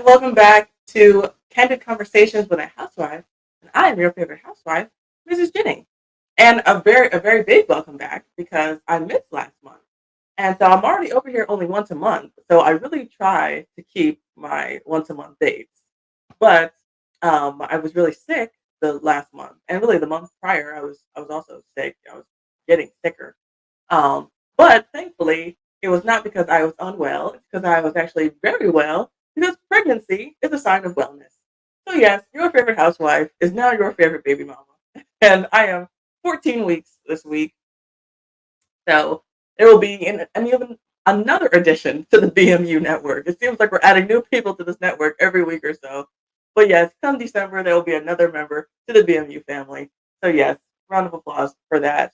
and welcome back to Candid Conversations with a Housewife. And I am your favorite housewife, Mrs. Ginny. And a very big welcome back because I missed last month. And so I'm already over here only once a month. So I really try to keep my once a month dates. But I was really sick the last month. And really the month prior I was also sick. I was getting sicker. Um, but thankfully, it was not because I was unwell. It's because I was actually very well. Because pregnancy is a sign of wellness. So yes, your favorite housewife is now your favorite baby mama, and I am 14 weeks this week. So it will be in an even another addition to the BMU network. It seems like we're adding new people to this network every week or so. But yes, come December, there will be another member to the BMU family. So yes, round of applause for that.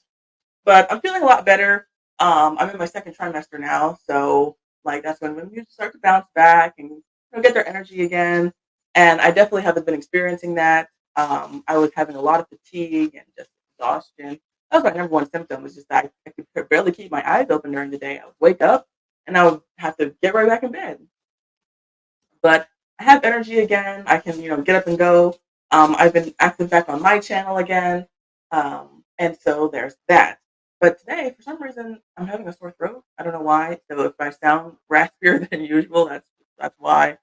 But I'm feeling a lot better. I'm in my second trimester now, so like that's when women usually start to bounce back and get their energy again. And I definitely haven't been experiencing that. I was having a lot of fatigue and just exhaustion. That was my number one symptom. Was just that I could barely keep my eyes open during the day. I would wake up and I would have to get right back in bed. But I have energy again. I can get up and go. I've been active back on my channel again, and so there's that. But today, for some reason, I'm having a sore throat. I don't know why. So if I sound raspier than usual, that's why.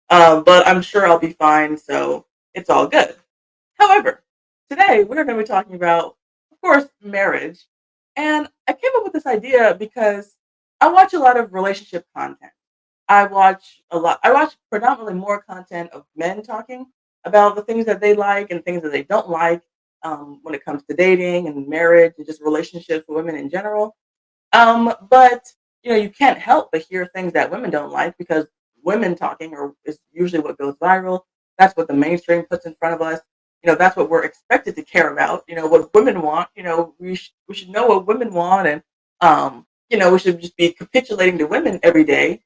But I'm sure I'll be fine. So it's all good. However, today we're going to be talking about, of course, marriage. And I came up with this idea because I watch a lot of relationship content. I watch predominantly more content of men talking about the things that they like and things that they don't like when it comes to dating and marriage and just relationships with women in general. But you can't help but hear things that women don't like because women talking is usually what goes viral. That's what the mainstream puts in front of us. That's what we're expected to care about. What women want. We should know what women want, and we should just be capitulating to women every day.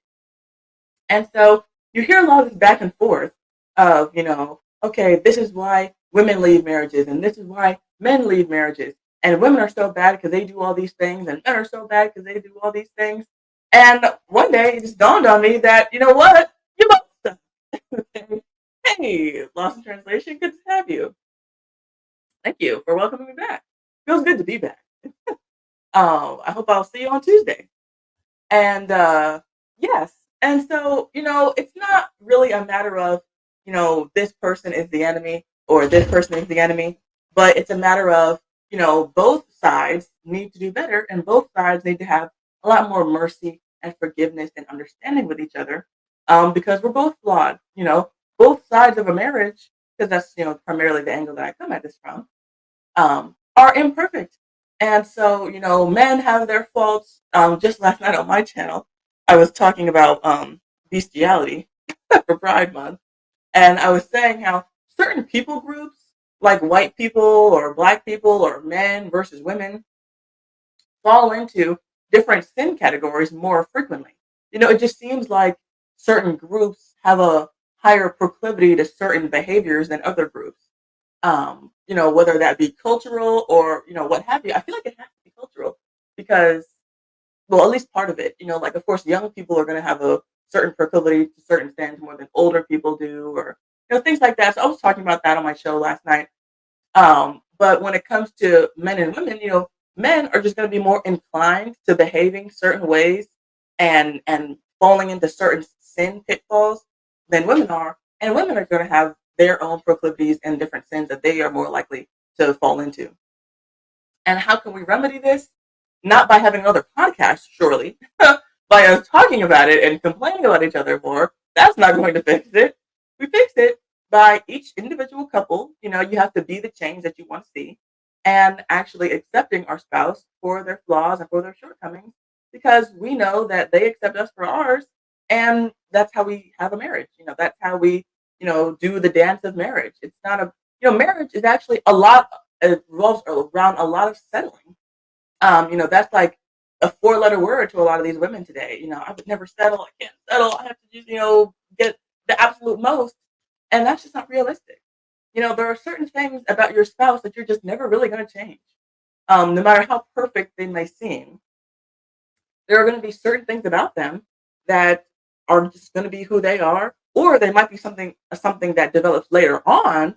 And so you hear a lot of this back and forth of, okay, this is why women leave marriages, and this is why men leave marriages. And women are so bad because they do all these things, and men are so bad because they do all these things. And one day it just dawned on me that, you know what? You both suck. Hey, Lost in Translation, good to have you. Thank you for welcoming me back. Feels good to be back. I hope I'll see you on Tuesday. And yes, and so it's not really a matter of this person is the enemy or this person is the enemy, but it's a matter of both sides need to do better, and both sides need to have a lot more mercy and forgiveness and understanding with each other, because we're both flawed. Both sides of a marriage, because that's primarily the angle that I come at this from, are imperfect. And so, men have their faults. Just last night on my channel, I was talking about bestiality for Pride Month. And I was saying how certain people groups, like white people or black people or men versus women, fall into different sin categories more frequently. It just seems like certain groups have a higher proclivity to certain behaviors than other groups. Whether that be cultural or, what have you. I feel like it has to be cultural because, well, at least part of it, like, of course, young people are going to have a certain proclivity to certain sins more than older people do, or, things like that. So I was talking about that on my show last night. But when it comes to men and women, men are just going to be more inclined to behaving certain ways and falling into certain sin pitfalls than women are, and women are going to have their own proclivities and different sins that they are more likely to fall into. And how can we remedy this? Not by having another podcast, surely, by us talking about it and complaining about each other more. That's not going to fix it. We fix it by each individual couple. You have to be the change that you want to see, and actually accepting our spouse for their flaws and for their shortcomings, because we know that they accept us for ours, and that's how we have a marriage. That's how we, do the dance of marriage. It's not a, marriage is actually a lot. It revolves around a lot of settling. That's like a four-letter word to a lot of these women today. I would never settle. I can't settle. I have to just, get the absolute most. And that's just not realistic. There are certain things about your spouse that you're just never really going to change. No matter how perfect they may seem, there are going to be certain things about them that are just going to be who they are, or they might be something that develops later on.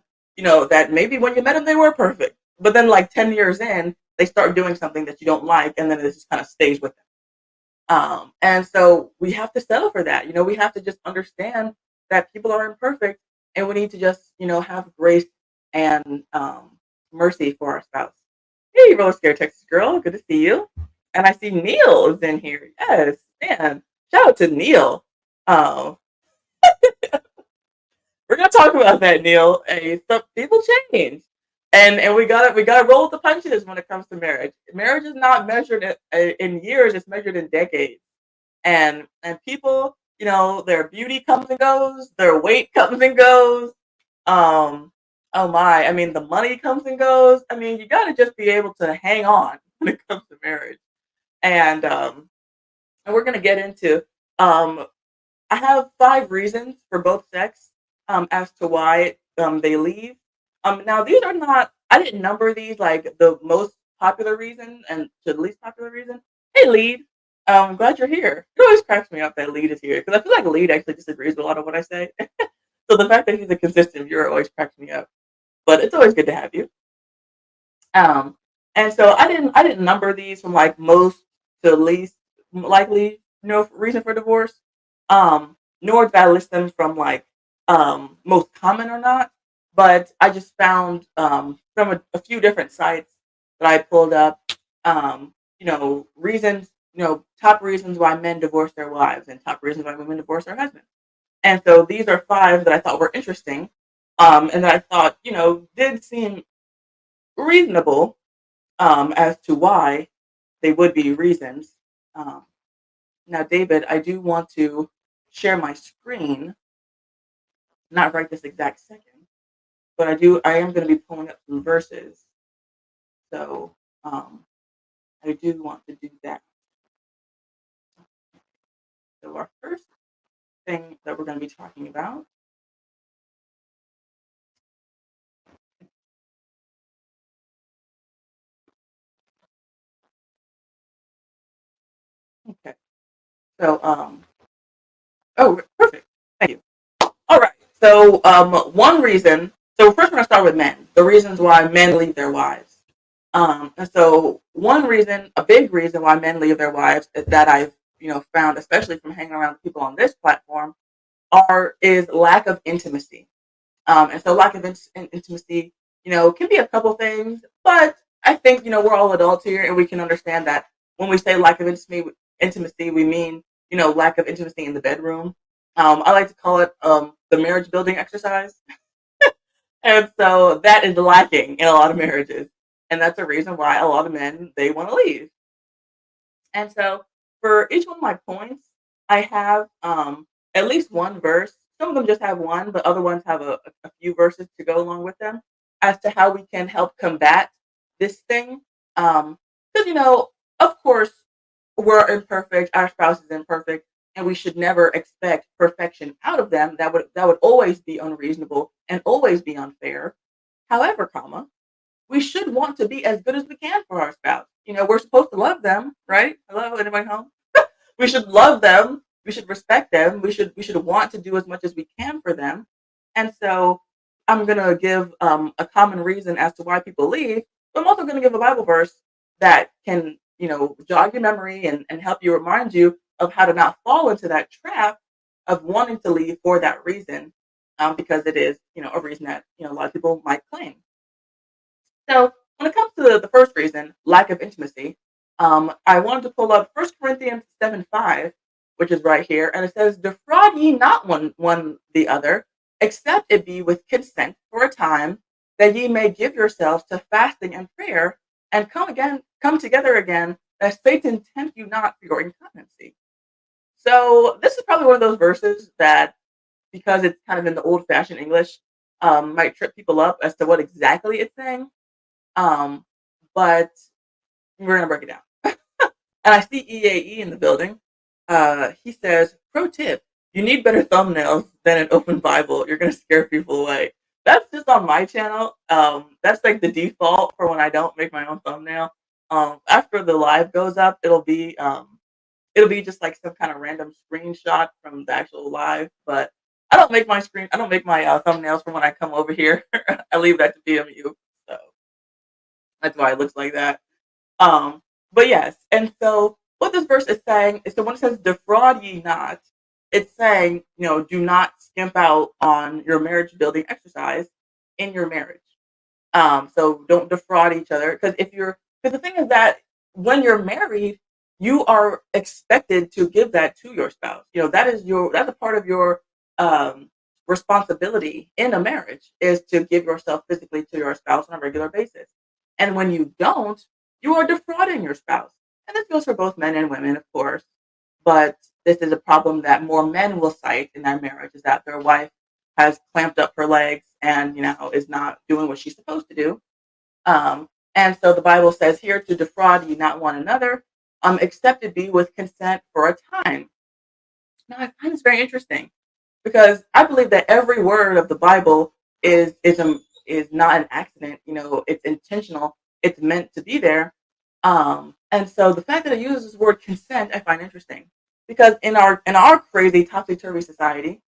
That maybe when you met them they were perfect, but then like 10 years in, they start doing something that you don't like, and then it just kind of stays with them. And so we have to settle for that. We have to just understand that people are imperfect, and we need to just, have grace and mercy for our spouse. Hey, Roller Scare Texas girl, good to see you. And I see Neil is in here. Yes, man. Shout out to Neil. Um, we're gonna talk about that, Neil. Hey, so people change, and we gotta roll with the punches when it comes to marriage. Marriage is not measured in years; it's measured in decades. And people, their beauty comes and goes, their weight comes and goes. Oh my, I mean, the money comes and goes. I mean, you got to just be able to hang on when it comes to marriage. And we're gonna get into. Um, I have 5 reasons for both sex as to why they leave. Now these are not. I didn't number these like the most popular reason and to the least popular reason. Hey, lead. I'm glad you're here. It always cracks me up that lead is here because I feel like lead actually disagrees with a lot of what I say. So the fact that he's a consistent viewer always cracks me up. But it's always good to have you. Um, and so I didn't number these from like most to least likely, reason for divorce. Nor did I list them from like most common or not. But I just found from a few different sites that I pulled up, reasons, top reasons why men divorce their wives and top reasons why women divorce their husbands. And so these are 5 that I thought were interesting, and that I thought, did seem reasonable as to why they would be reasons. Um, Now, David, I do want to share my screen, not right this exact second, but I am going to be pulling up some verses. So I do want to do that. So our first thing that we're going to be talking about. Okay. So oh, perfect. Thank you. All right. So one reason. So first, we're going to start with men. The reasons why men leave their wives. And so one reason, a big reason why men leave their wives that I've found, especially from hanging around people on this platform, is lack of intimacy. And so lack of intimacy, can be a couple things, but I think we're all adults here, and we can understand that when we say lack of intimacy, we mean lack of intimacy in the bedroom. I like to call it the marriage building exercise. And so that is lacking in a lot of marriages. And that's a reason why a lot of men, they want to leave. And so for each one of my points, I have at least one verse. Some of them just have one, but other ones have a few verses to go along with them as to how we can help combat this thing. Because, of course, we're imperfect, our spouse is imperfect, and we should never expect perfection out of them. That would always be unreasonable and always be unfair. However, we should want to be as good as we can for our spouse. We're supposed to love them, right? Hello, anybody home? We should love them. We should respect them. We should want to do as much as we can for them. And so I'm gonna give a common reason as to why people leave. But I'm also gonna give a Bible verse that can, jog your memory and help you remind you of how to not fall into that trap of wanting to leave for that reason, because it is, a reason that a lot of people might claim. So when it comes to the first reason, lack of intimacy, I wanted to pull up 1 Corinthians 7:5, which is right here, and it says, "Defraud ye not one the other, except it be with consent for a time, that ye may give yourselves to fasting and prayer, and come together again, that Satan tempt you not for your incontinency." So this is probably one of those verses that, because it's kind of in the old-fashioned English, might trip people up as to what exactly it's saying. Um, but we're gonna break it down. And I see EAE in the building. He says, "Pro tip: you need better thumbnails than an open Bible. You're gonna scare people away." That's just on my channel. That's like the default for when I don't make my own thumbnail. After the live goes up, it'll be just like some kind of random screenshot from the actual live. But I don't make my screen. I don't make my thumbnails for when I come over here. I leave that to BMU. So that's why it looks like that. Um, but yes, and so what this verse is saying is, so when it says defraud ye not, it's saying, do not skimp out on your marriage building exercise in your marriage. So don't defraud each other, because the thing is that when you're married, you are expected to give that to your spouse. That's a part of your um, responsibility in a marriage, is to give yourself physically to your spouse on a regular basis. And when you don't, you are defrauding your spouse. And this goes for both men and women, of course. But this is a problem that more men will cite in their marriage, is that their wife has clamped up her legs and is not doing what she's supposed to do. And so the Bible says here, to defraud ye not one another, except it be with consent for a time. Now I find this very interesting, because I believe that every word of the Bible is not an accident. It's intentional. It's meant to be there. And so the fact that it uses the word consent, I find interesting, because in our crazy topsy turvy society,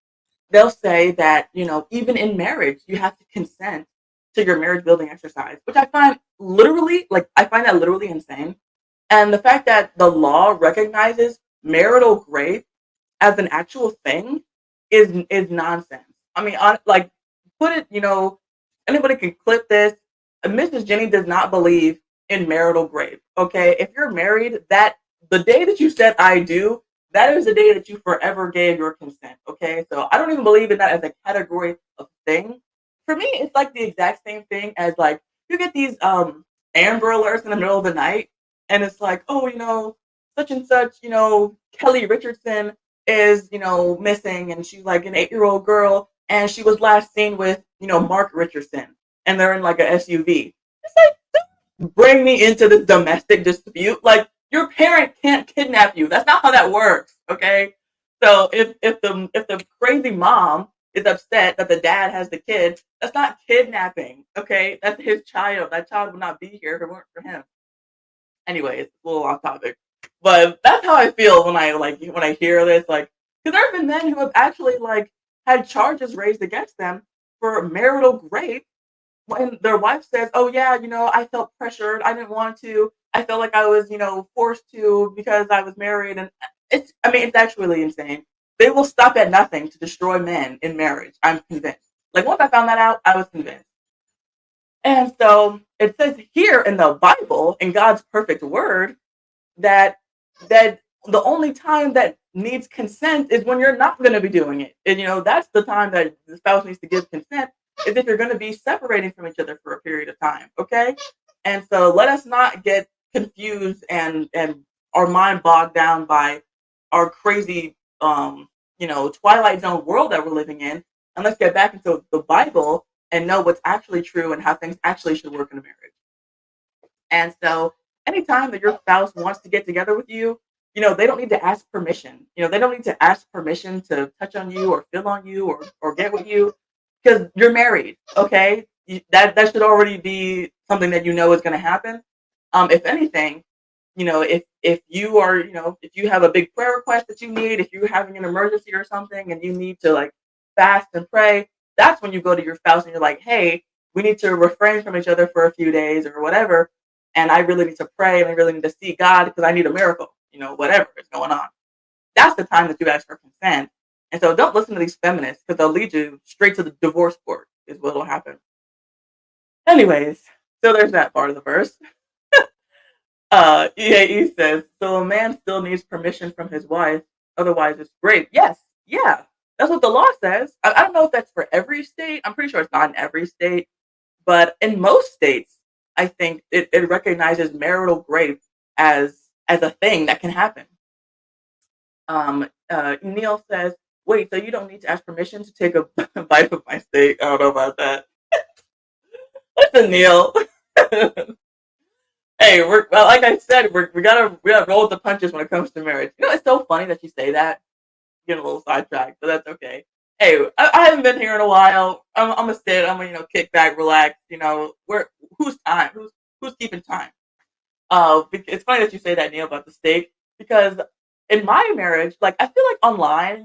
they'll say that, even in marriage, you have to consent to your marriage building exercise, which I find that literally insane. And the fact that the law recognizes marital grace as an actual thing is nonsense. I mean, put it, anybody can clip this. Mrs. Jenny does not believe in marital grace. Okay, if you're married, that the day that you said "I do," that is the day that you forever gave your consent. Okay, so I don't even believe in that as a category of thing. For me, it's like the exact same thing as, like, you get these Amber alerts in the middle of the night, and it's like, oh, such and such, Kelly Richardson is, missing, and she's like an 8-year-old girl, and she was last seen with, Mark Richardson, and they're in like a SUV. It's like, don't bring me into this domestic dispute. Like, your parent can't kidnap you. That's not how that works. Okay. So if the crazy mom is upset that the dad has the kid, that's not kidnapping. Okay. That's his child. That child would not be here if it weren't for him. Anyway, it's a little off topic, but that's how I feel when I hear this. Like, because there have been men who have actually, like, had charges raised against them for marital rape, when their wife says, "Oh yeah, I felt pressured. I didn't want to. I felt like I was, forced to, because I was married." And it's actually really insane. They will stop at nothing to destroy men in marriage. I'm convinced. Like, once I found that out, I was convinced. And so it says here in the Bible, in God's perfect word, that the only time that needs consent is when you're not going to be doing it. And that's the time that the spouse needs to give consent, is if you're going to be separating from each other for a period of time. Okay. And so let us not get confused and our mind bogged down by our crazy Twilight Zone world that we're living in, and let's get back into the Bible and know what's actually true and how things actually should work in a marriage. And so anytime that your spouse wants to get together with you, they don't need to ask permission. They don't need to ask permission to touch on you or feel on you or get with you, because you're married. Okay. That should already be something that is going to happen. If anything, if you are, if you have a big prayer request that you need, if you're having an emergency or something and you need to, like, fast and pray, that's when you go to your spouse and you're like, hey, we need to refrain from each other for a few days or whatever. And I really need to pray and I really need to see God because I need a miracle, whatever is going on. That's the time that you ask for consent. And so don't listen to these feminists, because they'll lead you straight to the divorce court, is what will happen. Anyways, so there's that part of the verse. EAE says, so a man still needs permission from his wife, otherwise it's rape. Yes, yeah, that's what the law says. I don't know if that's for every state. I'm pretty sure it's not in every state, but in most states, I think it recognizes marital rape as a thing that can happen. Neil says, wait, so you don't need to ask permission to take a bite of my steak? I don't know about that. Listen, Neil. Hey, like I said, we gotta roll with the punches when it comes to marriage. It's so funny that you say that. Getting a little sidetracked, but that's okay. Hey, I haven't been here in a while. I'm gonna sit. I'm gonna kick back, relax. Who's time? Who's keeping time? It's funny that you say that, Neil, about the steak, because in my marriage, like I feel like online,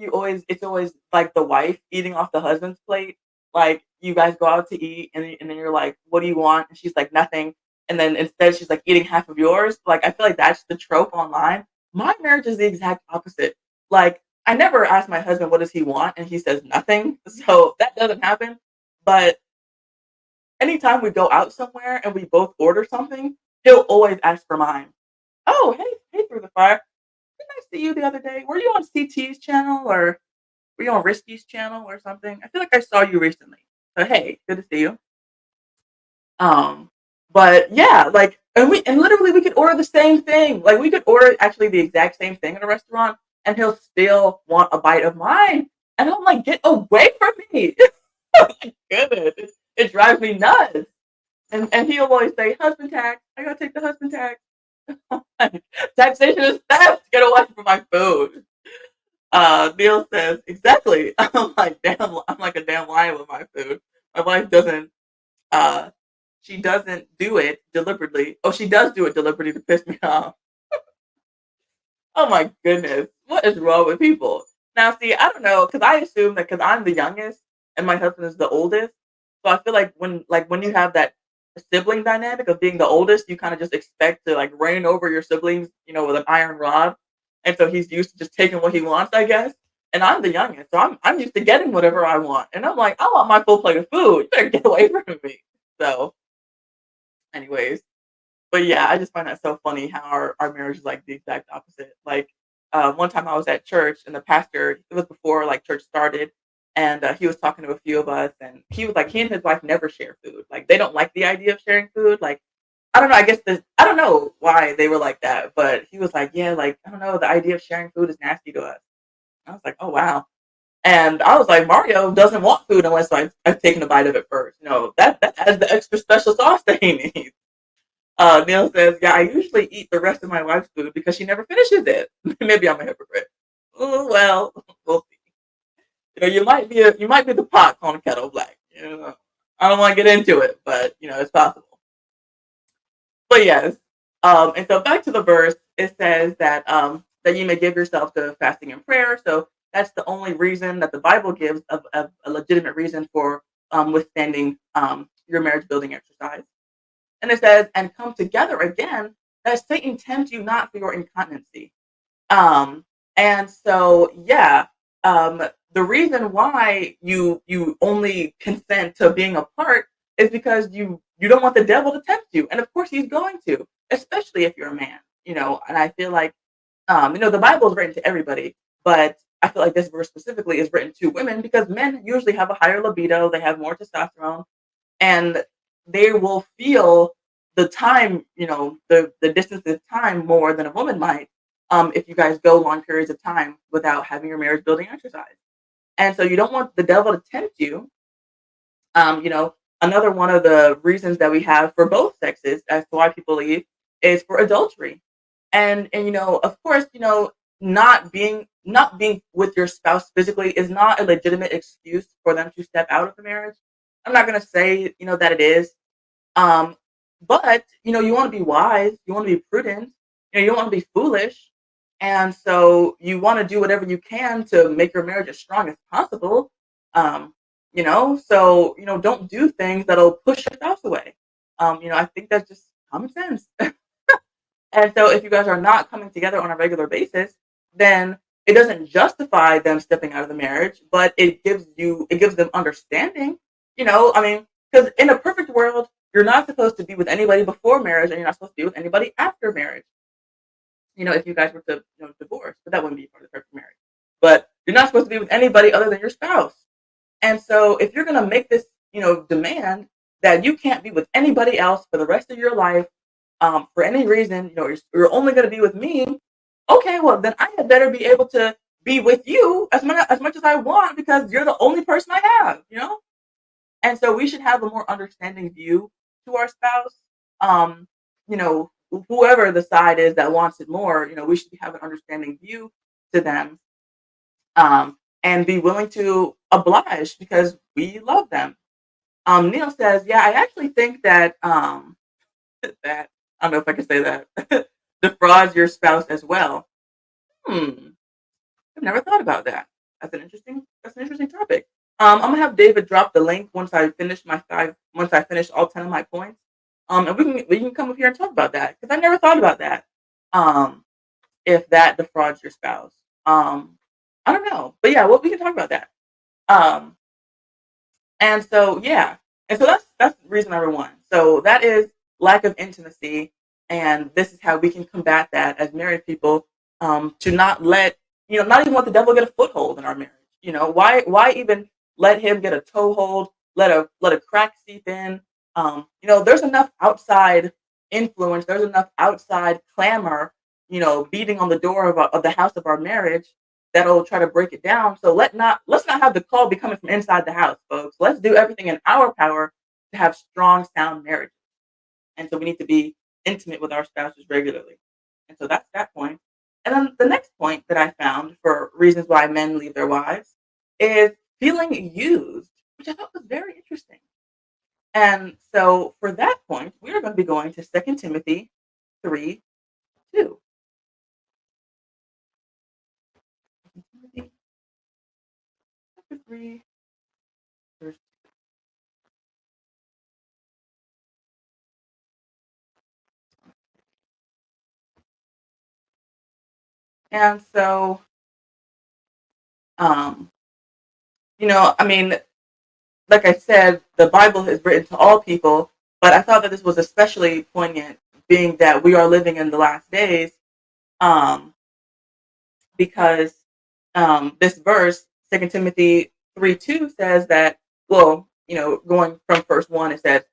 it's always like the wife eating off the husband's plate. Like you guys go out to eat, and then you're like, "What do you want?" And she's like, "Nothing." And then instead, she's like eating half of yours. Like I feel like that's the trope online. My marriage is the exact opposite. Like I never ask my husband what does he want, and he says nothing. So that doesn't happen. But anytime we go out somewhere and we both order something, he'll always ask for mine. Oh, hey, through the fire. Didn't I see you the other day? Were you on CT's channel or were you on Risky's channel or something? I feel like I saw you recently. So hey, good to see you. Um, but yeah, like and literally we could order the same thing. Like we could order actually the exact same thing in a restaurant and he'll still want a bite of mine. And I'm like, get away from me. Oh my goodness. It drives me nuts. And he'll always say, husband tax, I gotta take the husband tax. Taxation is theft. Get away from my food. Neil says, exactly. I'm like a damn lion with my food. My wife doesn't uh she doesn't do it deliberately. Oh, she does do it deliberately to piss me off. Oh my goodness. What is wrong with people? Now see, I don't know, because I assume that because I'm the youngest and my husband is the oldest. So I feel like when you have that sibling dynamic of being the oldest, you kind of just expect to like reign over your siblings, with an iron rod. And so he's used to just taking what he wants, I guess. And I'm the youngest, so I'm used to getting whatever I want. And I'm like, I want my full plate of food. You better get away from me. So, anyways, but yeah, I just find that so funny how our marriage is like the exact opposite. Like one time I was at church and the pastor, it was before like church started, and he was talking to a few of us, and he was like, he and his wife never share food. Like they don't like the idea of sharing food. Like I don't know, I don't know why they were like that, but he was like, yeah, like I don't know, the idea of sharing food is nasty to us. I was like, oh wow. And I was like, Mario doesn't want food unless I've taken a bite of it first. That has the extra special sauce that he needs. Neil says, "Yeah, I usually eat the rest of my wife's food because she never finishes it. Maybe I'm a hypocrite. Oh well, we'll see. You might be the pot calling the kettle black. I don't want to get into it, but it's possible. But yes, and so back to the verse, it says that you may give yourself to fasting and prayer. So that's the only reason that the Bible gives of a legitimate reason for withstanding your marriage building exercise. And it says, and come together again, that Satan tempt you not for your incontinency. And so, yeah, the reason why you only consent to being apart is because you don't want the devil to tempt you, and of course he's going to, especially if you're a man. And I feel like, the Bible is written to everybody, but I feel like this verse specifically is written to women because men usually have a higher libido, they have more testosterone, and they will feel the time, the distance of time more than a woman might, if you guys go long periods of time without having your marriage building exercise. And so you don't want the devil to tempt you. Another one of the reasons that we have for both sexes as to why people leave is for adultery. And of course, not being with your spouse physically is not a legitimate excuse for them to step out of the marriage. I'm not gonna say, that it is. Um, but you want to be wise, you want to be prudent, you don't want to be foolish, and so you want to do whatever you can to make your marriage as strong as possible. So don't do things that'll push your spouse away. I think that's just common sense. And so if you guys are not coming together on a regular basis, then it doesn't justify them stepping out of the marriage, but it gives them understanding. I mean, because in a perfect world, you're not supposed to be with anybody before marriage, and you're not supposed to be with anybody after marriage. If you guys were to divorce, but that wouldn't be part of the perfect marriage. But you're not supposed to be with anybody other than your spouse. And so if you're gonna make this, demand that you can't be with anybody else for the rest of your life, for any reason, you're only gonna be with me. Okay, well then I had better be able to be with you as much as I want because you're the only person I have. And so we should have a more understanding view to our spouse. Um, Whoever the side is that wants it more, we should have an understanding view to them, and be willing to oblige because we love them. Neil says, yeah, I actually think that that I don't know if I can say that defrauds your spouse as well. Hmm. I've never thought about that. That's an interesting topic. I'm gonna have David drop the link once I finish all 10 of my points. And we can come up here and talk about that because I never thought about that. Um, if that defrauds your spouse. Um, I don't know, but yeah, well, we can talk about that. Um, and so yeah, and so that's reason number one. So that is lack of intimacy, and this is how we can combat that as married people. To not let not even let the devil get a foothold in our marriage. Why even let him get a toehold? Let a crack seep in. There's enough outside influence. There's enough outside clamor. Beating on the door of the house of our marriage that'll try to break it down. So let's not have the call be coming from inside the house, folks. Let's do everything in our power to have strong, sound marriages. And so we need to be intimate with our spouses regularly. And so that's that point. And then the next point that I found for reasons why men leave their wives is feeling used, which I thought was very interesting. And so for that point, we are going to be going to Second Timothy 3:2. Timothy chapter 3, verse. And so, um, I mean, like I said, the Bible is written to all people, but I thought that this was especially poignant, being that we are living in the last days, um, because this verse, Second Timothy 3:2, says that, well, going from verse 1, it says,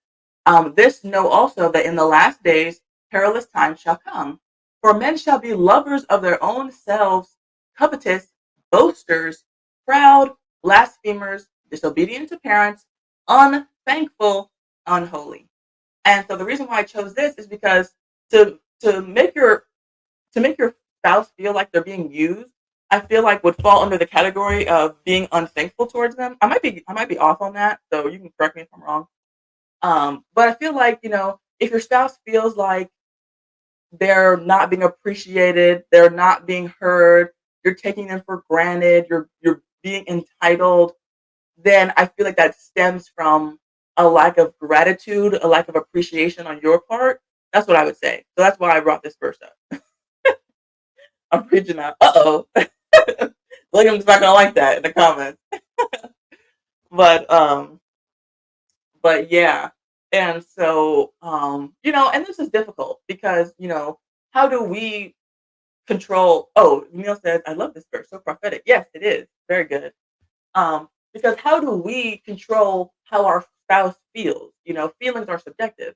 this know also that in the last days perilous times shall come. For men shall be lovers of their own selves, covetous, boasters, proud, blasphemers, disobedient to parents, unthankful, unholy. And so the reason why I chose this is because to to make your to make your spouse feel like they're being used, I feel like would fall under the category of being unthankful towards them. I might be off on that, so you can correct me if I'm wrong. But I feel like, if your spouse feels like they're not being appreciated, they're not being heard, you're taking them for granted, you're being entitled, then I feel like that stems from a lack of gratitude, a lack of appreciation on your part. That's what I would say. So that's why I brought this verse up. I'm preaching out. Uh-oh. William's not gonna like that in the comments. But yeah. And so and this is difficult because, how do we control? Oh, Neil says, I love this verse, so prophetic. Yes, it is. Very good. Because how do we control how our spouse feels? Feelings are subjective.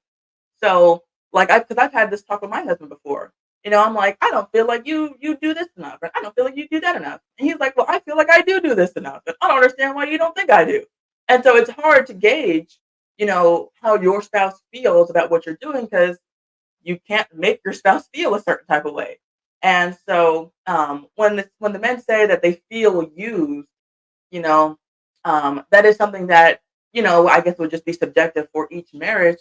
So, like, because I've had this talk with my husband before. I'm like, I don't feel like you do this enough, and I don't feel like you do that enough. And he's like, well, I feel like I do this enough, and I don't understand why you don't think I do. And so it's hard to gauge, how your spouse feels about what you're doing because you can't make your spouse feel a certain type of way. And so when the men say that they feel used, you know, that is something that, I guess would just be subjective for each marriage.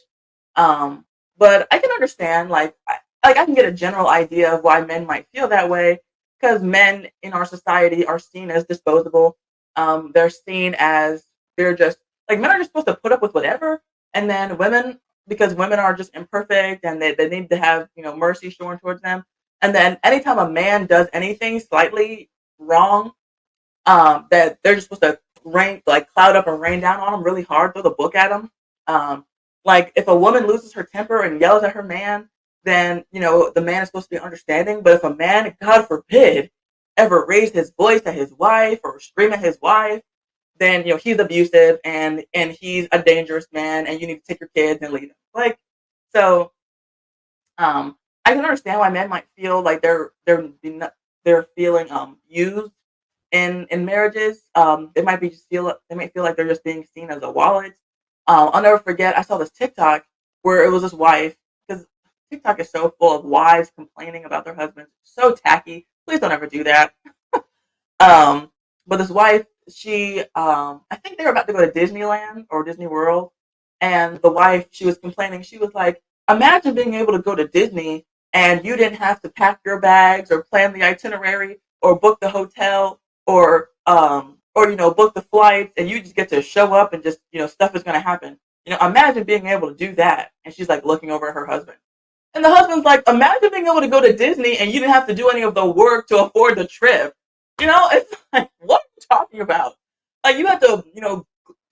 Um, but I can understand, like I can get a general idea of why men might feel that way because men in our society are seen as disposable. They're seen as they're just like men are just supposed to put up with whatever, and then women, because women are just imperfect and they need to have mercy shown towards them. And then anytime a man does anything slightly wrong, that they're just supposed to cloud up and rain down on them really hard, throw the book at them. Like if a woman loses her temper and yells at her man, then the man is supposed to be understanding. But if a man, God forbid, ever raised his voice at his wife or scream at his wife, then he's abusive and he's a dangerous man, and you need to take your kids and leave him. So, I can understand why men might feel like they're feeling used in marriages. They might feel like they're just being seen as a wallet. I'll never forget. I saw this TikTok where it was this wife, because TikTok is so full of wives complaining about their husbands. So tacky. Please don't ever do that. Um, but this wife, I think they were about to go to Disneyland or Disney World, and the wife, she was complaining. She was like, "Imagine being able to go to Disney and you didn't have to pack your bags or plan the itinerary. or book the hotel or book the flights, and you just get to show up and just stuff is going to happen. Imagine being able to do that. And she's like looking over at her husband. And the husband's like, imagine being able to go to Disney and you didn't have to do any of the work to afford the trip. It's like, what are you talking about? Like, you have to,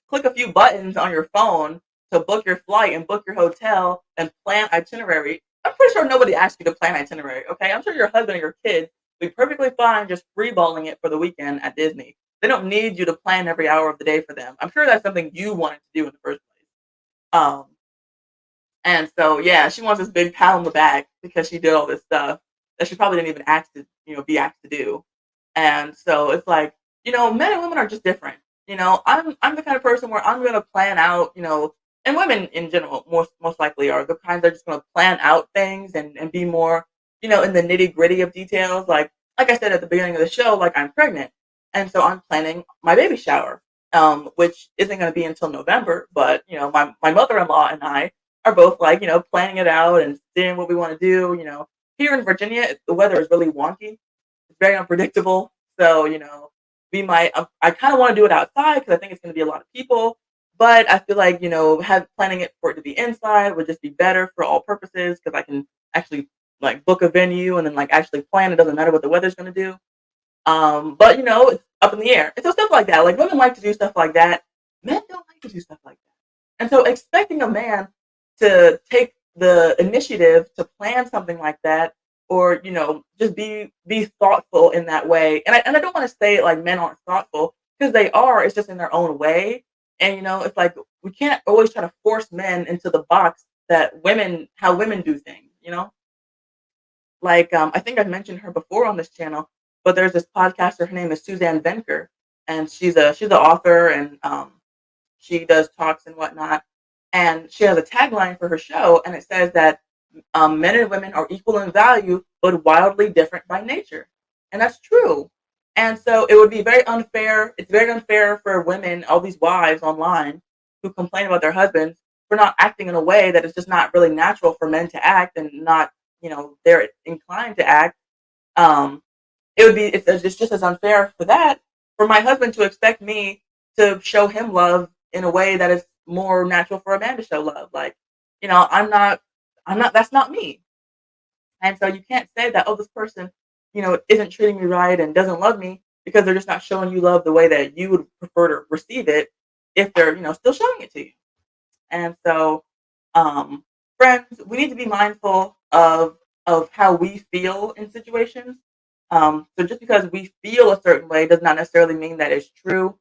click a few buttons on your phone to book your flight and book your hotel and plan itinerary. I'm pretty sure nobody asked you to plan itinerary, okay? I'm sure your husband and your kids would be perfectly fine just freeballing it for the weekend at Disney. They don't need you to plan every hour of the day for them. I'm sure that's something you wanted to do in the first place. Um, and so, yeah, she wants this big pat on the back because she did all this stuff that she probably didn't even ask to, be asked to do. And so it's like, men and women are just different. I'm the kind of person where I'm gonna plan out, and women in general most likely are the kinds that are just gonna plan out things and be more, in the nitty gritty of details. Like I said at the beginning of the show, like I'm pregnant, and so I'm planning my baby shower, which isn't gonna be until November. But my mother-in-law and I are both like, planning it out and seeing what we want to do. Here in Virginia, the weather is really wonky. It's very unpredictable. So, we might, I kind of want to do it outside because I think it's going to be a lot of people. But I feel like, planning it for it to be inside would just be better for all purposes because I can actually like book a venue and then like actually plan. It doesn't matter what the weather's going to do. But, it's up in the air. And so stuff like that. Like women like to do stuff like that. Men don't like to do stuff like that. And so expecting a man to take the initiative to plan something like that or just be thoughtful in that way. And I don't want to say like men aren't thoughtful because they are. It's just in their own way. And it's like we can't always try to force men into the box that how women do things. Like I think I've mentioned her before on this channel, but there's this podcaster. Her name is Suzanne Venker, and she's an author and she does talks and whatnot. And she has a tagline for her show, and it says that men and women are equal in value, but wildly different by nature. And that's true. And so it would be very unfair. It's very unfair for women, all these wives online who complain about their husbands for not acting in a way that is just not really natural for men to act and not, they're inclined to act. Um, it's just as unfair for that for my husband to expect me to show him love in a way that is more natural for a man to show love. Like, I'm not that's not me. And so you can't say that, oh, this person, isn't treating me right and doesn't love me because they're just not showing you love the way that you would prefer to receive it if they're, still showing it to you. And so, um, friends, we need to be mindful of how we feel in situations. So just because we feel a certain way does not necessarily mean that it's true.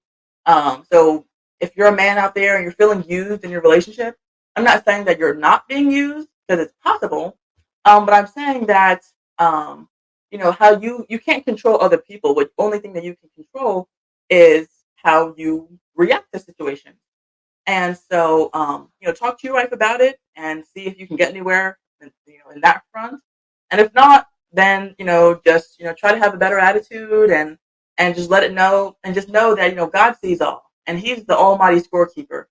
So if you're a man out there and you're feeling used in your relationship, I'm not saying that you're not being used because it's possible. But I'm saying that how you can't control other people. But the only thing that you can control is how you react to situations. And so, talk to your wife about it and see if you can get anywhere, in that front. And if not, then just try to have a better attitude and just let it know and just know that God sees all and He's the Almighty scorekeeper.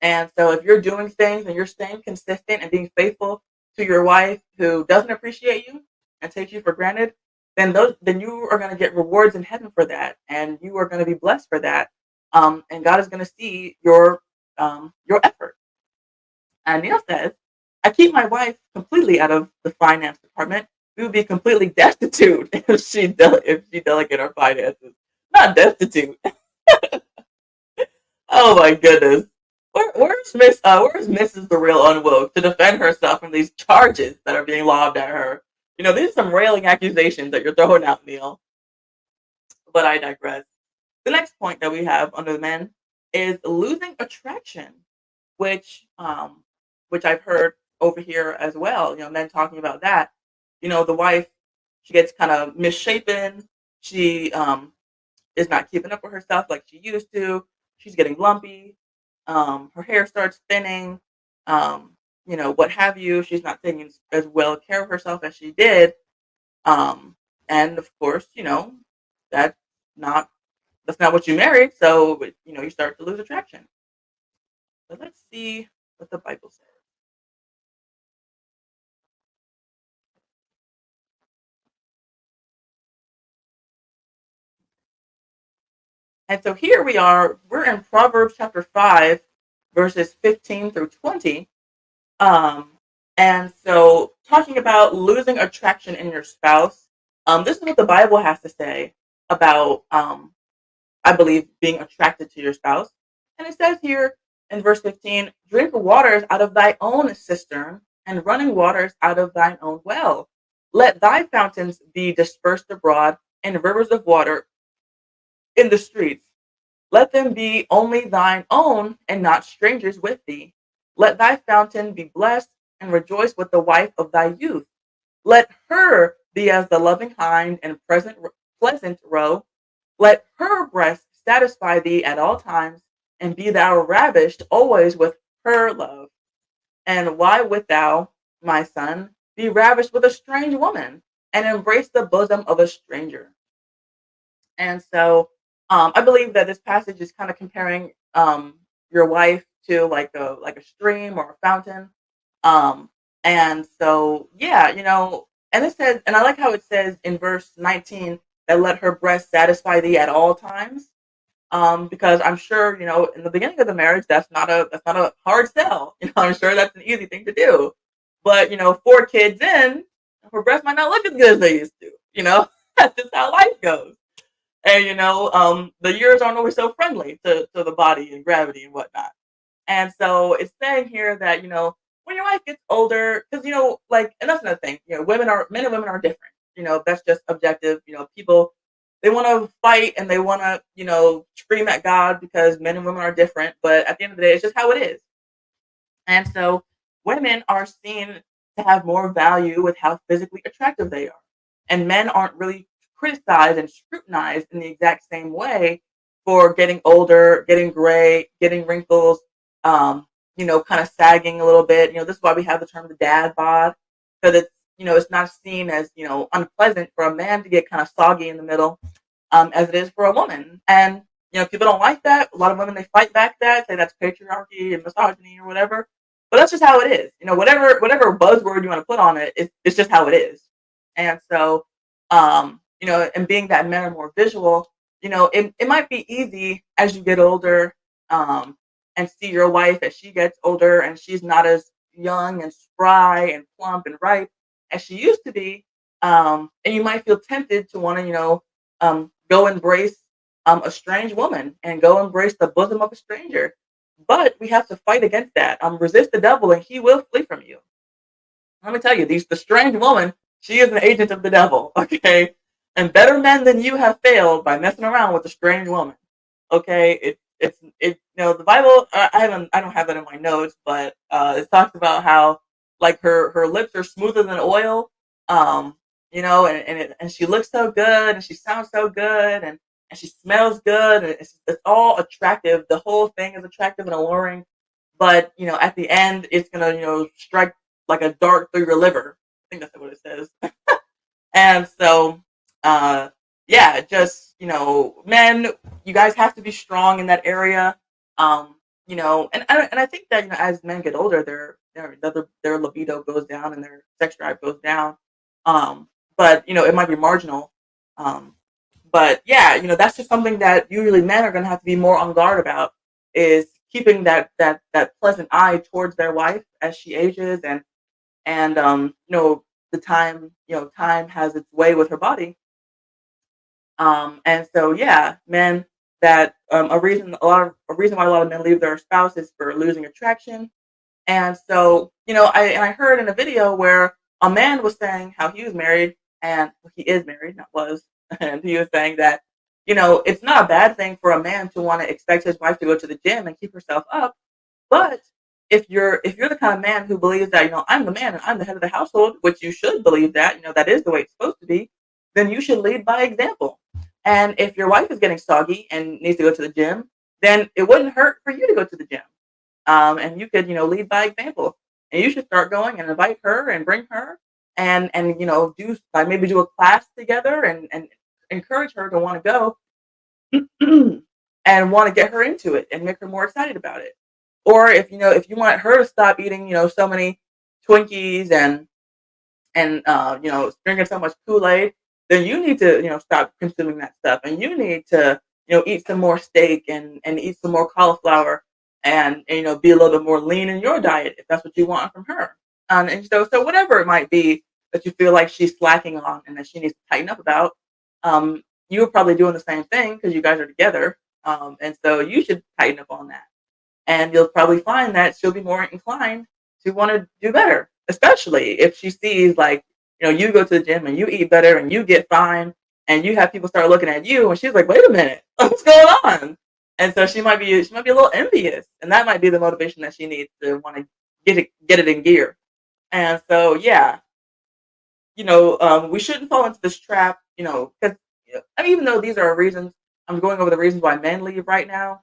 And so, if you're doing things and you're staying consistent and being faithful to your wife who doesn't appreciate you and takes you for granted, then you are going to get rewards in heaven for that, and you are going to be blessed for that. And God is going to see your effort. And Neil says, I keep my wife completely out of the finance department. We would be completely destitute if she delegated our finances. Not destitute. Oh my goodness. Where's Mrs. the Real Unwoke to defend herself from these charges that are being lobbed at her? These are some railing accusations that you're throwing out, Neil. But I digress. The next point that we have under the men is losing attraction, which which I've heard over here as well. Men talking about that. The wife, she gets kind of misshapen. She is not keeping up with herself like she used to. She's getting lumpy. Her hair starts thinning. What have you. She's not taking as well care of herself as she did. Um, and of course, that's not that's not what you married. So you start to lose attraction. But let's see what the Bible says. And so here we are, we're in Proverbs chapter 5, verses 15 through 20. Um, and so talking about losing attraction in your spouse, this is what the Bible has to say about, I believe, being attracted to your spouse. And it says here in verse 15, drink waters out of thy own cistern and running waters out of thine own well. Let thy fountains be dispersed abroad and rivers of water in the streets. Let them be only thine own and not strangers with thee. Let thy fountain be blessed and rejoice with the wife of thy youth. Let her be as the loving hind and pleasant roe. Let her breast satisfy thee at all times, and be thou ravished always with her love. And why wilt thou, my son, be ravished with a strange woman, and embrace the bosom of a stranger? And so I believe that this passage is kind of comparing your wife to like a stream or a fountain. Um, and so yeah, and it says, and I like how it says in verse 19 that let her breast satisfy thee at all times. Because I'm sure in the beginning of the marriage that's not a hard sell. I'm sure that's an easy thing to do. But 4 kids in, her breast might not look as good as they used to. That's just how life goes. And the years aren't always so friendly to the body and gravity and whatnot. And so it's saying here that when your wife gets older, because like, and that's another thing. Men and women are different. That's just objective. People, they want to fight and they want to scream at God because men and women are different. But at the end of the day, it's just how it is. And so women are seen to have more value with how physically attractive they are. And men aren't really criticized and scrutinized in the exact same way for getting older, getting gray, getting wrinkles, kind of sagging a little bit. This is why we have the term the dad bod, because it's not seen as, unpleasant for a man to get kind of soggy in the middle, as it is for a woman. And, people don't like that. A lot of women, they fight back that, say that's patriarchy and misogyny or whatever. But that's just how it is. Whatever buzzword you want to put on it, it's just how it is. And so, and being that men are more visual, it might be easy as you get older, and see your wife as she gets older and she's not as young and spry and plump and ripe as she used to be. And you might feel tempted to want to, go embrace a strange woman and go embrace the bosom of a stranger. But we have to fight against that. Resist the devil and he will flee from you. Let me tell you, the strange woman, she is an agent of the devil, okay? And better men than you have failed by messing around with a strange woman, okay? The Bible. I don't have that in my notes, but it talks about how like her lips are smoother than oil, and she looks so good and she sounds so good and she smells good and it's all attractive. The whole thing is attractive and alluring, but at the end it's gonna strike like a dart through your liver. I think that's what it says. And so, yeah, just men, you guys have to be strong in that area. And I think that as men get older, their libido goes down and their sex drive goes down. But it might be marginal. Um, but yeah, that's just something that usually men are going to have to be more on guard about, is keeping that pleasant eye towards their wife as she ages, and the time has its way with her body. And so yeah, men, that a reason why a lot of men leave their spouse is for losing attraction. And so I heard in a video where a man was saying how he was married, and he is married, not was, and he was saying that it's not a bad thing for a man to want to expect his wife to go to the gym and keep herself up. But if you're the kind of man who believes that I'm the man and I'm the head of the household, which you should believe that that is the way it's supposed to be, then you should lead by example. And if your wife is getting soggy and needs to go to the gym, then it wouldn't hurt for you to go to the gym. And you could lead by example, and you should start going and invite her and bring her, and do like maybe do a class together and encourage her to want to go and want to get her into it and make her more excited about it. Or if you want her to stop eating so many Twinkies and drinking so much Kool-Aid, then you need to stop consuming that stuff, and you need to eat some more steak and eat some more cauliflower and be a little bit more lean in your diet if that's what you want from her. And so whatever it might be that you feel like she's slacking on and that she needs to tighten up about, you're probably doing the same thing because you guys are together. And so you should tighten up on that. And you'll probably find that she'll be more inclined to want to do better, especially if she sees you go to the gym and you eat better and you get fine and you have people start looking at you and she's like, wait a minute, what's going on? And so she might be a little envious, and that might be the motivation that she needs to want to get it in gear. And so yeah, we shouldn't fall into this trap, because I mean, even though these are reasons, I'm going over the reasons why men leave right now.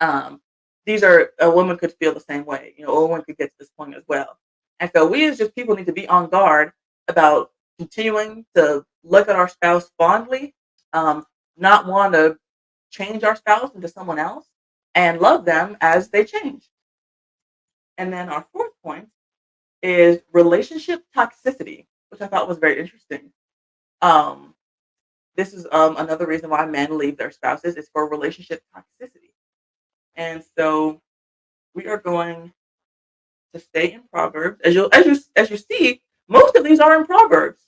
Um, these are a woman could feel the same way. A woman could get to this point as well. And so we as just people need to be on guard about continuing to look at our spouse fondly, not want to change our spouse into someone else, and love them as they change. And then our fourth point is relationship toxicity, which I thought was very interesting. Um, this is another reason why men leave their spouses is for relationship toxicity. And so we are going to stay in Proverbs. As you see, most of these are in Proverbs.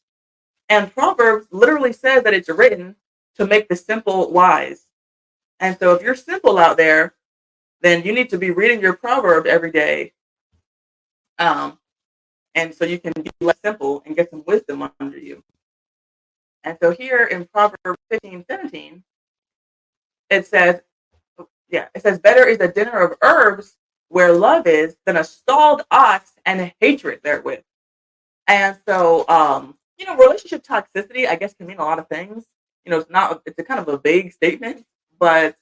And Proverbs literally says that it's written to make the simple wise. And so if you're simple out there, then you need to be reading your proverb every day. And so you can be less simple and get some wisdom under you. And so here in Proverbs 15:17, it says, better is a dinner of herbs where love is than a stalled ox and hatred therewith. And so, relationship toxicity, I guess, can mean a lot of things. It's a kind of a vague statement, but,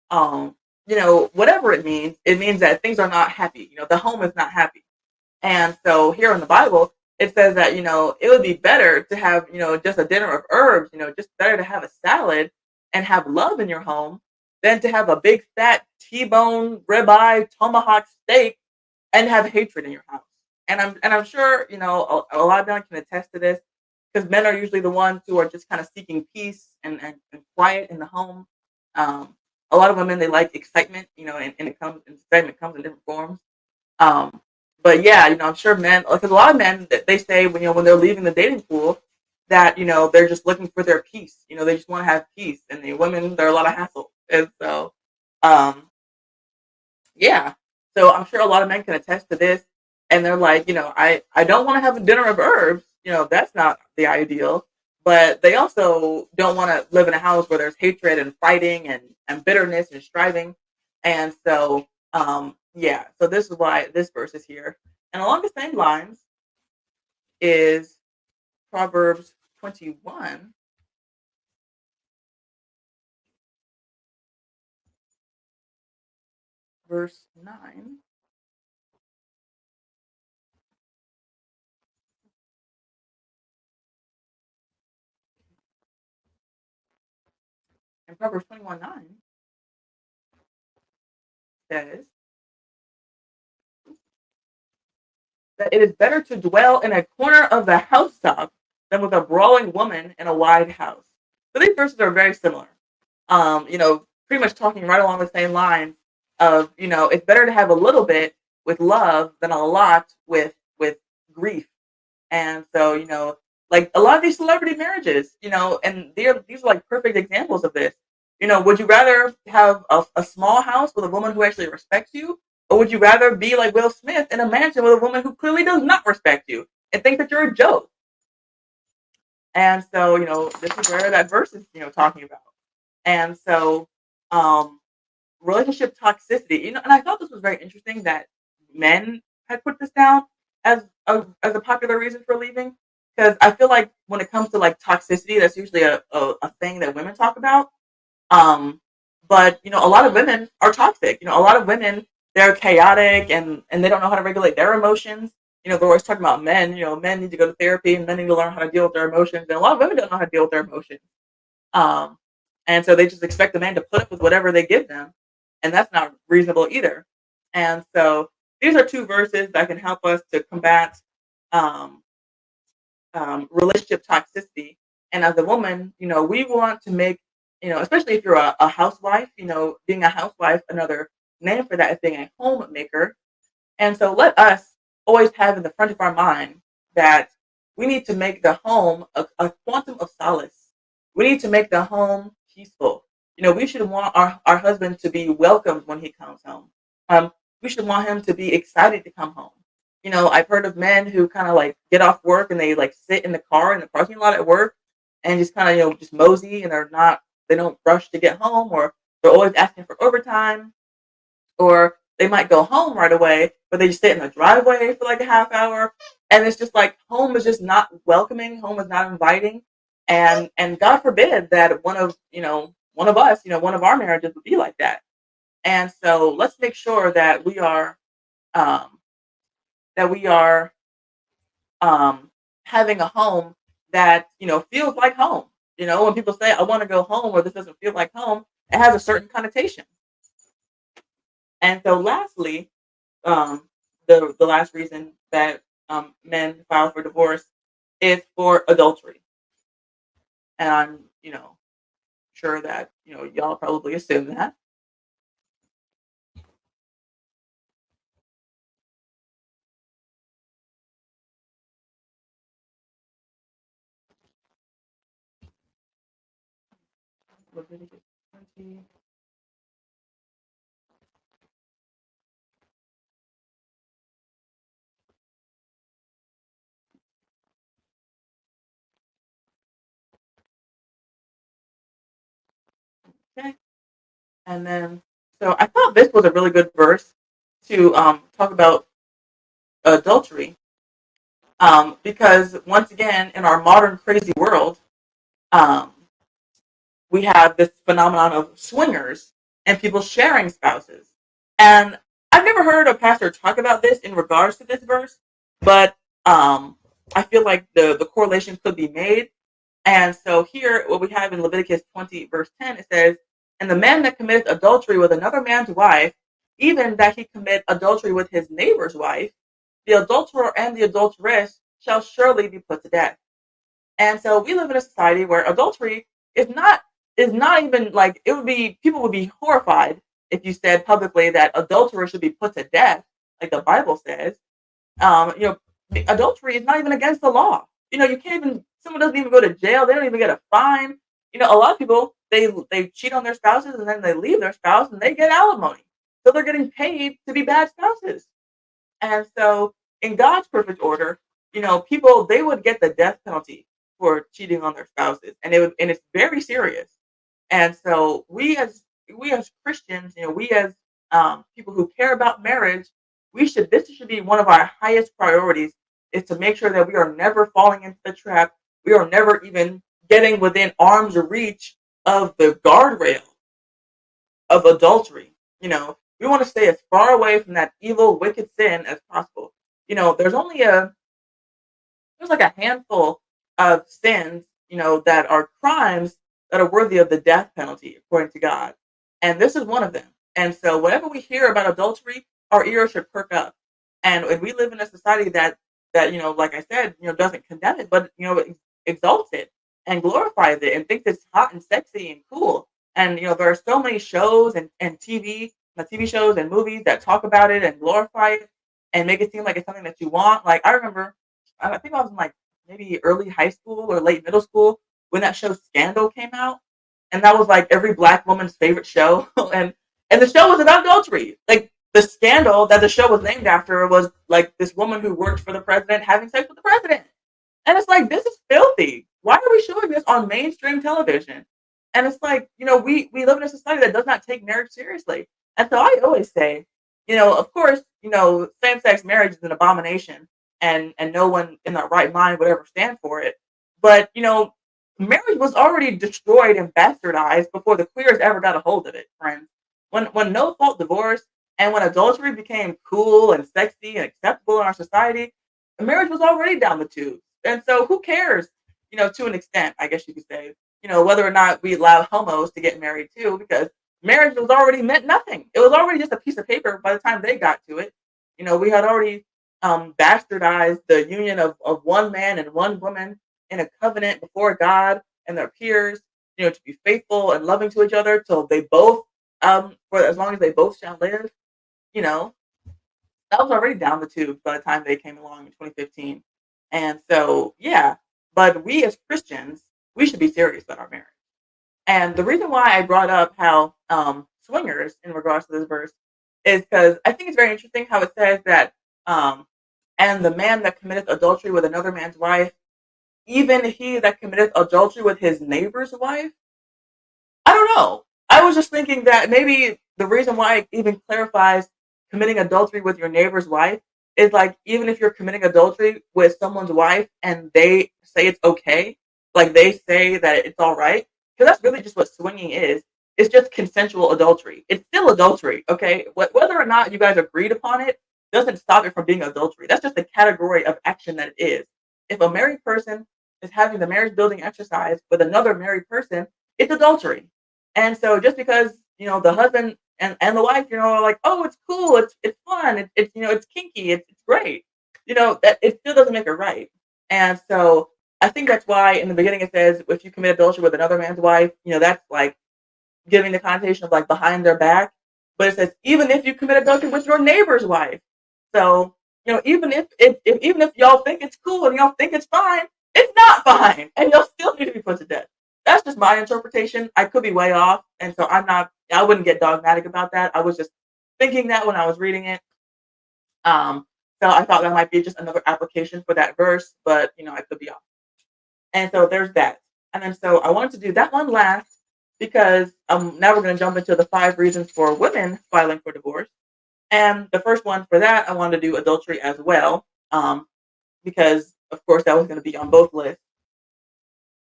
whatever it means that things are not happy. The home is not happy. And so here in the Bible, it says that, it would be better to have, just a dinner of herbs, just better to have a salad and have love in your home than to have a big fat T-bone, ribeye, tomahawk steak and have hatred in your house. And I'm sure, a lot of men can attest to this because men are usually the ones who are just kind of seeking peace and quiet in the home. A lot of women, they like excitement, and excitement comes in different forms. Um, but yeah, I'm sure men, because a lot of men that they say when they're leaving the dating pool that they're just looking for their peace. They just want to have peace, and the women, they're a lot of hassle, and so um, yeah. So I'm sure a lot of men can attest to this, and they're like, I don't want to have a dinner of herbs. That's not the ideal, but they also don't want to live in a house where there's hatred and fighting and bitterness and striving, and so yeah, so this is why this verse is here. And along the same lines is Proverbs 21, verse 9. And Proverbs 21:9 says that it is better to dwell in a corner of the housetop than with a brawling woman in a wide house. So these verses are very similar. Pretty much talking right along the same lines of, it's better to have a little bit with love than a lot with grief. And so, like a lot of these celebrity marriages, and these are like perfect examples of this. Would you rather have a small house with a woman who actually respects you? Or would you rather be like Will Smith in a mansion with a woman who clearly does not respect you and thinks that you're a joke? And so, this is where that verse is, talking about. And so, um, relationship toxicity, and I thought this was very interesting that men had put this down as a popular reason for leaving. Because I feel like when it comes to like toxicity, that's usually a thing that women talk about. Um, but a lot of women are toxic. A lot of women, they're chaotic and they don't know how to regulate their emotions. They're always talking about men. Men need to go to therapy and men need to learn how to deal with their emotions. And a lot of women don't know how to deal with their emotions. Um, and so they just expect the man to put up with whatever they give them, and that's not reasonable either. And so these are two verses that can help us to combat um, relationship toxicity. And as a woman, we want to make Especially if you're a housewife, being a housewife, another name for that is being a homemaker. And so let us always have in the front of our mind that we need to make the home a quantum of solace. We need to make the home peaceful. We should want our husband to be welcomed when he comes home. We should want him to be excited to come home. I've heard of men who kind of like get off work and they like sit in the car in the parking lot at work and just kind of, just mosey, and they don't rush to get home, or they're always asking for overtime, or they might go home right away, but they just sit in the driveway for like a half hour. And it's just like home is just not welcoming. Home is not inviting. And God forbid that one of us, one of our marriages would be like that. And so let's make sure that um, we are having a home that, feels like home. When people say, I want to go home, or this doesn't feel like home, it has a certain connotation. And so lastly, the last reason that men file for divorce is for adultery. And I'm, sure that, y'all probably assume that. Leviticus 20. Okay. And then, so I thought this was a really good verse to talk about adultery, because once again, in our modern crazy world, um, we have this phenomenon of swingers and people sharing spouses. And I've never heard a pastor talk about this in regards to this verse, but I feel like the correlation could be made. And so here, what we have in Leviticus 20, verse 10, it says, And the man that committeth adultery with another man's wife, even that he commit adultery with his neighbor's wife, the adulterer and the adulteress shall surely be put to death. And so we live in a society where adultery is not even like, it would be, people would be horrified if you said publicly that adulterers should be put to death, like the Bible says. Adultery is not even against the law. You can't even, someone doesn't even go to jail. They don't even get a fine. A lot of people, they cheat on their spouses and then they leave their spouse and they get alimony. So they're getting paid to be bad spouses. And so in God's perfect order, people, they would get the death penalty for cheating on their spouses. And it's very serious. And so we as Christians, we as people who care about marriage, this should be one of our highest priorities, is to make sure that we are never falling into the trap. We are never even getting within arm's reach of the guardrail of adultery. We want to stay as far away from that evil, wicked sin as possible. There's only there's like a handful of sins, that are crimes that are worthy of the death penalty according to God. And this is one of them. And so whenever we hear about adultery, our ears should perk up. And we live in a society that, like I said, doesn't condemn it, but, exalts it and glorifies it and thinks it's hot and sexy and cool. And, there are so many shows and TV shows and movies that talk about it and glorify it and make it seem like it's something that you want. Like I remember, I think I was in like maybe early high school or late middle school when that show Scandal came out, and that was like every black woman's favorite show. and the show was about adultery. Like the scandal that the show was named after was like this woman who worked for the president having sex with the president. And it's like, this is filthy. Why are we showing this on mainstream television? And it's like, we live in a society that does not take marriage seriously. And so I always say, of course, same-sex marriage is an abomination, and no one in their right mind would ever stand for it. But, marriage was already destroyed and bastardized before the queers ever got a hold of it, friends. When no fault divorce and when adultery became cool and sexy and acceptable in our society, marriage was already down the tubes. And so who cares, to an extent, I guess you could say, whether or not we allow homos to get married too, because marriage was already meant nothing. It was already just a piece of paper by the time they got to it. We had already bastardized the union of one man and one woman in a covenant before God and their peers. to be faithful and loving to each other till they both, for as long as they both shall live, you know, that was already down the tube by the time they came along in 2015. And so, yeah, but we as Christians, we should be serious about our marriage. And the reason why I brought up how swingers in regards to this verse is because I think it's very interesting how it says that, um, and the man that committeth adultery with another man's wife, even he that committeth adultery with his neighbor's wife. I don't know. I was just thinking that maybe the reason why it even clarifies committing adultery with your neighbor's wife is like, even if you're committing adultery with someone's wife and they say it's okay, like they say that it's all right, because that's really just what swinging is. It's just consensual adultery. It's still adultery, okay? Whether or not you guys agreed upon it doesn't stop it from being adultery. That's just the category of action that it is. If a married person is having the marriage building exercise with another married person, it's adultery. And so just because, the husband and the wife, are like, oh, it's cool, it's fun, it's it's kinky, it's great, that it still doesn't make it right. And so I think that's why in the beginning it says if you commit adultery with another man's wife, that's like giving the connotation of like behind their back. But it says even if you commit adultery with your neighbor's wife. So, even if even if y'all think it's cool and y'all think it's fine, it's not fine. And y'all still need to be put to death. That's just my interpretation. I could be way off. And so I wouldn't get dogmatic about that. I was just thinking that when I was reading it. So I thought that might be just another application for that verse, but I could be off. And so there's that. And then so I wanted to do that one last because now we're going to jump into the 5 reasons for women filing for divorce. And the first one for that, I wanted to do adultery as well, because of course that was going to be on both lists.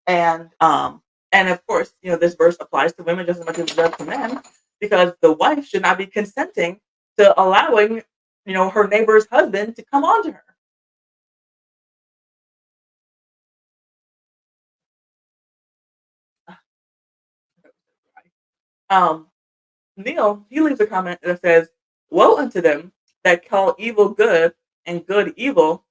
And of course, this verse applies to women just as much as it does to men, because the wife should not be consenting to allowing, her neighbor's husband to come on to her. Um, Neil, he leaves a comment that says, "Woe unto them that call evil good and good evil,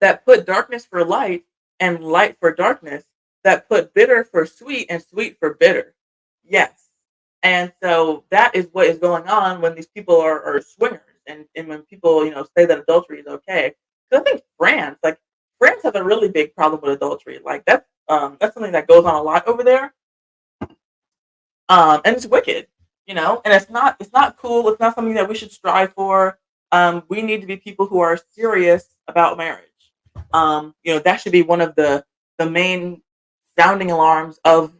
that put darkness for light and light for darkness, that put bitter for sweet and sweet for bitter." Yes. And so that is what is going on when these people are swingers, and when people, say that adultery is okay. Because I think France has a really big problem with adultery. Like that's something that goes on a lot over there. And it's wicked, and it's not cool. It's not something that we should strive for. We need to be people who are serious about marriage. That should be one of the main sounding alarms of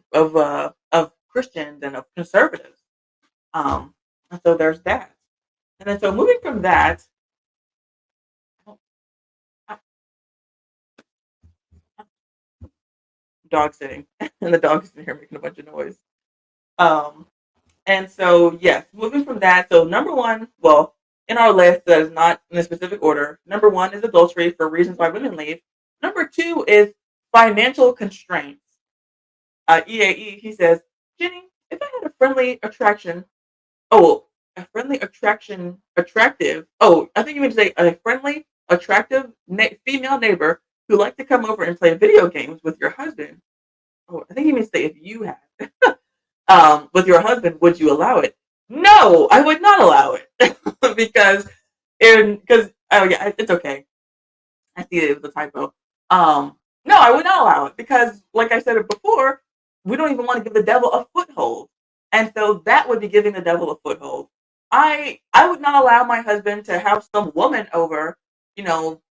Christians and of conservatives. And so there's that. And then so moving from that, dog sitting, and the dog is in here making a bunch of noise. Um, and so yes, moving from that. So number one, well, in our list that is not in a specific order. Number one is adultery for reasons why women leave. Number two is financial constraints. EAE, he says, Ginny, if I had a friendly attraction, oh, a friendly attraction, attractive, oh, I think you mean to say a friendly, attractive female neighbor who liked to come over and play video games with your husband. Oh, I think you mean to say if you had, with your husband, would you allow it? No, I would not allow it because oh yeah, it's okay. I see it was a typo. No, I would not allow it because, like I said it before, we don't even want to give the devil a foothold, and so that would be giving the devil a foothold. I would not allow my husband to have some woman over,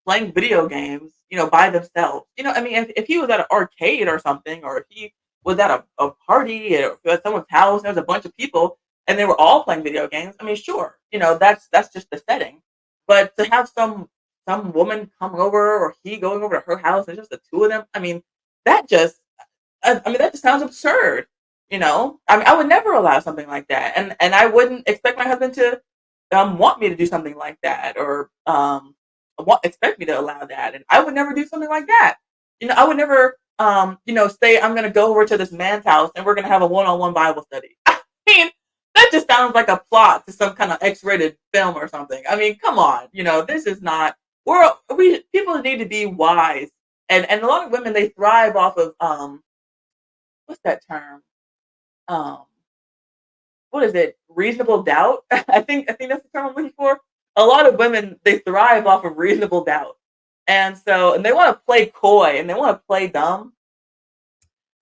playing video games, by themselves. I mean, if he was at an arcade or something, or if he was at a party or at someone's house, there was a bunch of people and they were all playing video games. I mean, sure, that's just the setting. But to have some woman come over or he going over to her house and just the two of them, I mean, that just that just sounds absurd. I mean, I would never allow something like that, and I wouldn't expect my husband to want me to do something like that, or expect me to allow that, and I would never do something like that. I would never say I'm going to go over to this man's house and we're going to have a one-on-one Bible study. I mean, that just sounds like a plot to some kind of X-rated film or something. I mean, come on, this is not. We people need to be wise, and a lot of women, they thrive off of what's that term? Um, what is it? Reasonable doubt. I think that's the term I'm looking for. A lot of women, they thrive off of reasonable doubt, and they want to play coy and they want to play dumb.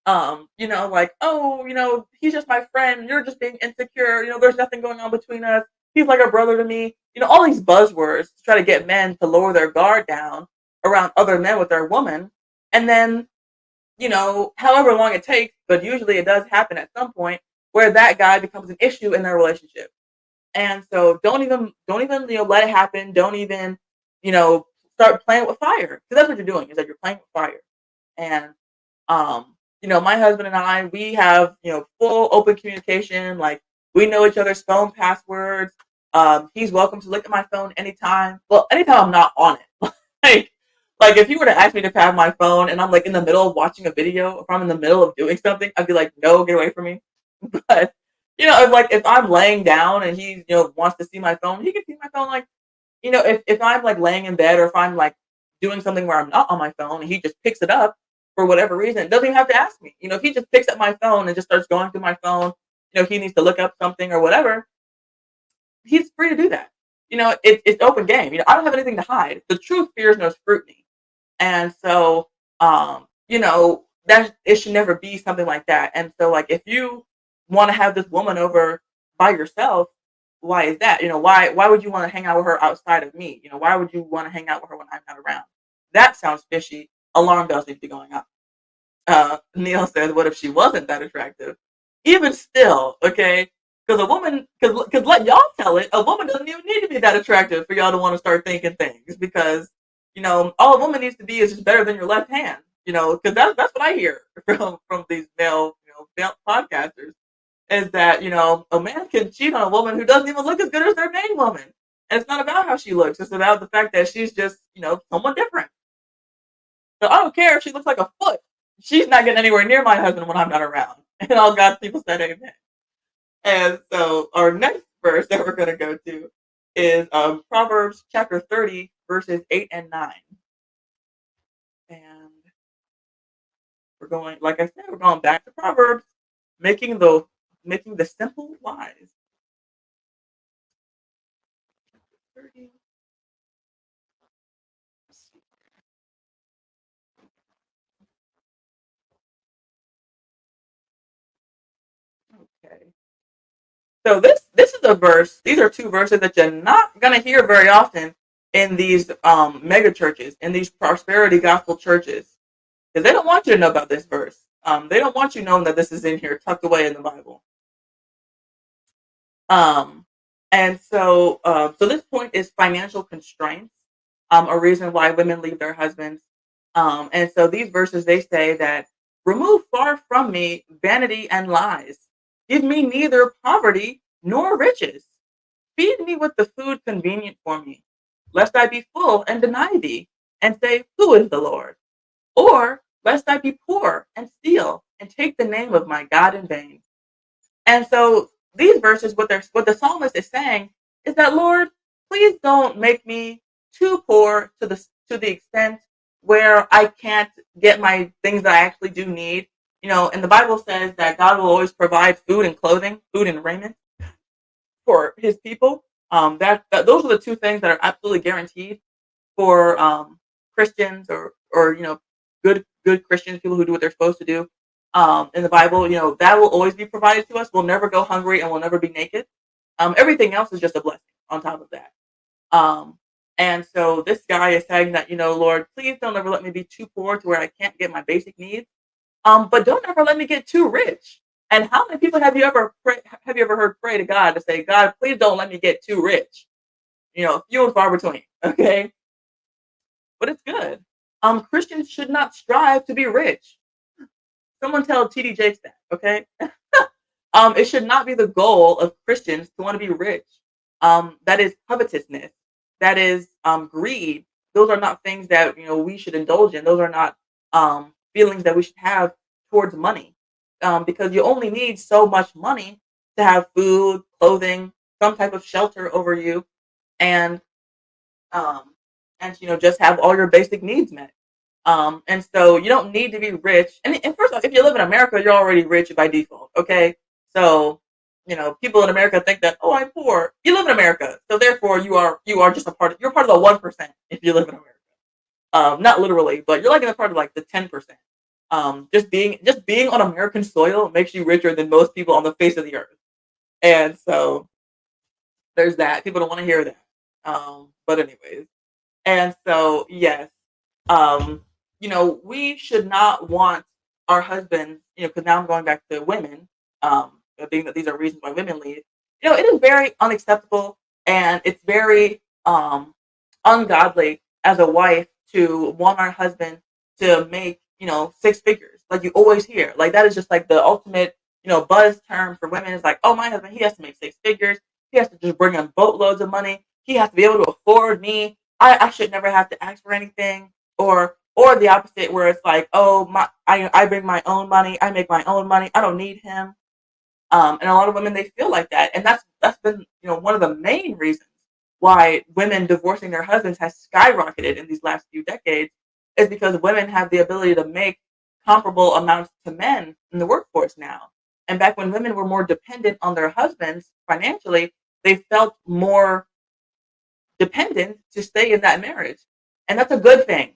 Like, oh, he's just my friend. You're just being insecure. There's nothing going on between us. He's like a brother to me. All these buzzwords to try to get men to lower their guard down around other men with their woman. And then, however long it takes, but usually it does happen at some point where that guy becomes an issue in their relationship. And so don't even, let it happen. Don't even, you know, start playing with fire. Because that's what you're doing, is that you're playing with fire. And my husband and I, we have, full open communication. Like, we know each other's phone passwords. He's welcome to look at my phone anytime. Well, anytime I'm not on it. like, like if you were to ask me to have my phone and I'm like in the middle of watching a video, if I'm in the middle of doing something, I'd be like, no, get away from me. But if I'm laying down and he, wants to see my phone, he can see my phone. Like, if I'm like laying in bed or if I'm like doing something where I'm not on my phone and he just picks it up for whatever reason, doesn't even have to ask me. If he just picks up my phone and just starts going through my phone, he needs to look up something or whatever, he's free to do that. It's open game. I don't have anything to hide. The truth fears no scrutiny. And so, that it should never be something like that. And so, like, if you want to have this woman over by yourself, why is that? Why would you want to hang out with her outside of me? Why would you want to hang out with her when I'm not around? That sounds fishy. Alarm bells need to be going off. Neil says, what if she wasn't that attractive? Even still, okay? Because let y'all tell it, a woman doesn't even need to be that attractive for y'all to want to start thinking things. Because, all a woman needs to be is just better than your left hand. Because that's what I hear from these male podcasters, is that, a man can cheat on a woman who doesn't even look as good as their main woman. And it's not about how she looks. It's about the fact that she's just, someone different. So I don't care if she looks like a foot. She's not getting anywhere near my husband when I'm not around. And all God's people said amen. And so our next verse that we're going to go to is Proverbs chapter 30, verses 8 and 9. And we're going, like I said, we're going back to Proverbs, making the simple wise. 30. Okay. So this is a verse. These are two verses that you're not gonna hear very often in these mega churches, in these prosperity gospel churches, because they don't want you to know about this verse. They don't want you knowing that this is in here, tucked away in the Bible. Um, so this point is financial constraints, a reason why women leave their husbands. And so these verses, they say that remove far from me vanity and lies. Give me neither poverty nor riches. Feed me with the food convenient for me, lest I be full and deny thee, and say, who is the Lord? Or lest I be poor and steal and take the name of my God in vain. And so these verses, what the psalmist is saying is that, Lord, please don't make me too poor to the extent where I can't get my things that I actually do need. And the Bible says that God will always provide food and clothing, food and raiment for His people. That those are the two things that are absolutely guaranteed for Christians or good Christians, people who do what they're supposed to do. In the Bible, that will always be provided to us. We'll never go hungry and we'll never be naked. Everything else is just a blessing on top of that. And so this guy is saying that, Lord, please don't ever let me be too poor to where I can't get my basic needs. But don't ever let me get too rich. And how many people have you ever heard pray to God to say, God, please don't let me get too rich? Few and far between. Okay. But it's good. Christians should not strive to be rich. Someone tell TD Jakes that, okay? It should not be the goal of Christians to want to be rich. That is covetousness. That is greed. Those are not things that we should indulge in. Those are not feelings that we should have towards money, because you only need so much money to have food, clothing, some type of shelter over you, and just have all your basic needs met. And so you don't need to be rich. And first off, if you live in America, you're already rich by default. Okay. So, people in America think that, oh, I'm poor. You live in America. So therefore you are just you're part of the 1% if you live in America. Not literally, but you're like in a part of like the 10%. Just being on American soil makes you richer than most people on the face of the earth. And so there's that. People don't want to hear that. But anyways. And so yes, um, we should not want our husbands, because now I'm going back to women, being that these are reasons why women leave. It is very unacceptable and it's very ungodly as a wife to want our husband to make, six figures. Like you always hear. Like that is just like the ultimate, buzz term for women is like, oh, my husband, he has to make six figures. He has to just bring in boatloads of money. He has to be able to afford me. I should never have to ask for anything. Or the opposite where it's like, oh I bring my own money, I make my own money, I don't need him. And a lot of women they feel like that, and that's been one of the main reasons why women divorcing their husbands has skyrocketed in these last few decades is because women have the ability to make comparable amounts to men in the workforce now. And back when women were more dependent on their husbands financially, they felt more dependent to stay in that marriage. And that's a good thing.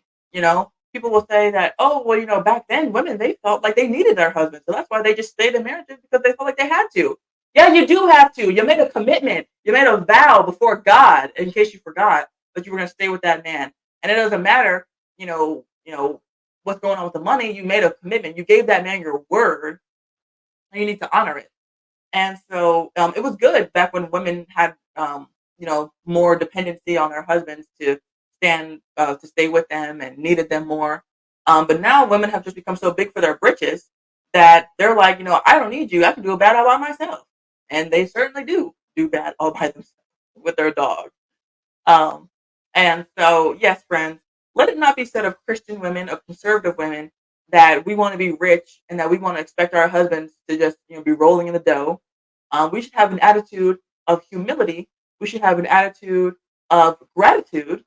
People will say that, oh, well, back then women, they felt like they needed their husband. So that's why they just stayed in marriages because they felt like they had to. Yeah, you do have to. You made a commitment. You made a vow before God, in case you forgot that you were going to stay with that man. And it doesn't matter, what's going on with the money. You made a commitment. You gave that man your word and you need to honor it. And so it was good back when women had, more dependency on their husbands to to stay with them and needed them more. But now women have just become so big for their britches that they're like, I don't need you. I can do a bad all by myself. And they certainly do bad all by themselves with their dog. Um, and so, yes, friends, let it not be said of Christian women, of conservative women, that we want to be rich and that we want to expect our husbands to just, be rolling in the dough. We should have an attitude of humility. We should have an attitude of gratitude.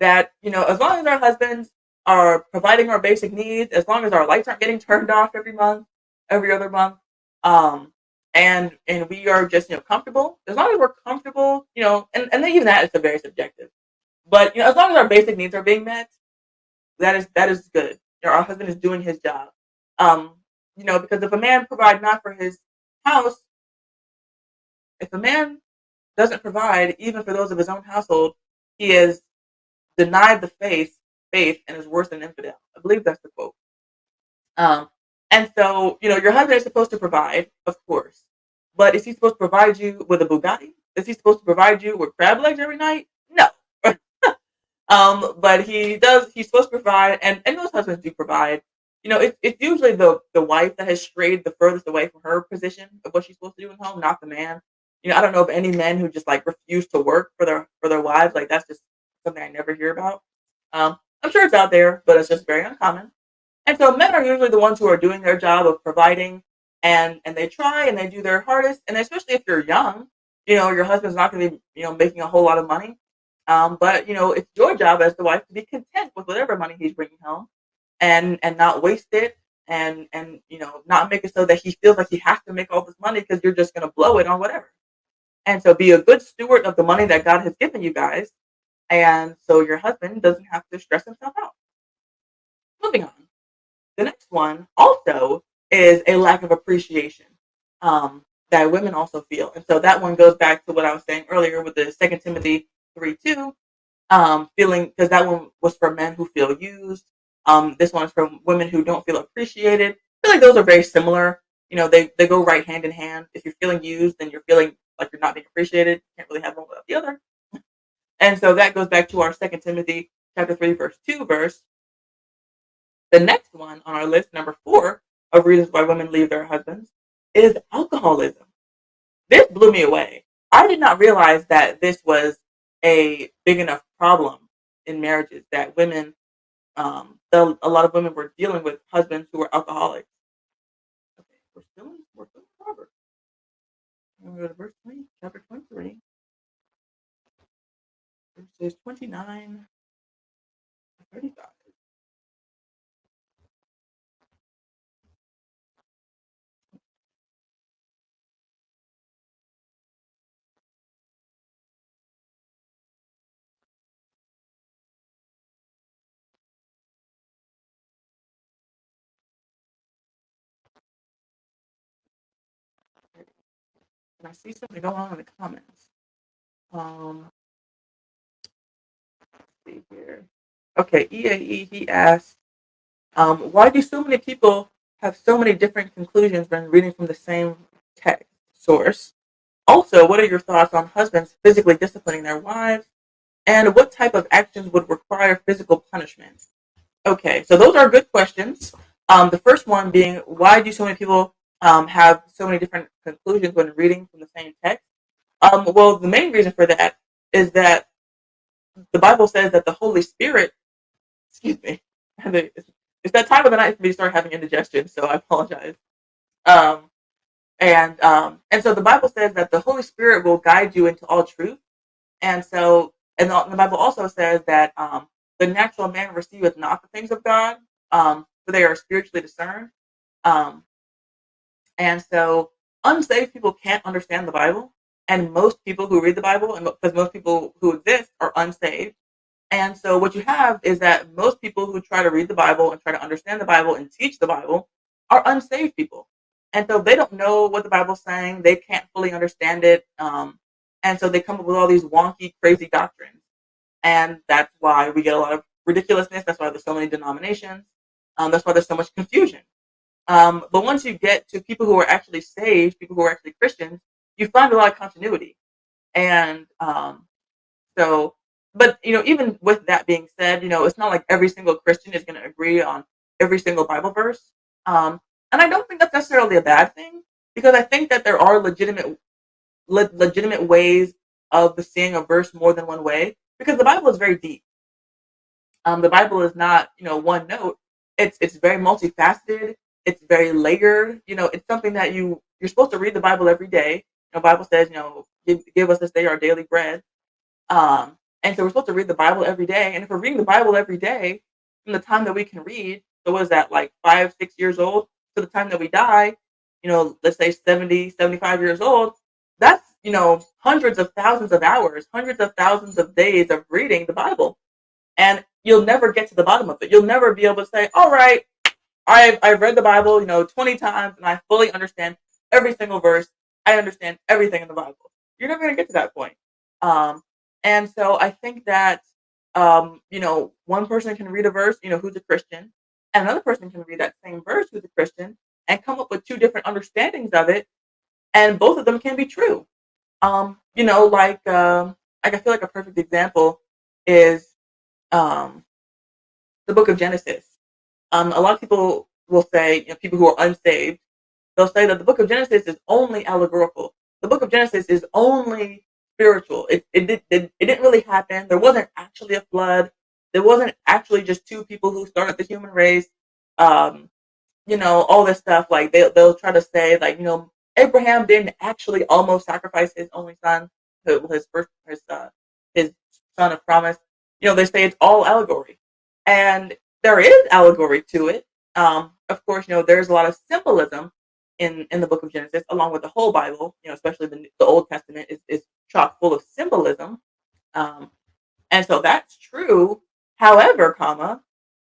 That as long as our husbands are providing our basic needs, as long as our lights aren't getting turned off every month, every other month, um, and we are just comfortable. As long as we're comfortable, and then even that is very subjective. But as long as our basic needs are being met, that is good. Our husband is doing his job. Um, because if a man provide not for his house, if a man doesn't provide even for those of his own household, he is denied the faith, and is worse than infidel. I believe that's the quote. Um, and so, your husband is supposed to provide, of course, but is he supposed to provide you with a Bugatti? Is he supposed to provide you with crab legs every night? No. But he does. He's supposed to provide, and most husbands do provide. It's usually the wife that has strayed the furthest away from her position of what she's supposed to do in home, not the man. I don't know of any men who just like refuse to work for their wives. Like that's just something I never hear about. I'm sure it's out there, but it's just very uncommon. And so men are usually the ones who are doing their job of providing, and they try and they do their hardest. And especially if you're young, your husband's not going to be making a whole lot of money. But it's your job as the wife to be content with whatever money he's bringing home, and not waste it, and not make it so that he feels like he has to make all this money because you're just going to blow it on whatever. And so be a good steward of the money that God has given you guys, and so your husband doesn't have to stress himself out. Moving on. The next one also is a lack of appreciation that women also feel. And so that one goes back to what I was saying earlier with the Second Timothy 3:2, feeling, because that one was for men who feel used. This one is from women who don't feel appreciated. I feel like those are very similar. They go right hand in hand. If you're feeling used and you're feeling like you're not being appreciated, you can't really have one without the other. And so that goes back to our Second Timothy chapter 3, verse 2 verse. The next one on our list, number 4, of reasons why women leave their husbands, is alcoholism. This blew me away. I did not realize that this was a big enough problem in marriages that women, a lot of women were dealing with husbands who were alcoholics. Okay, we're still in Proverbs. We're going to go to verse 20, chapter 23, verses 29. 35. And I see something going on in the comments. Let's see here. Okay, EAE, he asked, why do so many people have so many different conclusions when reading from the same text source? Also, what are your thoughts on husbands physically disciplining their wives? And what type of actions would require physical punishment? Okay, so those are good questions. The first one being, why do so many people have so many different conclusions when reading from the same text? Well, the main reason for that is that the Bible says that the Holy Spirit, excuse me, it's that time of the night for me to start having indigestion, so I apologize. Um, and so the Bible says that the Holy Spirit will guide you into all truth. And so, and the Bible also says that the natural man receiveth not the things of God, for they are spiritually discerned. Um, and so, unsaved people can't understand the Bible, and most people who read the Bible, and because most people who exist are unsaved. And so, what you have is that most people who try to read the Bible and try to understand the Bible and teach the Bible are unsaved people. And so, they don't know what the Bible's saying, they can't fully understand it. And so, they come up with all these wonky, crazy doctrines. And that's why we get a lot of ridiculousness. That's why there's so many denominations. That's why there's so much confusion. But once you get to people who are actually saved, people who are actually Christians, you find a lot of continuity. And so, but even with that being said, it's not like every single Christian is going to agree on every single Bible verse. And I don't think that's necessarily a bad thing, because I think that there are legitimate ways of the seeing a verse more than one way, because the Bible is very deep. The Bible is not, one note. It's very multifaceted. It's very layered. It's something that you're supposed to read the Bible every day. The Bible says, give us this day our daily bread. And so we're supposed to read the Bible every day. And if we're reading the Bible every day from the time that we can read, so what is that, like 5, 6 years old, to the time that we die, let's say 70, 75 years old, that's, hundreds of thousands of hours, hundreds of thousands of days of reading the Bible. And you'll never get to the bottom of it. You'll never be able to say, all right, I've read the Bible, 20 times, and I fully understand every single verse. I understand everything in the Bible. You're never going to get to that point. Um, and so I think that, one person can read a verse, who's a Christian, and another person can read that same verse who's a Christian and come up with two different understandings of it, and both of them can be true. Like I feel like a perfect example is um, the book of Genesis. A lot of people will say, people who are unsaved, they'll say that the book of Genesis is only allegorical. The book of Genesis is only spiritual. It didn't really happen. There wasn't actually a flood. There wasn't actually just two people who started the human race. Um, all this stuff. Like they'll try to say, like, Abraham didn't actually almost sacrifice his only son, his son of promise. They say it's all allegory, and there is allegory to it. Of course, there's a lot of symbolism in the book of Genesis, along with the whole Bible. Especially the Old Testament is chock full of symbolism, um, and so that's true. However,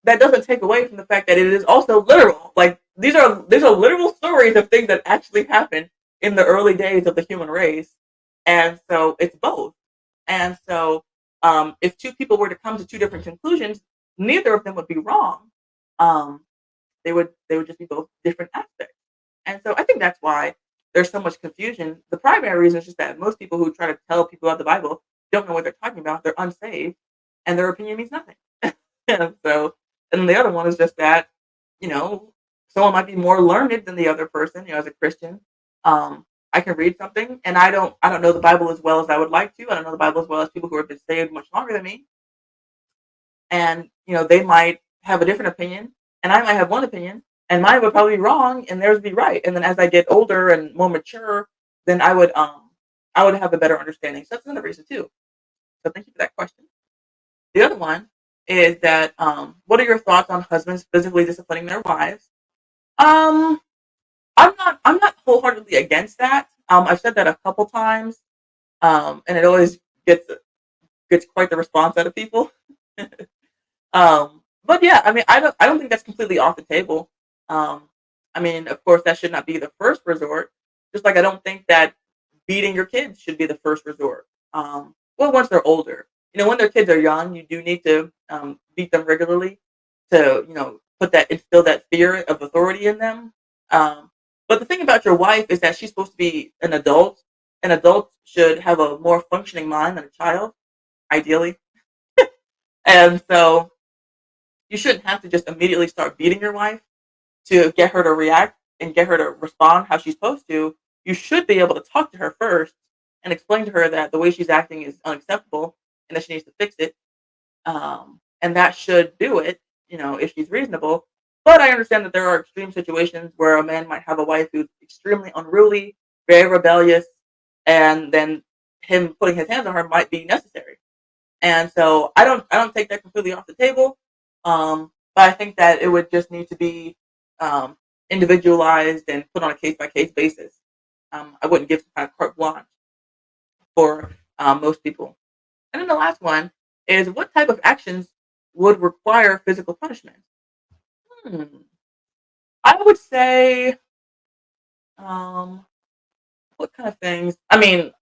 that doesn't take away from the fact that it is also literal. Like these are literal stories of things that actually happened in the early days of the human race, and so it's both. And so, if two people were to come to two different conclusions, neither of them would be wrong. Um, they would just be both different aspects. And so I think that's why there's so much confusion. The primary reason is just that most people who try to tell people about the Bible don't know what they're talking about. They're unsaved, and their opinion means nothing. And so, and then the other one is just that, you know, someone might be more learned than the other person. As a Christian, I can read something, and I don't know the Bible as well as I would like to. I don't know the Bible as well as people who have been saved much longer than me, and they might have a different opinion, and I might have one opinion, and mine would probably be wrong, and theirs would be right. And then as I get older and more mature, then I would have a better understanding. So that's another reason too. So thank you for that question. The other one is that what are your thoughts on husbands physically disciplining their wives? Um, I'm not wholeheartedly against that. I've said that a couple times, and it always gets quite the response out of people. But yeah, I mean, I don't think that's completely off the table. Um, I mean, of course, that should not be the first resort. Just like I don't think that beating your kids should be the first resort. Well, once they're older, when their kids are young, you do need to beat them regularly to instill that fear of authority in them. Um, but the thing about your wife is that she's supposed to be an adult. An adult should have a more functioning mind than a child, ideally. And so you shouldn't have to just immediately start beating your wife to get her to react and get her to respond how she's supposed to. You should be able to talk to her first and explain to her that the way she's acting is unacceptable and that she needs to fix it. And that should do it, if she's reasonable. But I understand that there are extreme situations where a man might have a wife who's extremely unruly, very rebellious, and then him putting his hands on her might be necessary. And so I don't take that completely off the table. But I think that it would just need to be um, individualized and put on a case by case basis. I wouldn't give some kind of carte blanche for most people. And then the last one is, what type of actions would require physical punishment? Hmm. I would say, um, what kind of things? I mean,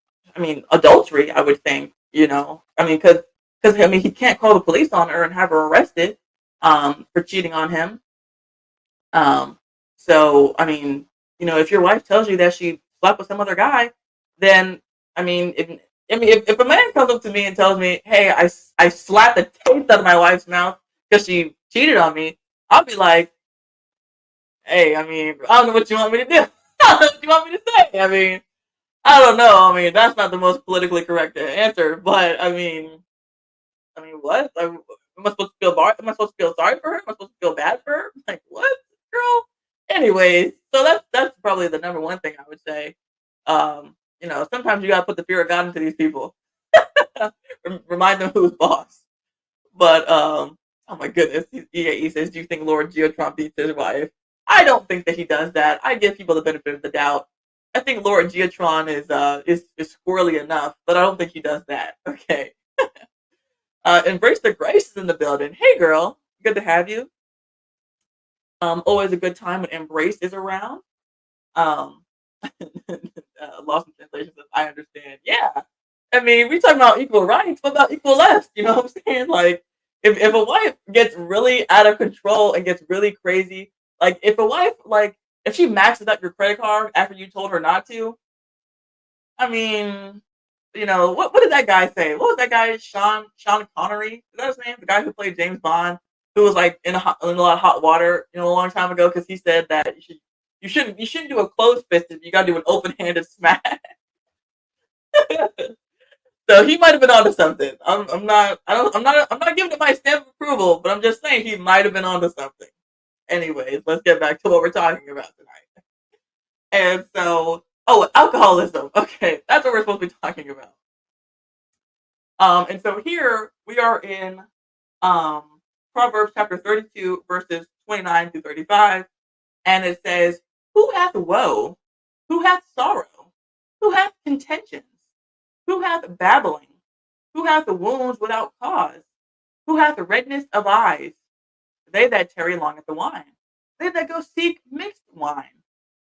adultery. I would think, because he can't call the police on her and have her arrested for cheating on him. Um, so I mean, if your wife tells you that she slept with some other guy, then if a man comes up to me and tells me, "Hey, I slapped the taste out of my wife's mouth because she cheated on me," I'll be like, "Hey, I don't know what you want me to do. I don't know what you want me to say. I don't know. That's not the most politically correct answer, but what? Am I supposed to feel Am I supposed to feel sorry for her? Am I supposed to feel bad for her? Like, what, girl? Anyways, so that's probably the number one thing I would say. Sometimes you gotta put the fear of God into these people. Remind them who's boss. But oh my goodness, he says, "Do you think Lord Geotron beats his wife?" I don't think that he does that. I give people the benefit of the doubt. I think Lord Geotron is squirrely enough, but I don't think he does that. Okay. Embrace the Grace is in the building. Hey, girl, good to have you. Always a good time when Embrace is around. Um, Lost in translation says, "I understand." Yeah, we talking about equal rights. What about equal left? You know what I'm saying? Like, if a wife gets really out of control and gets really crazy, like if a wife if she maxes up your credit card after you told her not to, I mean, what did that guy say? What was that guy, Sean Connery? Is that his name? The guy who played James Bond, who was like in a lot of hot water, a long time ago, because he said that you shouldn't do a closed fisted, you gotta do an open handed smash. So he might have been onto something. I'm not giving it my stamp of approval, but I'm just saying he might have been onto something. Anyways, let's get back to what we're talking about tonight. And so, alcoholism. Okay, that's what we're supposed to be talking about. And so here we are in um, Proverbs chapter 32, verses 29 to 35. And it says, "Who hath woe? Who hath sorrow? Who hath contentions? Who hath babbling? Who hath wounds without cause? Who hath redness of eyes? They that tarry long at the wine. They that go seek mixed wine.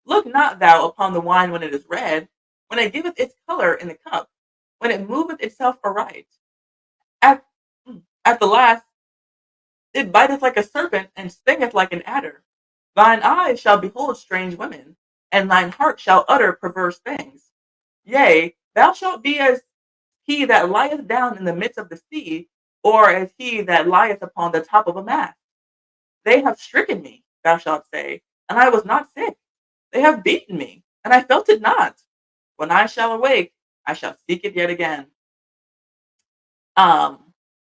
Look not thou upon the wine when it is red, when it giveth its color in the cup, when it moveth itself aright. At, at the last it biteth like a serpent, and stingeth like an adder. Thine eyes shall behold strange women, and thine heart shall utter perverse things. Yea, thou shalt be as he that lieth down in the midst of the sea, or as he that lieth upon the top of a mast. They have stricken me, thou shalt say, and I was not sick. They have beaten me, and I felt it not. When I shall awake, I shall seek it yet again." Um,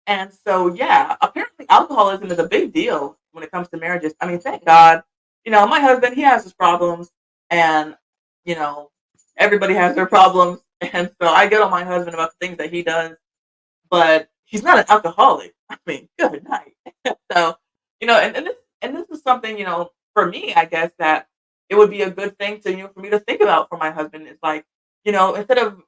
and so, yeah, apparently alcoholism is a big deal when it comes to marriages. Thank God, my husband, he has his problems, and, you know, everybody has their problems. And so I get on my husband about the things that he does, but he's not an alcoholic. I mean, good night. So, and this is something, for me, I guess that it would be a good thing to, for me to think about for my husband is like, instead of,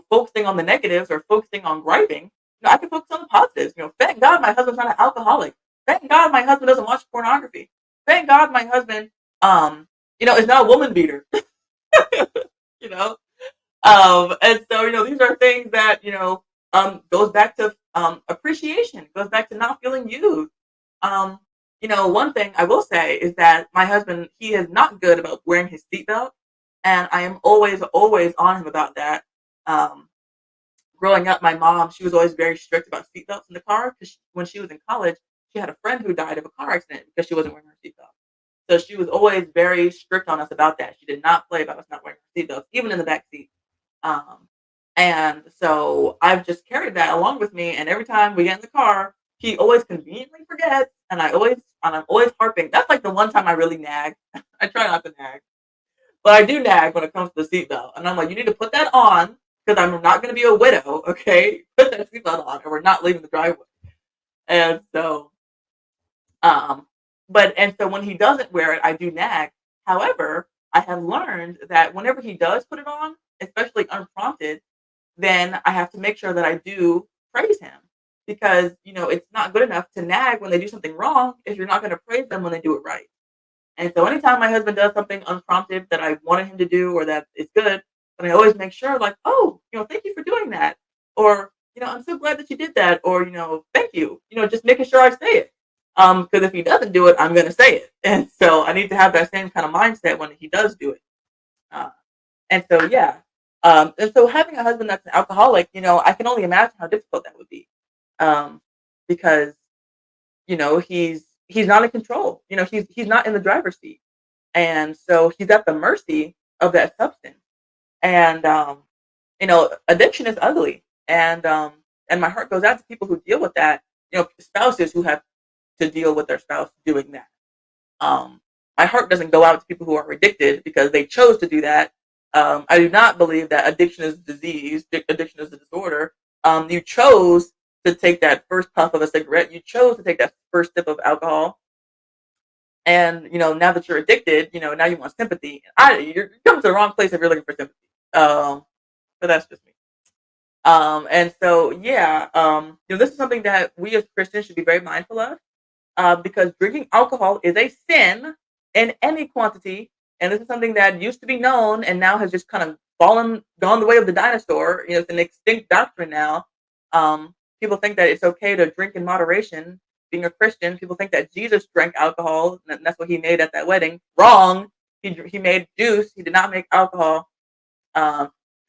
focusing on the negatives or focusing on griping, I can focus on the positives. Thank God my husband's not an alcoholic. Thank God my husband doesn't watch pornography. Thank God my husband, is not a woman beater. you know, and so, these are things that, goes back to appreciation, goes back to not feeling used. Um, one thing I will say is that my husband, he is not good about wearing his seatbelt. And I am always, always on him about that. Um, Growing up, my mom, she was always very strict about seatbelts in the car because when she was in college, she had a friend who died of a car accident because she wasn't wearing her seatbelt. So she was always very strict on us about that. She did not play about us not wearing our seatbelts, even in the back seat. Um, and so I've just carried that along with me. And every time we get in the car, he always conveniently forgets. I'm always harping. That's like the one time I really nag. I try not to nag, but I do nag when it comes to the seatbelt. And I'm like, you need to put that on because I'm not going to be a widow. Okay. Put that seatbelt on or we're not leaving the driveway. And so, um, and so when he doesn't wear it, I do nag. However, I have learned that whenever he does put it on, especially unprompted, then I have to make sure that I do praise him because, it's not good enough to nag when they do something wrong if you're not going to praise them when they do it right. And so anytime my husband does something unprompted that I wanted him to do or that is good, then I always make sure like, oh, thank you for doing that. Or, I'm so glad that you did that. Or, thank you, just making sure I say it. Because if he doesn't do it, I'm going to say it. And so I need to have that same kind of mindset when he does do it. Uh, and so, yeah. And so having a husband that's an alcoholic, I can only imagine how difficult that would be. Um, because, he's not in control. He's not in the driver's seat. And so he's at the mercy of that substance. And addiction is ugly. And my heart goes out to people who deal with that, spouses who have to deal with their spouse doing that. Um, my heart doesn't go out to people who are addicted because they chose to do that. I do not believe that addiction is a disease. Addiction is a disorder. You chose to take that first puff of a cigarette. You chose to take that first sip of alcohol. And, now that you're addicted, now you want sympathy. You're coming to the wrong place if you're looking for sympathy. But that's just me. And so, yeah, this is something that we as Christians should be very mindful of. Because drinking alcohol is a sin in any quantity. And this is something that used to be known and now has just kind of gone the way of the dinosaur. It's an extinct doctrine now. People think that it's okay to drink in moderation. Being a Christian, people think that Jesus drank alcohol and that's what he made at that wedding. Wrong. He made juice. He did not make alcohol.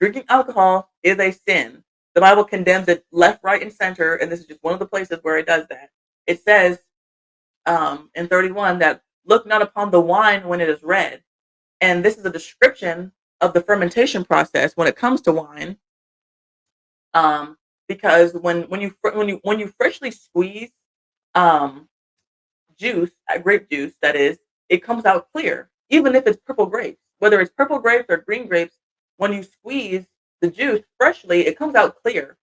Drinking alcohol is a sin. The Bible condemns it left, right, and center. And this is just one of the places where it does that. It says, in 31 that look not upon the wine when it is red. And this is a description of the fermentation process when it comes to wine. Because when you freshly squeeze juice, grape juice, that is, it comes out clear, even if it's purple grapes. Whether it's purple grapes or green grapes, when you squeeze the juice freshly, it comes out clear.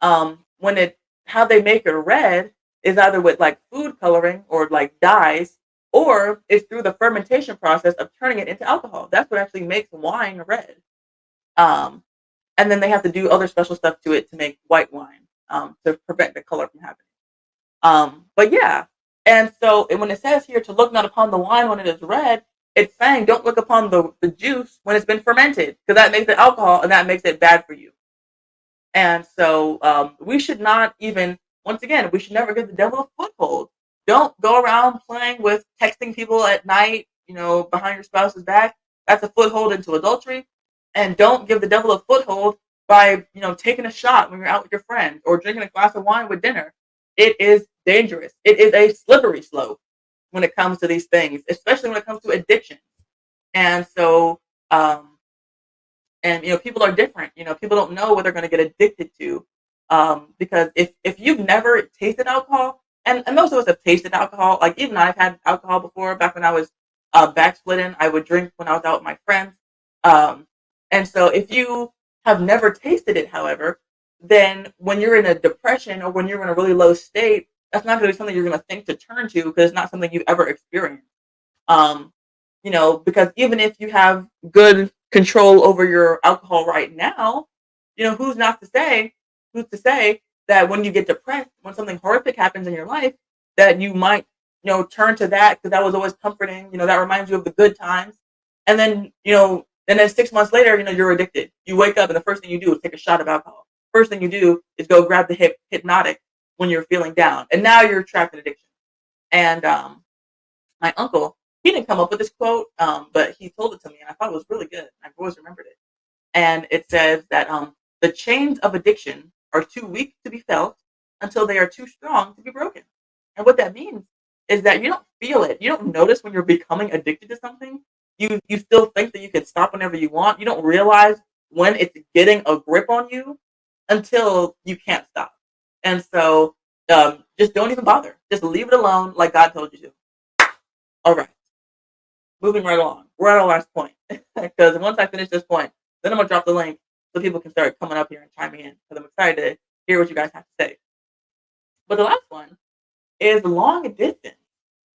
How they make it red is either with like food coloring or like dyes, or it's through the fermentation process of turning it into alcohol. That's what actually makes wine red. Um, and then they have to do other special stuff to it to make white wine to prevent the color from happening. But yeah, and so when it says here to look not upon the wine when it is red, it's saying don't look upon the juice when it's been fermented because that makes it alcohol and that makes it bad for you. And so we should not even, once again, we should never give the devil a foothold. Don't go around playing with texting people at night, behind your spouse's back. That's a foothold into adultery. And don't give the devil a foothold by, taking a shot when you're out with your friends or drinking a glass of wine with dinner. It is dangerous. It is a slippery slope when it comes to these things, especially when it comes to addiction. And so, and people are different. People don't know what they're going to get addicted to, because if you've never tasted alcohol, and most of us have tasted alcohol. Like even I've had alcohol before. Back when I was backslidden, I would drink when I was out with my friends. And so if you have never tasted it, however, then when you're in a depression or when you're in a really low state, that's not going to be something you're going to think to turn to because it's not something you've ever experienced. Um, because even if you have good control over your alcohol right now, who's not to say, who's to say that when you get depressed, when something horrific happens in your life, that you might, turn to that because that was always comforting. That reminds you of the good times. And then, and then 6 months later, you're addicted. You wake up and the first thing you do is take a shot of alcohol. First thing you do is go grab the hypnotic when you're feeling down. And now you're trapped in addiction. And my uncle, he didn't come up with this quote, but he told it to me, and I thought it was really good. I've always remembered it. And it says that the chains of addiction are too weak to be felt until they are too strong to be broken. And what that means is that you don't feel it. You don't notice when you're becoming addicted to something. You still think that you can stop whenever you want. You don't realize when it's getting a grip on you until you can't stop. And so just don't even bother. Just leave it alone like God told you to. All right, moving right along. We're at our last point because once I finish this point, then I'm gonna drop the link so people can start coming up here and chiming in because I'm excited to hear what you guys have to say. But the last one is long distance,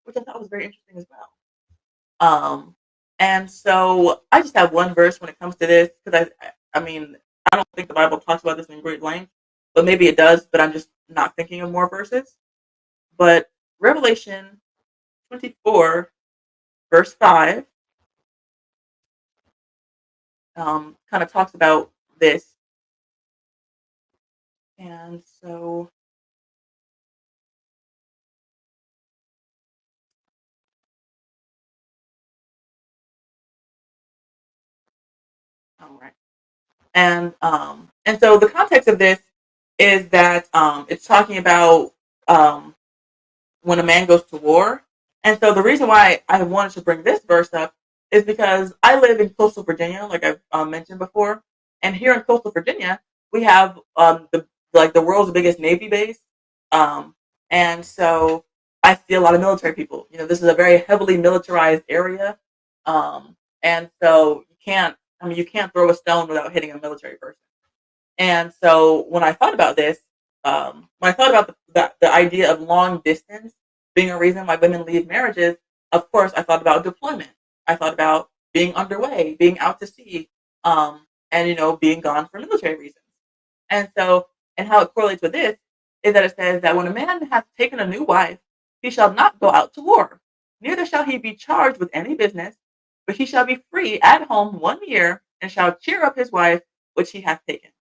which I thought was very interesting as well. And so I just have one verse when it comes to this because I mean, I don't think the Bible talks about this in great length, but maybe it does. But I'm just not thinking of more verses. But Revelation 24, verse 5, kind of talks about this. And so, all right. And so the context of this is that it's talking about when a man goes to war. And so the reason why I wanted to bring this verse up is because I live in coastal Virginia, like I've mentioned before. And here in coastal Virginia, we have the world's biggest Navy base. Um, and so I see a lot of military people. This is a very heavily militarized area. And so you can't throw a stone without hitting a military person. And so when I thought about this, when I thought about the idea of long distance being a reason why women leave marriages, of course, I thought about deployment. I thought about being underway, being out to sea, and being gone for military reasons. And so, and how it correlates with this is that it says that when a man hath taken a new wife, he shall not go out to war, neither shall he be charged with any business, but he shall be free at home 1 year, and shall cheer up his wife which he hath taken.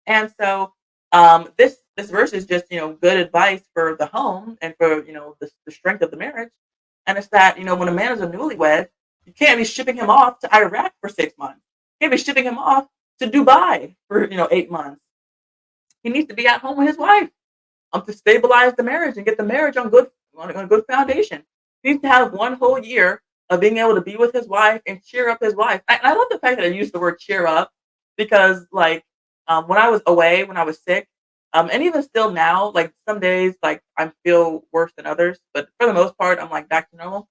And so this verse is just good advice for the home and for the strength of the marriage. And it's that when a man is a newlywed, you can't be shipping him off to Iraq for 6 months. You can't be shipping him off to Dubai for 8 months. He needs to be at home with his wife to stabilize the marriage and get the marriage on a good foundation. He needs to have 1 whole year of being able to be with his wife and cheer up his wife. I love the fact that I used the word cheer up because like when I was away, when I was sick, and even still now, like some days, like I feel worse than others, but for the most part, I'm like back to normal.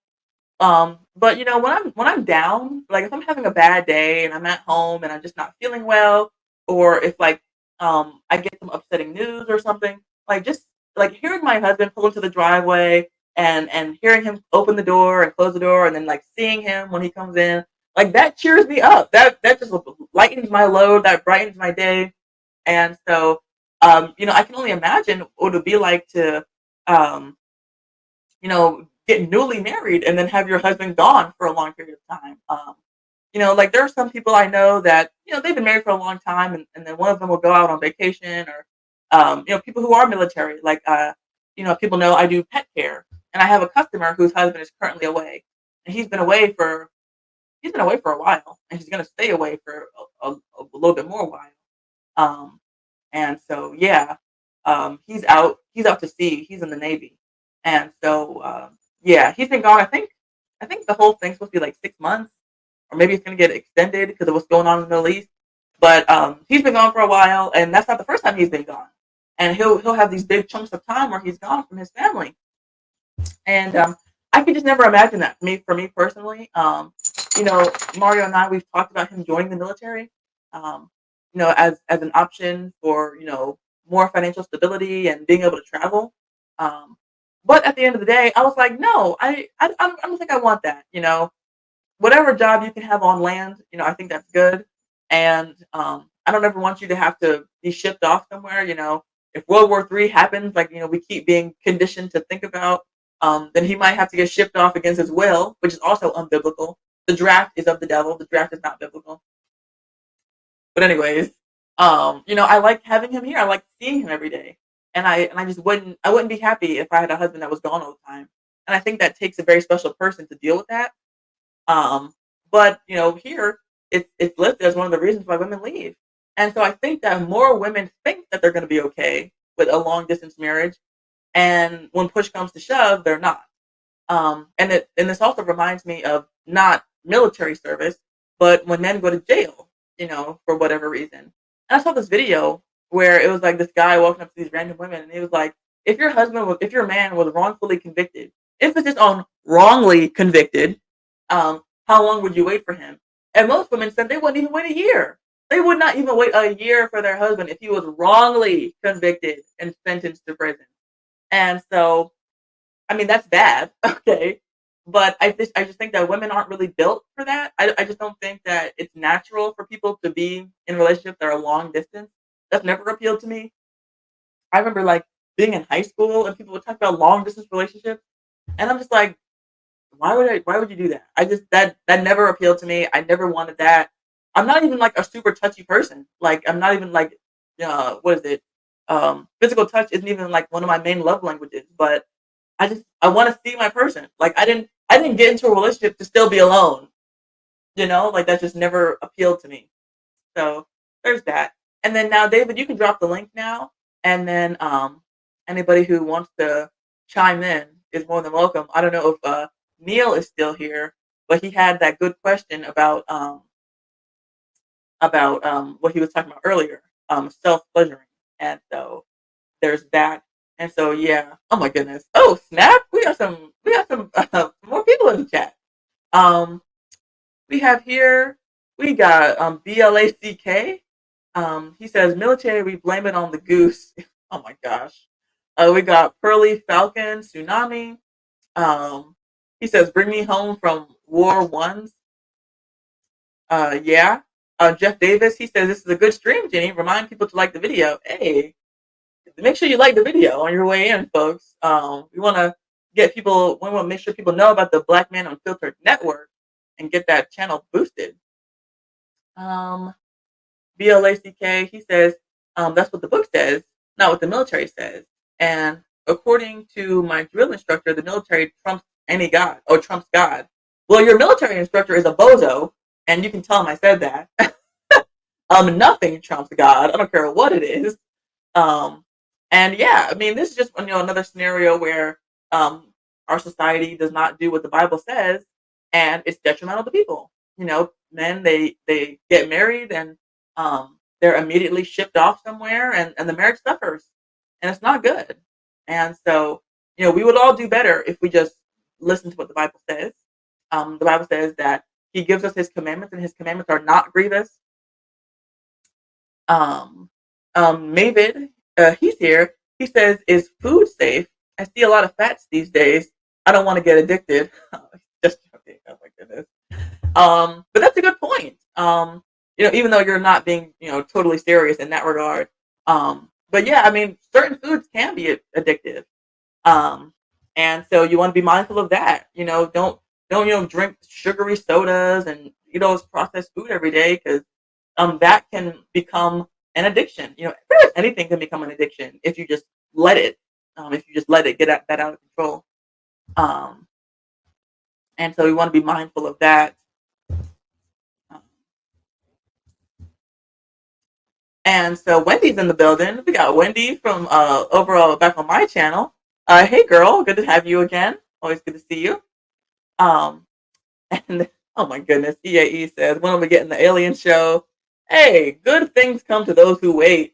But when I'm down, like if I'm having a bad day and I'm at home and I'm just not feeling well, or if like I get some upsetting news or something, like just like hearing my husband pull into the driveway and hearing him open the door and close the door and then like seeing him when he comes in, like that cheers me up. That just lightens my load, that brightens my day. And so I can only imagine what it would be like to um get newly married and then have your husband gone for a long period of time. Like there are some people I know that, they've been married for a long time and then one of them will go out on vacation or, people who are military, like, people know I do pet care and I have a customer whose husband is currently away and he's been away for a while and he's going to stay away for a little bit more while. Um, and so, yeah, he's out to sea. He's in the Navy. And so, yeah, he's been gone. I think the whole thing's supposed to be like 6 months or maybe it's going to get extended because of what's going on in the Middle East. But he's been gone for a while, and that's not the first time he's been gone. And he'll have these big chunks of time where he's gone from his family, and I could just never imagine that for me personally. Mario and I we've talked about him joining the military. Um, as an option for, more financial stability and being able to travel. Um, but at the end of the day, I was like, no, I don't think I want that. Whatever job you can have on land, I think that's good. And I don't ever want you to have to be shipped off somewhere. If World War III happens, like we keep being conditioned to think about, then he might have to get shipped off against his will, which is also unbiblical. The draft is of the devil. The draft is not biblical. But anyways, I like having him here. I like seeing him every day, and I just wouldn't be happy if I had a husband that was gone all the time. And I think that takes a very special person to deal with that. Um, but here it's listed as one of the reasons why women leave. And so I think that more women think that they're going to be okay with a long distance marriage, and when push comes to shove, they're not. And this also reminds me of not military service, but when men go to jail, for whatever reason. And I saw this video where it was like this guy walking up to these random women, and he was like, if your man was wrongfully convicted, emphasis on wrongly convicted, how long would you wait for him? And most women said they wouldn't even wait a year. They would not even wait a year for their husband if he was wrongly convicted and sentenced to prison. And so, I mean, that's bad, okay? But I just think that women aren't really built for that. I just don't think that it's natural for people to be in relationships that are long distance. That's never appealed to me. I remember like being in high school and people would talk about long distance relationships, and I'm just like, why would you do that? I just that never appealed to me. I never wanted that. I'm not even like a super touchy person. Like I'm not even like what is it? Physical touch isn't even like one of my main love languages, but I want to see my person. Like I didn't get into a relationship to still be alone. Like that just never appealed to me. So there's that. And then now, David, you can drop the link now, and then anybody who wants to chime in is more than welcome. I don't know if Neil is still here, but he had that good question about what he was talking about earlier, self pleasuring, and so there's that. And so yeah, oh my goodness, oh snap, we got some more people in the chat. Um, we have here we got BLACK. He says military, we blame it on the goose. Oh my gosh. We got Pearly Falcon Tsunami. Um, he says bring me home from War Ones. Yeah. Jeff Davis, he says this is a good stream, Jenny. Remind people to like the video. Hey, make sure you like the video on your way in, folks. We want to we want to make sure people know about the Black Man Unfiltered Network and get that channel boosted. Um, BLACK, he says, that's what the book says, not what the military says. And according to my drill instructor, the military trumps any god, or trumps God. Well, your military instructor is a bozo, and you can tell him I said that. Nothing trumps God. I don't care what it is. Um, and yeah, I mean, this is just another scenario where our society does not do what the Bible says, and it's detrimental to people. Men they get married and they're immediately shipped off somewhere, and the marriage suffers, and it's not good. And so, we would all do better if we just listen to what the Bible says. The Bible says that He gives us His commandments, and His commandments are not grievous. Mavid, he's here. He says, "Is food safe? I see a lot of fats these days. I don't want to get addicted." Just joking. Oh my goodness. But that's a good point. Even though you're not being, totally serious in that regard. But yeah, I mean, certain foods can be addictive. And so you want to be mindful of that. Don't drink sugary sodas and eat all this processed food every day, because that can become an addiction. Pretty much anything can become an addiction if you just let it. If you just let it get that out of control. And so we want to be mindful of that. And so Wendy's in the building. We got Wendy from overall back on my channel. Hey girl, good to have you again. Always good to see you. And oh my goodness, EAE says, when are we getting the alien show? Hey, good things come to those who wait.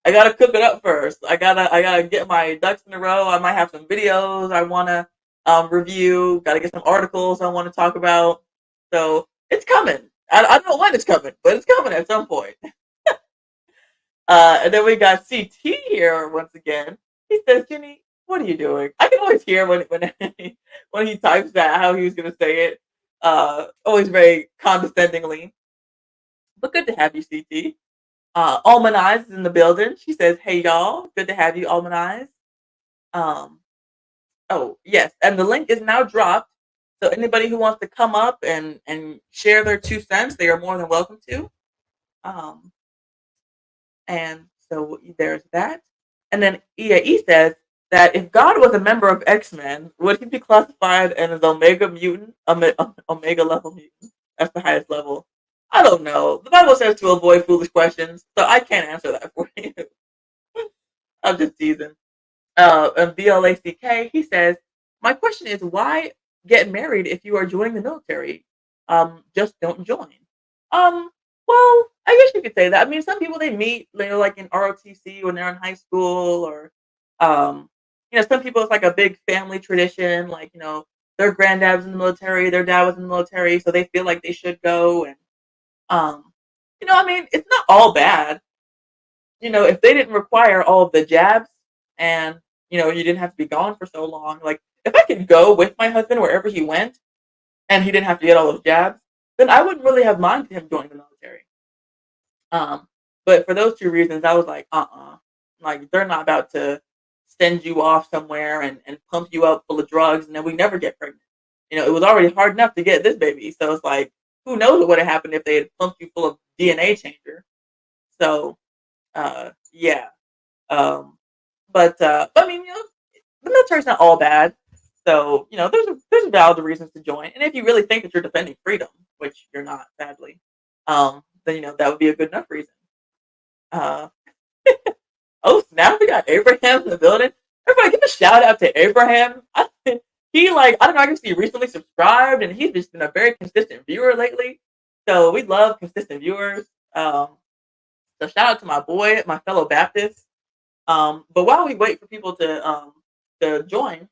I gotta cook it up first. I gotta get my ducks in a row. I might have some videos I wanna review. Gotta get some articles I want to talk about. So it's coming. I don't know when it's coming, but it's coming at some point. And then we got CT here once again. He says, Ginny, what are you doing? I can always hear when when he types that how he was gonna say it. Always very condescendingly. But good to have you, CT. Almanize is in the building. She says, hey y'all, good to have you, Almanize. Um, oh yes, and the link is now dropped. So anybody who wants to come up and share their 2 cents, they are more than welcome to. Um, And so there's that. And then EAE says that if God was a member of X-Men, would he be classified as an Omega mutant, Omega level mutant? That's the highest level. I don't know. The Bible says to avoid foolish questions, so I can't answer that for you. I'm just teasing. And BLACK, he says, my question is why get married if you are joining the military? Just don't join. Um, well, I guess you could say that. I mean, some people they meet, like in ROTC when they're in high school, or um, some people it's like a big family tradition. Like their granddad was in the military, their dad was in the military, so they feel like they should go. And um, I mean, it's not all bad. If they didn't require all of the jabs and you didn't have to be gone for so long, like if I could go with my husband wherever he went and he didn't have to get all those jabs, then I wouldn't really have minded him joining the military. Um, but for those two reasons, I was like, like they're not about to send you off somewhere and pump you up full of drugs and then we never get pregnant. It was already hard enough to get this baby, so it's like, who knows what would have happened if they had pumped you full of DNA changer. So, yeah. Um, but I mean, the military's not all bad. So, there's valid reasons to join. And if you really think that you're defending freedom, which you're not, sadly, then that would be a good enough reason. Uh, oh, now we got Abraham in the building. Everybody, give a shout out to Abraham. He I don't know, I guess he recently subscribed, and he's just been a very consistent viewer lately. So we love consistent viewers. So shout out to my boy, my fellow Baptist. But while we wait for people to join,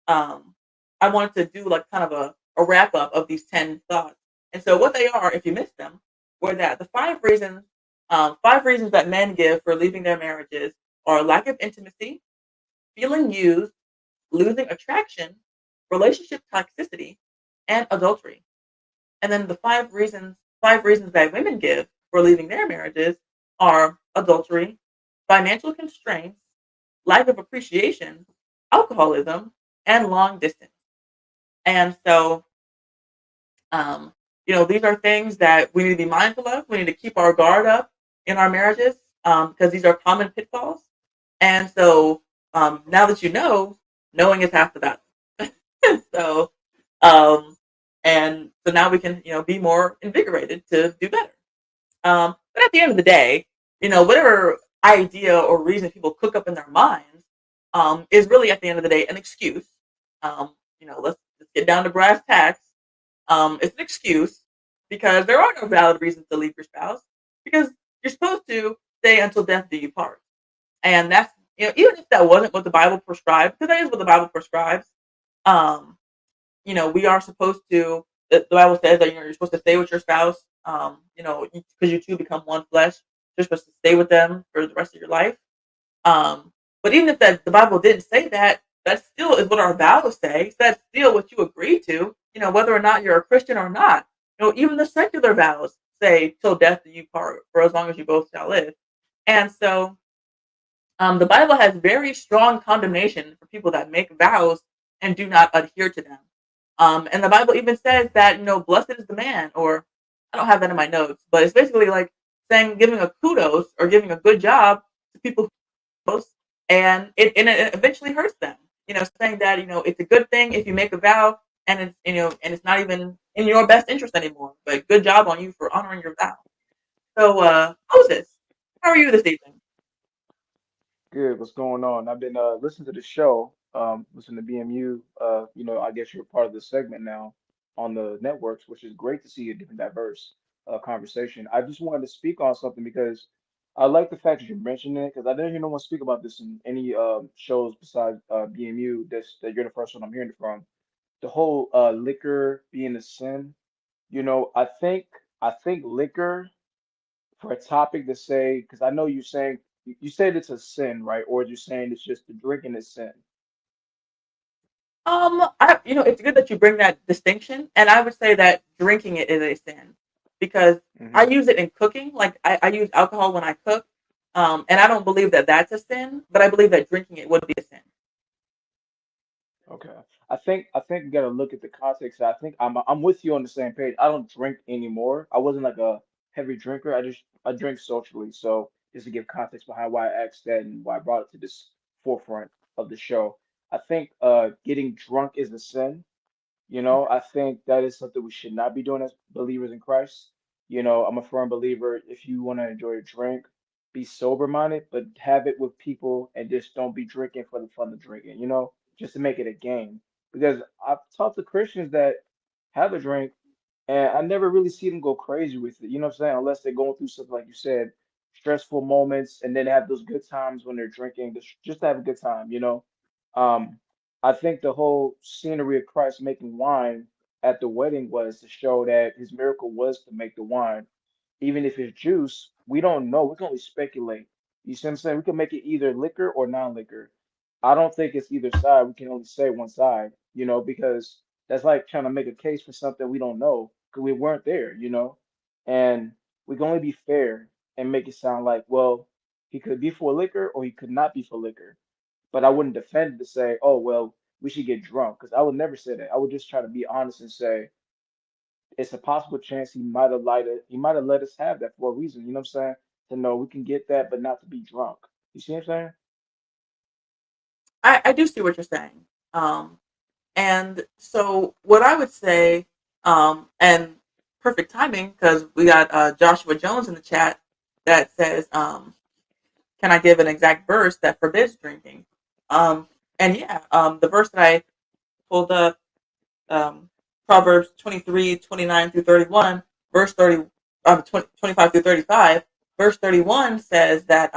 um, I wanted to do like kind of a wrap up of these 10 thoughts. And so what they are, if you missed them, were that the 5 reasons that men give for leaving their marriages are lack of intimacy, feeling used, losing attraction, relationship toxicity, and adultery. And then the 5 reasons that women give for leaving their marriages are adultery, financial constraints, lack of appreciation, alcoholism, and long distance. And so, um, these are things that we need to be mindful of. We need to keep our guard up in our marriages because these are common pitfalls. And so, now that you know, knowing is half the battle. so, um, and so now we can, be more invigorated to do better. But at the end of the day, whatever idea or reason people cook up in their minds is really at the end of the day an excuse. Let's get down to brass tacks. It's an excuse because there are no valid reasons to leave your spouse because you're supposed to stay until death do you part. And that's, even if that wasn't what the Bible prescribed, because that is what the Bible prescribes, um, we are supposed to. The Bible says that you're supposed to stay with your spouse. Because you two become one flesh. You're supposed to stay with them for the rest of your life. But even if the Bible didn't say that, that still is what our vows say. So that's still what you agree to. Whether or not you're a Christian or not. Even the secular vows say, "Till death do you part," for as long as you both shall live. And so, the Bible has very strong condemnation for people that make vows and do not adhere to them. And the Bible even says that, blessed is the man, or I don't have that in my notes, but it's basically like saying, giving a kudos or giving a good job to people who boast, and it eventually hurts them. Saying that, it's a good thing if you make a vow and it's not even in your best interest anymore, but good job on you for honoring your vow. So, Moses, how are you this evening? Good. What's going on? I've been listening to the show, listening to BMU. I guess you're part of the segment now on the networks, which is great to see a different, diverse conversation. I just wanted to speak on something because I like the fact that you mentioned it because I didn't hear no one speak about this in any shows besides BMU. That you're the first one I'm hearing it from. The whole liquor being a sin. I think. I think liquor for a topic to say, because I know you're saying you said it's a sin, right? Or you're saying it's just the drinking is sin. It's good that you bring that distinction, and I would say that drinking it is a sin because I Hmm. use it in cooking. Like I use alcohol when I cook, and I don't believe that that's a sin, but I believe that drinking it would be a sin. Okay. I think we gotta look at the context. I think I'm with you on the same page. I don't drink anymore. I wasn't like a heavy drinker. I drink socially. So just to give context behind why I asked that and why I brought it to this forefront of the show. I think getting drunk is a sin. I think that is something we should not be doing as believers in Christ. I'm a firm believer if you want to enjoy a drink, be sober minded, but have it with people and just don't be drinking for the fun of drinking, just to make it a game. Because I've talked to Christians that have a drink and I never really see them go crazy with it. You know what I'm saying? Unless they're going through something like you said, stressful moments, and then have those good times when they're drinking, just to have a good time. Um, I think the whole scenery of Christ making wine at the wedding was to show that his miracle was to make the wine. Even if it's juice, we don't know. We can only speculate. You see what I'm saying? We can make it either liquor or non-liquor. I don't think it's either side. We can only say one side, because that's like trying to make a case for something we don't know because we weren't there. And we can only be fair and make it sound like, well, he could be for liquor or he could not be for liquor. But I wouldn't defend it to say, oh, well, we should get drunk because I would never say that. I would just try to be honest and say it's a possible chance he might have let us have that for a reason. You know what I'm saying? To know we can get that, but not to be drunk. You see what I'm saying? I do see what you're saying. Um, and so what I would say, and perfect timing because we got Joshua Jones in the chat that says, can I give an exact verse that forbids drinking? Um, and yeah, the verse that I pulled up, um, Proverbs 23:29 through 31, verse 30, 25 through 35, verse 31 says that,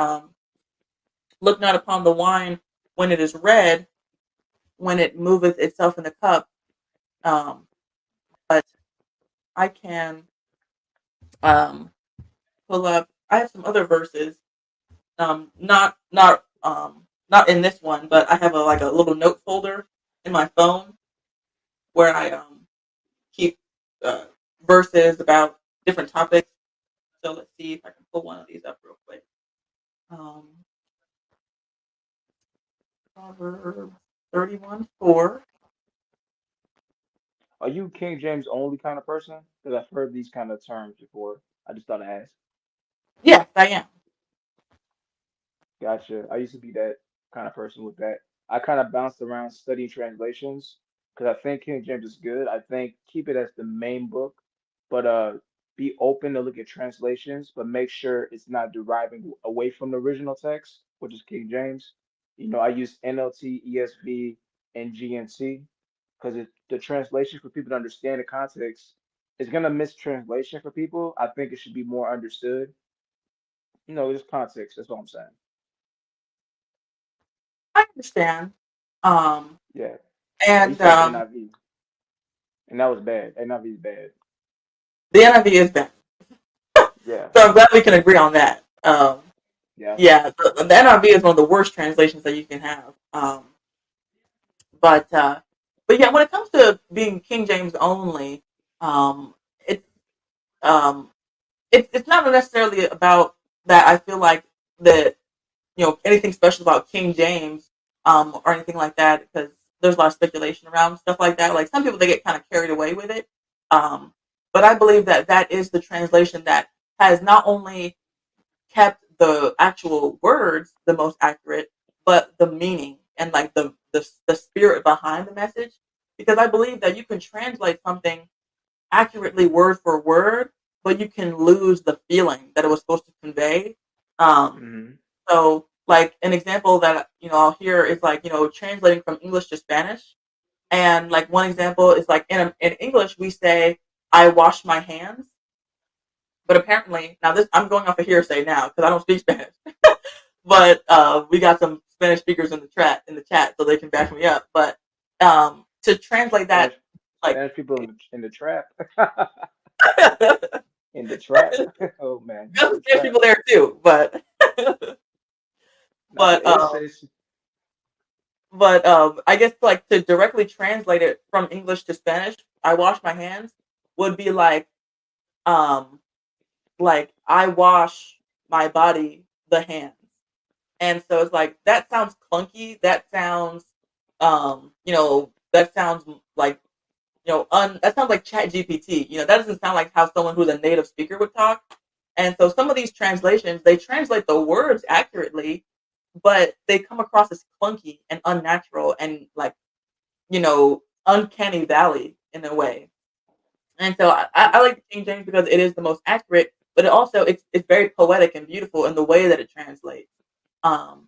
look not upon the wine when it is red, when it moveth itself in the cup. Um, but I can um, pull up. I have some other verses, not in this one, but I have a little note folder in my phone where I keep uh, verses about different topics. So let's see if I can pull one of these up real quick. Um, Proverbs 31:4. Are you King James only kind of person? Because I've heard these kind of terms before. I just thought I'd ask. Yes, I am. Gotcha. I used to be that kind of person with that. I kind of bounced around studying translations because I think King James is good. I think keep it as the main book, but be open to look at translations, but make sure it's not deriving away from the original text, which is King James. I use NLT, ESV, and GNT because the translation for people to understand the context is gonna miss translation for people. I think it should be more understood. Just context. That's all I'm saying. I understand. Um, Yeah. I and used to have NIV, and that was bad. NIV is bad. the NIV is bad. Yeah. So I'm glad we can agree on that. Yeah. Yeah, the NIV is one of the worst translations that you can have. But yeah, when it comes to being King James only, um, it um, it's not necessarily about that. I feel like that anything special about King James, or anything like that, because there's a lot of speculation around stuff like that. Like some people, they get kind of carried away with it. Um, but I believe that that is the translation that has not only kept the actual words the most accurate, but the meaning and like the spirit behind the message. Because I believe that you can translate something accurately word for word, but you can lose the feeling that it was supposed to convey. Um, Hmm. so, like an example that I'll hear is like translating from English to Spanish, and like one example is like in English we say I wash my hands, but apparently now this I'm going off of hearsay now because I don't speak Spanish, but we got some Spanish speakers in the chat so they can back me up. But to translate that Spanish, like Spanish people in the trap. In the trap. Oh man, you said There's trap. people there too, but Nah, but I guess like to directly translate it from English to Spanish, I wash my hands would be um like I wash my body the hands. And so it's like that sounds clunky. That sounds that sounds like that sounds like Chat GPT. That doesn't sound like how someone who's a native speaker would talk. And so some of these translations, they translate the words accurately, but they come across as clunky and unnatural and like, uncanny valley in a way. And so I like the King James because it is the most accurate, but it's very poetic and beautiful in the way that it translates.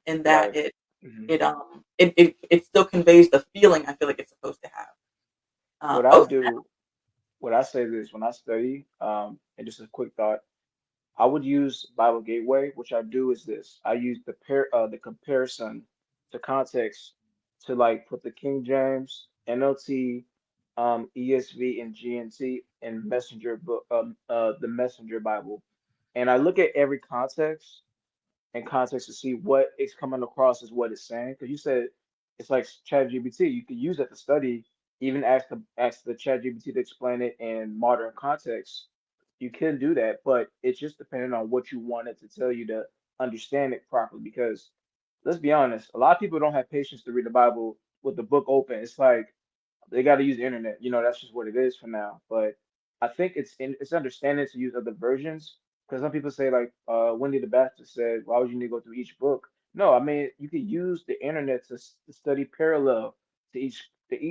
In that right. Hmm. it still conveys the feeling I feel like it's supposed to have. What I Oh, do, what I say this when I study, and just a quick thought, I would use Bible Gateway. Which I do is this: I use the comparison to context to like put the King James, NLT, ESV, and GNT and Messenger book, the Messenger Bible, and I look at every context and context to see what it's coming across as what it's saying. Because you said it's like ChatGPT. You could use it to study, even ask the ChatGPT to explain it in modern context. You can do that, but it's just depending on what you want it to tell you to understand it properly. Because let's be honest, a lot of people don't have patience to read the Bible with the book open. It's like they got to use the internet. That's just what it is for now. But I think it's understanding to use other versions because some people say like Wendy the Baptist said, why would you need to go through each book? No, I mean you could use the internet to study parallel to each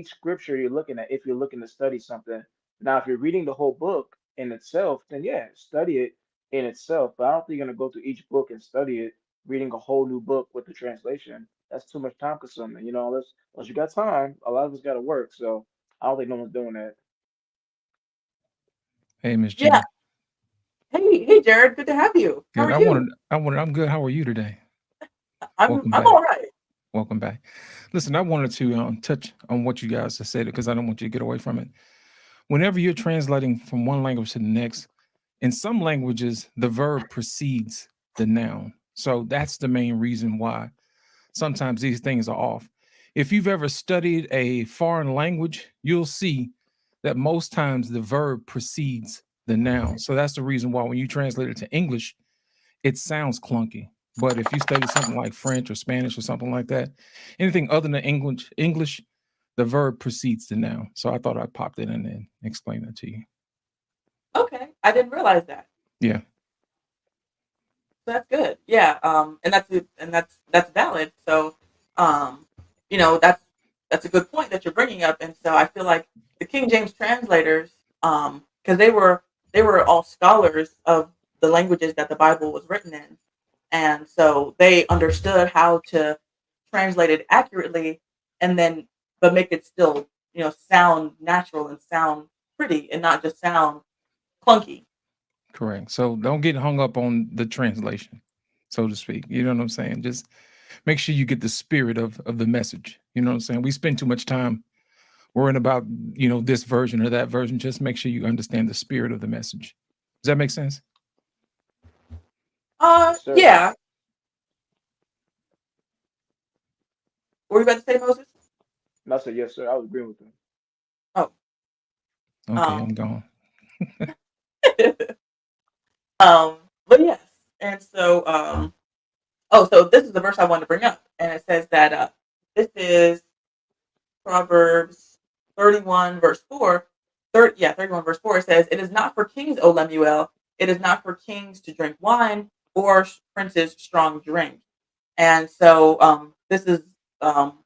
scripture you're looking at if you're looking to study something. Now, if you're reading the whole book in itself, then yeah, study it in itself. But I don't think you're gonna go through each book and study it, reading a whole new book with the translation. That's too much time consuming. Unless you got time, a lot of us got to work. So I don't think no one's doing that. Hey, Miss yeah. Jenny. Hey, Jared. Good to have you. How Good. are you? I'm good. How are you today? I'm Welcome I'm back. all right. Welcome back. Listen, I wanted to touch on what you guys have said because I don't want you to get away from it. Whenever you're translating from one language to the next, in some languages, the verb precedes the noun. So that's the main reason why sometimes these things are off. If you've ever studied a foreign language, you'll see that most times the verb precedes the noun. So that's the reason why when you translate it to English, it sounds clunky. But if you study something like French or Spanish or something like that, anything other than English, the verb precedes the noun. So I thought I'd pop that in and explain that to you. Okay, I didn't realize that. Yeah, That's good. Yeah. And that's valid. So, um, that's a good point that you're bringing up. And so I feel like the King James translators, because they were all scholars of the languages that the Bible was written in, and so they understood how to translate it accurately, and then but make it still sound natural and sound pretty, and not just sound clunky. correct. So don't get hung up on the translation, so to speak. You know what I'm saying? Just make sure you get the spirit of the message. You know what I'm saying? We spend too much time worrying about, this version or that version. Just make sure you understand the spirit of the message. Does that make sense? Yes, sir. Yeah. What were you about to say, Moses? And I said, yes, sir. I was agreeing with him. Oh, Okay, um, I'm gone. um, but yes, and so, oh, so this is the verse I wanted to bring up, and it says that this is Proverbs 31 verse 4. 31 verse 4. It says, "It is not for kings, O Lemuel. It is not for kings to drink wine or princes strong drink." And so this is um,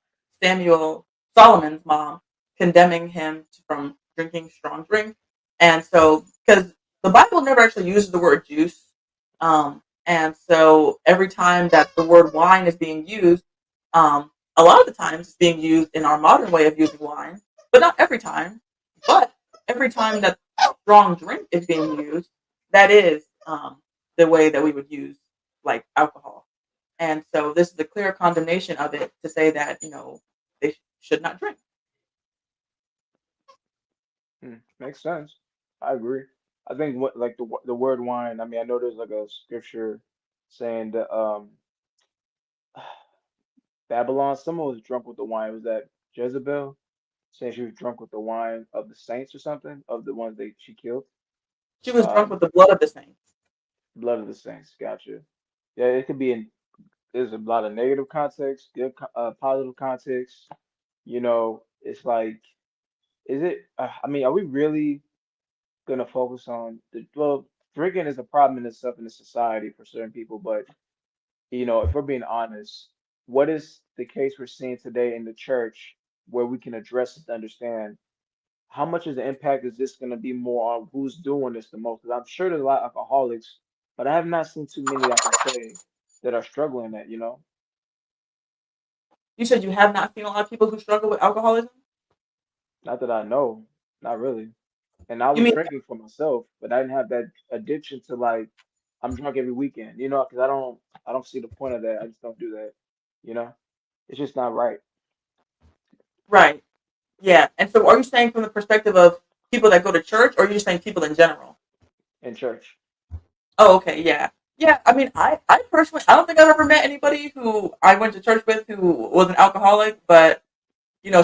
Samuel Solomon's mom condemning him from drinking strong drink. And so because the Bible never actually uses the word juice, and so every time that the word wine is being used, a lot of the times it's being used in our modern way of using wine, but not every time. But every time that strong drink is being used, that is the way that we would use like alcohol. And so this is a clear condemnation of it to say that, they should not drink. Makes sense. I agree. I think what like the word wine. I mean, I know there's like a scripture saying that Babylon, someone was drunk with the wine. Was that Jezebel saying she was drunk with the wine of the saints or something of the ones that she killed? She was drunk Um, with the blood of the saints. blood of the saints. Gotcha. Yeah, it could be in. There's a lot of negative context, good, positive context. You know, it's like, is it? I mean, are we really gonna focus on the well? Drinking is a problem in itself in the society for certain people, but if we're being honest, what is the case we're seeing today in the church where we can address it to understand how much of the impact is this going to be more on who's doing this the most? Because I'm sure there's a lot of alcoholics, but I have not seen too many I can say that are struggling at. You said you have not seen a lot of people who struggle with alcoholism. Not that I know, not really. And I You was mean drinking for myself, but I didn't have that addiction to like I'm drunk every weekend, because I don't see the point of that. I just don't do that, you know. It's just not right right? Yeah. And so, are you saying from the perspective of people that go to church, or are you just saying people in general? in church. Oh, okay, yeah, yeah. I mean, I personally, I don't think I've ever met anybody who I went to church with who was an alcoholic, but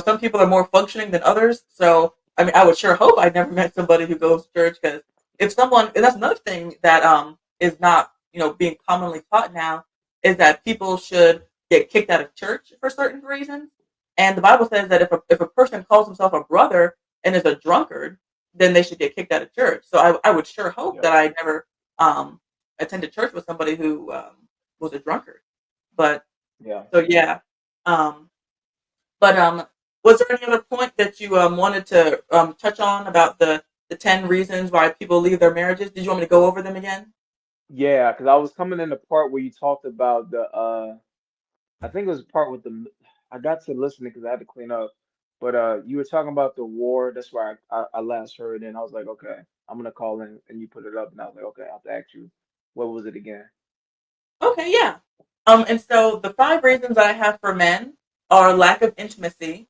some people are more functioning than others. So, I mean, I would sure hope I never met somebody who goes to church because if someone, and that's another thing that is not being commonly taught now is that people should get kicked out of church for certain reasons. And the Bible says that if a person calls himself a brother and is a drunkard, then they should get kicked out of church. So I would sure hope Yep. that I never um, attended church with somebody who was a drunkard. But Yeah. so yeah. Um, but was there any other point that you wanted to touch on about the 10 reasons why people leave their marriages? Did you want me to go over them again? Yeah, because I was coming in the part where you talked about I think it was the part with I got to listen because I had to clean up, but you were talking about the war. That's where I last heard, and I was like, okay, I'm gonna call in, and you put it up, and I was like, okay, I have to ask you, what was it again? Okay, yeah. And so the 5 reasons that I have for men are lack of intimacy,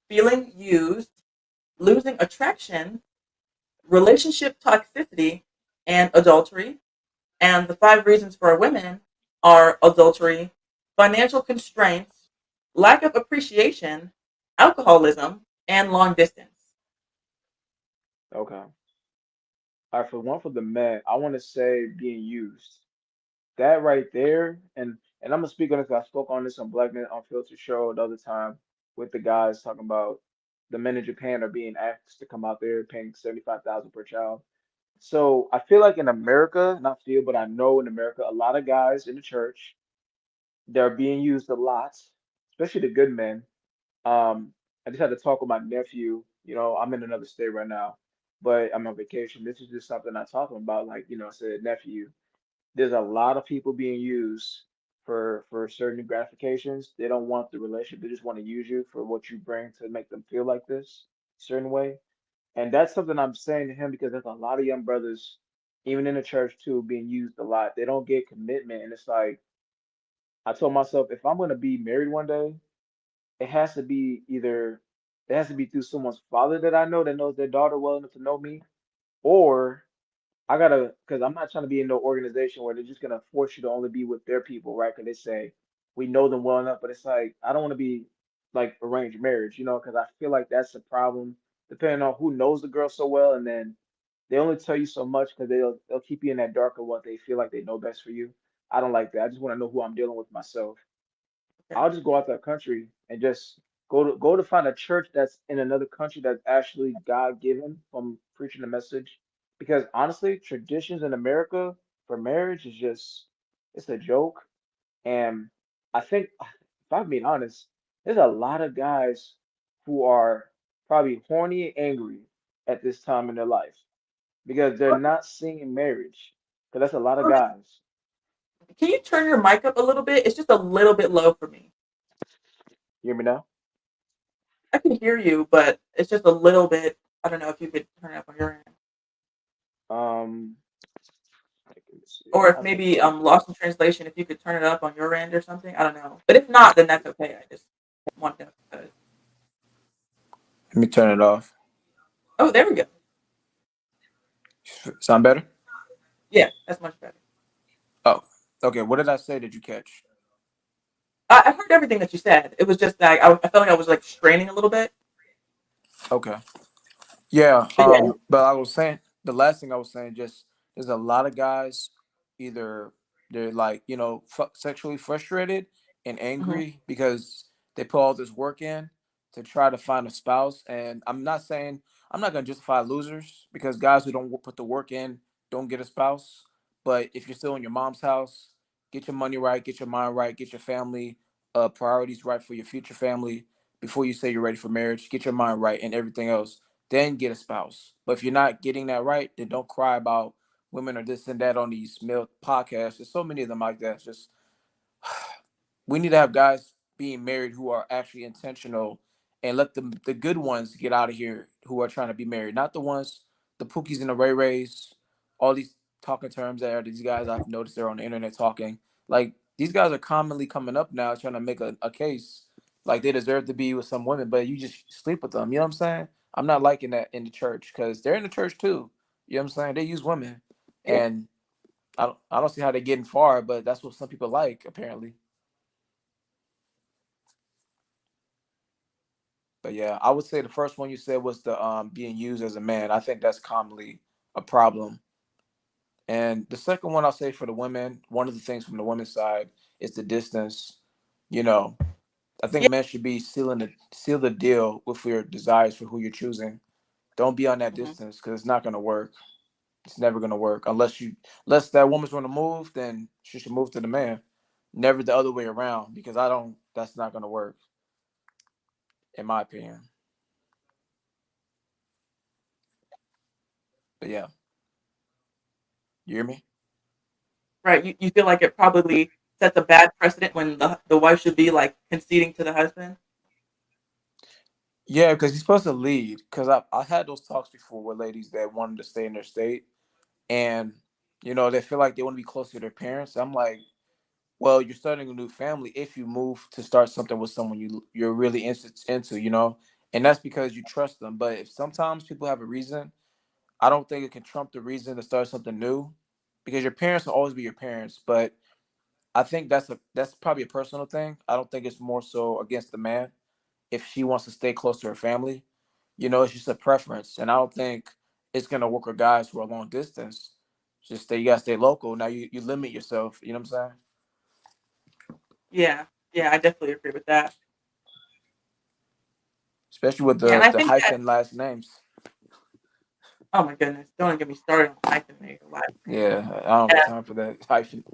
feeling used, losing attraction, relationship toxicity, and adultery. And the 5 reasons for women are adultery, financial constraints, lack of appreciation, alcoholism, and long distance. Okay. All right, for one for the men, I want to say being used. That right there, and I'm gonna speak on this 'cause I spoke on this on Black Men Unfiltered show the other time with the guys talking about the men in Japan are being asked to come out there paying 75,000 per child. So I feel like in America, not feel, but I know in America, a lot of guys in the church, they're being used a lot, especially the good men. I just had to talk with my nephew. I'm in another state right now, but I'm on vacation. This is just something I talk to him about. Like, I said, nephew, there's a lot of people being used for certain gratifications. They don't want the relationship. They just want to use you for what you bring to make them feel like this certain way. And that's something I'm saying to him because there's a lot of young brothers, even in the church too, being used a lot. They don't get commitment. And it's like I told myself, if I'm gonna be married one day, it has to be either it has to be through someone's father that I know that knows their daughter well enough to know me, or I gotta, because I'm not trying to be in no organization where they're just gonna force you to only be with their people, right? Because they say we know them well enough, but it's like I don't want to be like arranged marriage, because I feel like that's a problem, depending on who knows the girl so well, and then they only tell you so much because they'll keep you in that dark of what they feel like they know best for you. I don't like that. I just want to know who I'm dealing with myself. Okay. I'll just go out to the country and just go to find a church that's in another country that's actually God given from preaching the message. Because honestly, traditions in America for marriage is just it's a joke. And I think if I'm being honest, there's a lot of guys who are probably horny and angry at this time in their life because they're not seeing marriage. Because that's a lot of Okay. guys. Can you turn your mic up a little bit? It's just a little bit low for me. You hear me now? I can hear you, but it's just a little bit. I don't know if you could turn it up on your end, Um, let me see. or if How's that maybe better? lost in translation. If you could turn it up on your end or something. I don't know, but if not, then that's okay. I just want to. Let me turn it off. Oh, there we go. Sound better? Yeah, that's much better. Oh, okay. What did I say? Did you catch? I heard everything that you said. It was just that I felt like I was like straining a little bit. Okay. Yeah. But yeah, But I was saying the last thing I was saying just there's a lot of guys either they're like sexually frustrated and hmm angry because they put all this work in to try to find a spouse. And I'm not gonna justify losers because guys who don't put the work in don't get a spouse. But if you're still in your mom's house, get your money right, get your mind right, get your family priorities right for your future family before you say you're ready for marriage. Get your mind right and everything else then get a spouse. But if you're not getting that right, then don't cry about women or this and that on these male podcasts. There's so many of them like that. It's just we need to have guys being married who are actually intentional and let the good ones get out of here who are trying to be married, not the ones the Pookies and the Ray Rays, all these talking terms that are these guys I've noticed they're on the internet talking. Like these guys are commonly coming up now trying to make a case like they deserve to be with some women, but you just sleep with them. You know what I'm saying? I'm not liking that in the church because they're in the church too. You know what I'm saying? They use women, yeah, and I don't see how they're getting far, but that's what some people like apparently. But yeah, I would say the first one you said was the being used as a man. I think that's commonly a problem. And the second one I'll say for the women, one of the things from the women's side is the distance. You know, I think yeah, men should be seal the deal with your desires for who you're choosing. Don't be on that hmm distance because it's not gonna work. It's never gonna work unless that woman's gonna move, then she should move to the man. Never the other way around because I don't. That's not gonna work in my opinion. But yeah, you hear me? right. You feel like it probably sets a bad precedent when the wife should be like conceding to the husband. Yeah, because he's supposed to lead. Because I had those talks before with ladies that wanted to stay in their state, and they feel like they want to be close to their parents. I'm like, well, you're starting a new family if you move to start something with someone you're really into, and that's because you trust them. But if sometimes people have a reason, I don't think it can trump the reason to start something new, because your parents will always be your parents. But I think that's probably a personal thing. I don't think it's more so against the man if she wants to stay close to her family. It's just a preference, and I don't think it's gonna work with guys who are long distance. Just you gotta stay local. Now you limit yourself. You know what I'm saying? Yeah, yeah, I definitely agree with that. Especially with Yeah, and the I the think that hyphen last names. oh my goodness, don't even get me started on hyphenated last name. Yeah, I don't got time for that hyphen.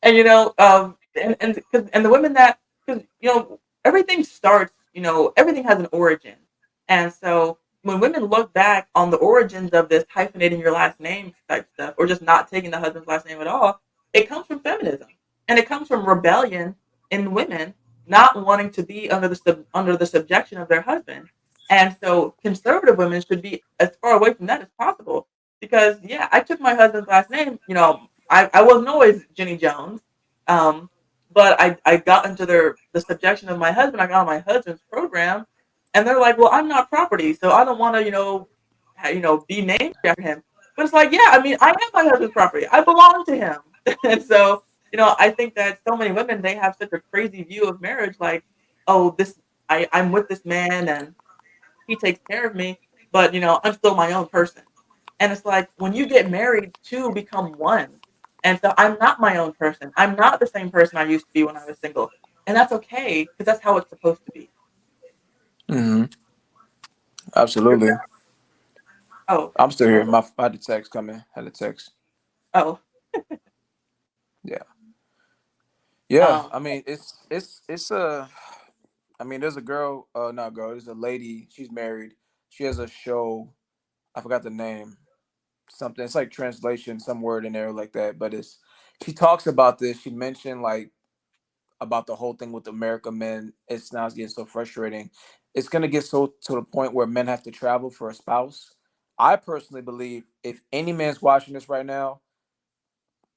And and the women that because everything starts, everything has an origin, and so when women look back on the origins of this hyphenating your last name type stuff, or just not taking the husband's last name at all, it comes from feminism, and it comes from rebellion in women not wanting to be under the subjection of their husband, and so conservative women should be as far away from that as possible. Because yeah, I took my husband's last name. I wasn't always Jenny Jones, um, but I got into the subjection of my husband. I got on my husband's program, and they're like, "Well, I'm not property, so I don't want to, be named after him." But it's like, yeah, I mean, I am my husband's property. I belong to him, and so I think that so many women they have such a crazy view of marriage, like, "Oh, I'm with this man, and he takes care of me, but I'm still my own person." And it's like when you get married, two become one. And so I'm not my own person. I'm not the same person I used to be when I was single. And that's okay because that's how it's supposed to be. Hmm. You're Absolutely. correct. Oh, okay. I'm still I here. was like, I had the text coming. Had the text. oh, Yeah. Yeah. um, I mean, it's a. I mean, there's a girl. Not girl. There's a lady. She's married. She has a show. I forgot the name. Something. It's like translation, some word in there like that. But she talks about this. She mentioned like about the whole thing with America men. It's now getting so frustrating. It's gonna get so to the point where men have to travel for a spouse. I personally believe if any man's watching this right now,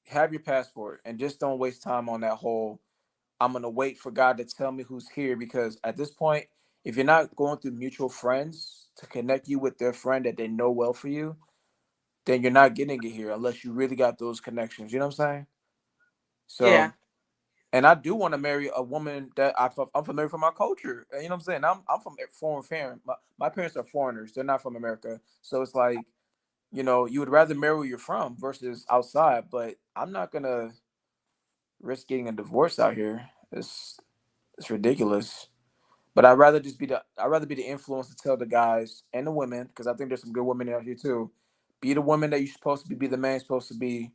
have your passport and just don't waste time on that whole I'm gonna wait for God to tell me who's here because at this point, If you're not going through mutual friends to connect you with their friend that they know well for you, then you're not getting it here unless you really got those connections. You know what I'm saying? Yeah. So, and I do want to marry a woman that I'm familiar from my culture. You know what I'm saying? I'm from a foreign parent. My parents are foreigners. They're not from America. So it's like, you would rather marry where you're from versus outside. But I'm not gonna risk getting a divorce out here. It's ridiculous. But I'd rather be the influence to tell the guys and the women, because I think there's some good women out here too. Be the woman that you're supposed to be the man supposed to be.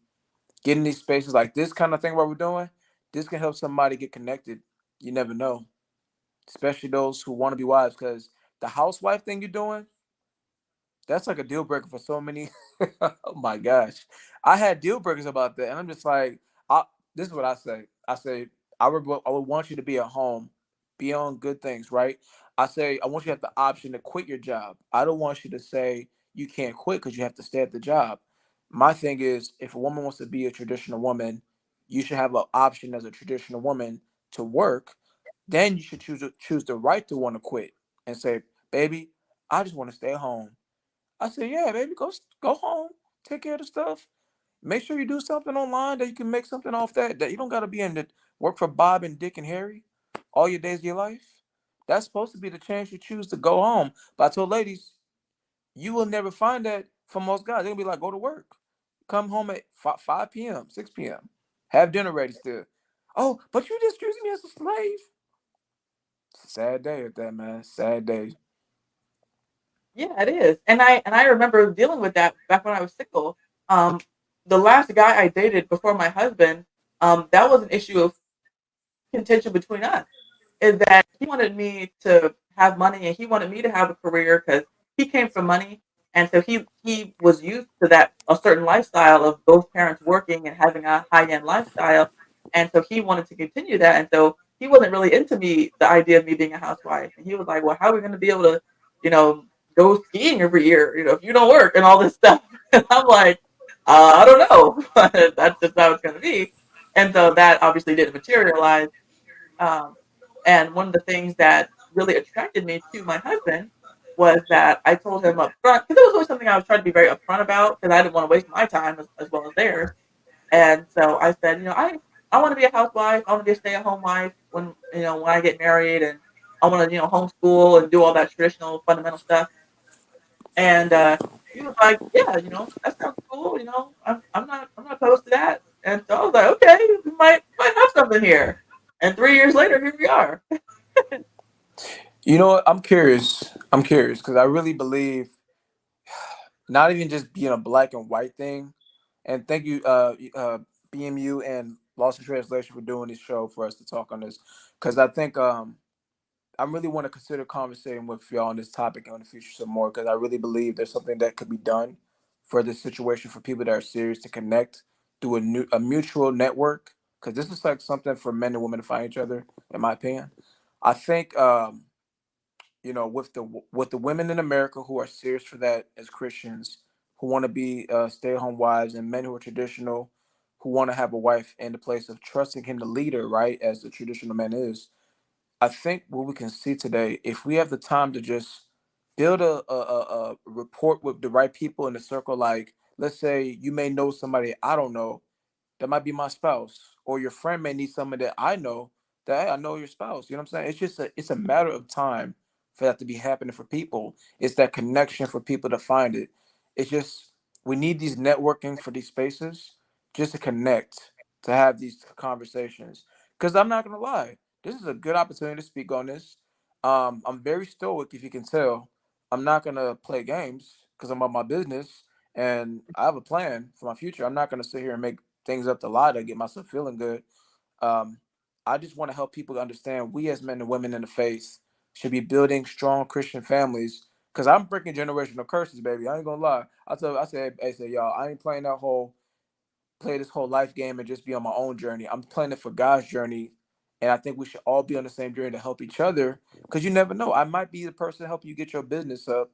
Get in these spaces like this kind of thing what we're doing. This can help somebody get connected. You never know. Especially those who want to be wives, because the housewife thing you're doing, that's like a deal breaker for so many. Oh my gosh, I had deal breakers about that, and I'm just like, this is what I say. I say I would want you to be at home, be on good things, right? I say I want you to have the option to quit your job. I don't want you to say you can't quit because you have to stay at the job. My thing is, if a woman wants to be a traditional woman, you should have an option as a traditional woman to work. Then you should choose the right to want to quit and say, baby, I just want to stay home. I said, yeah, baby, go home, take care of the stuff. Make sure you do something online that you can make something off that. That you don't gotta be in the work for Bob and Dick and Harry all your days of your life. That's supposed to be the chance you choose to go home. But I told ladies, you will never find that from most guys. They'll be like, go to work, come home at 5 p.m., 6 p.m., have dinner ready still. Oh, but you just using me as a slave. It's a sad day at that, man. Sad day. Yeah, it is. And I remember dealing with that back when I was single. Um, the last guy I dated before my husband, that was an issue of contention between us. Is that he wanted me to have money and he wanted me to have a career because he came from money, and so he was used to that a certain lifestyle of both parents working and having a high end lifestyle, and so he wanted to continue that, and so he wasn't really into me the idea of me being a housewife, and he was like, well, how are we going to be able to, you know, go skiing every year, if you don't work and all this stuff, and I'm like, I don't know, but that's just how it's going to be, and so that obviously didn't materialize. um, and one of the things that really attracted me to my husband was that I told him up front, because it was always something I was trying to be very upfront about, because I didn't want to waste my time as well as theirs. And so I said, I want to be a housewife. I want to be a stay-at-home wife when I get married, and I want to, homeschool and do all that traditional fundamental stuff. And he was like, yeah, that sounds cool. I'm not opposed to that. And so I was like, okay, we might have something here. And 3 years later, here we are. You know what? I'm curious. I'm curious because I really believe not even just being a black and white thing. And thank you, BMU and Lost in Translation for doing this show for us to talk on this. Because I think I really want to consider conversating with y'all on this topic in the future some more. Because I really believe there's something that could be done for this situation for people that are serious to connect through a mutual network. Because this is like something for men and women to find each other, in my opinion. I think with the women in America who are serious for that as Christians, who want to be stay-at-home wives, and men who are traditional, who want to have a wife in the place of trusting him to lead her, right, as the traditional man is. I think what we can see today, if we have the time to just build a report with the right people in the circle, like let's say you may know somebody I don't know that might be my spouse, or your friend may need someone that I know that, hey, I know your spouse. You know what I'm saying? It's a matter of time for that to be happening for people. It's that connection for people to find it. It's just we need these networking for these spaces just to connect, to have these conversations. Because I'm not gonna lie, this is a good opportunity to speak on this. I'm very stoic, if you can tell. I'm not gonna play games because I'm about my business and I have a plan for my future. I'm not gonna sit here and make things up to lie to get myself feeling good. Um, I just want to help people to understand we as men and women in the faith should be building strong Christian families. Cause I'm breaking generational curses, baby. I ain't gonna lie. I say, y'all, I ain't playing that whole play this whole life game and just be on my own journey. I'm playing it for God's journey, and I think we should all be on the same journey to help each other. Cause you never know. I might be the person helping you get your business up,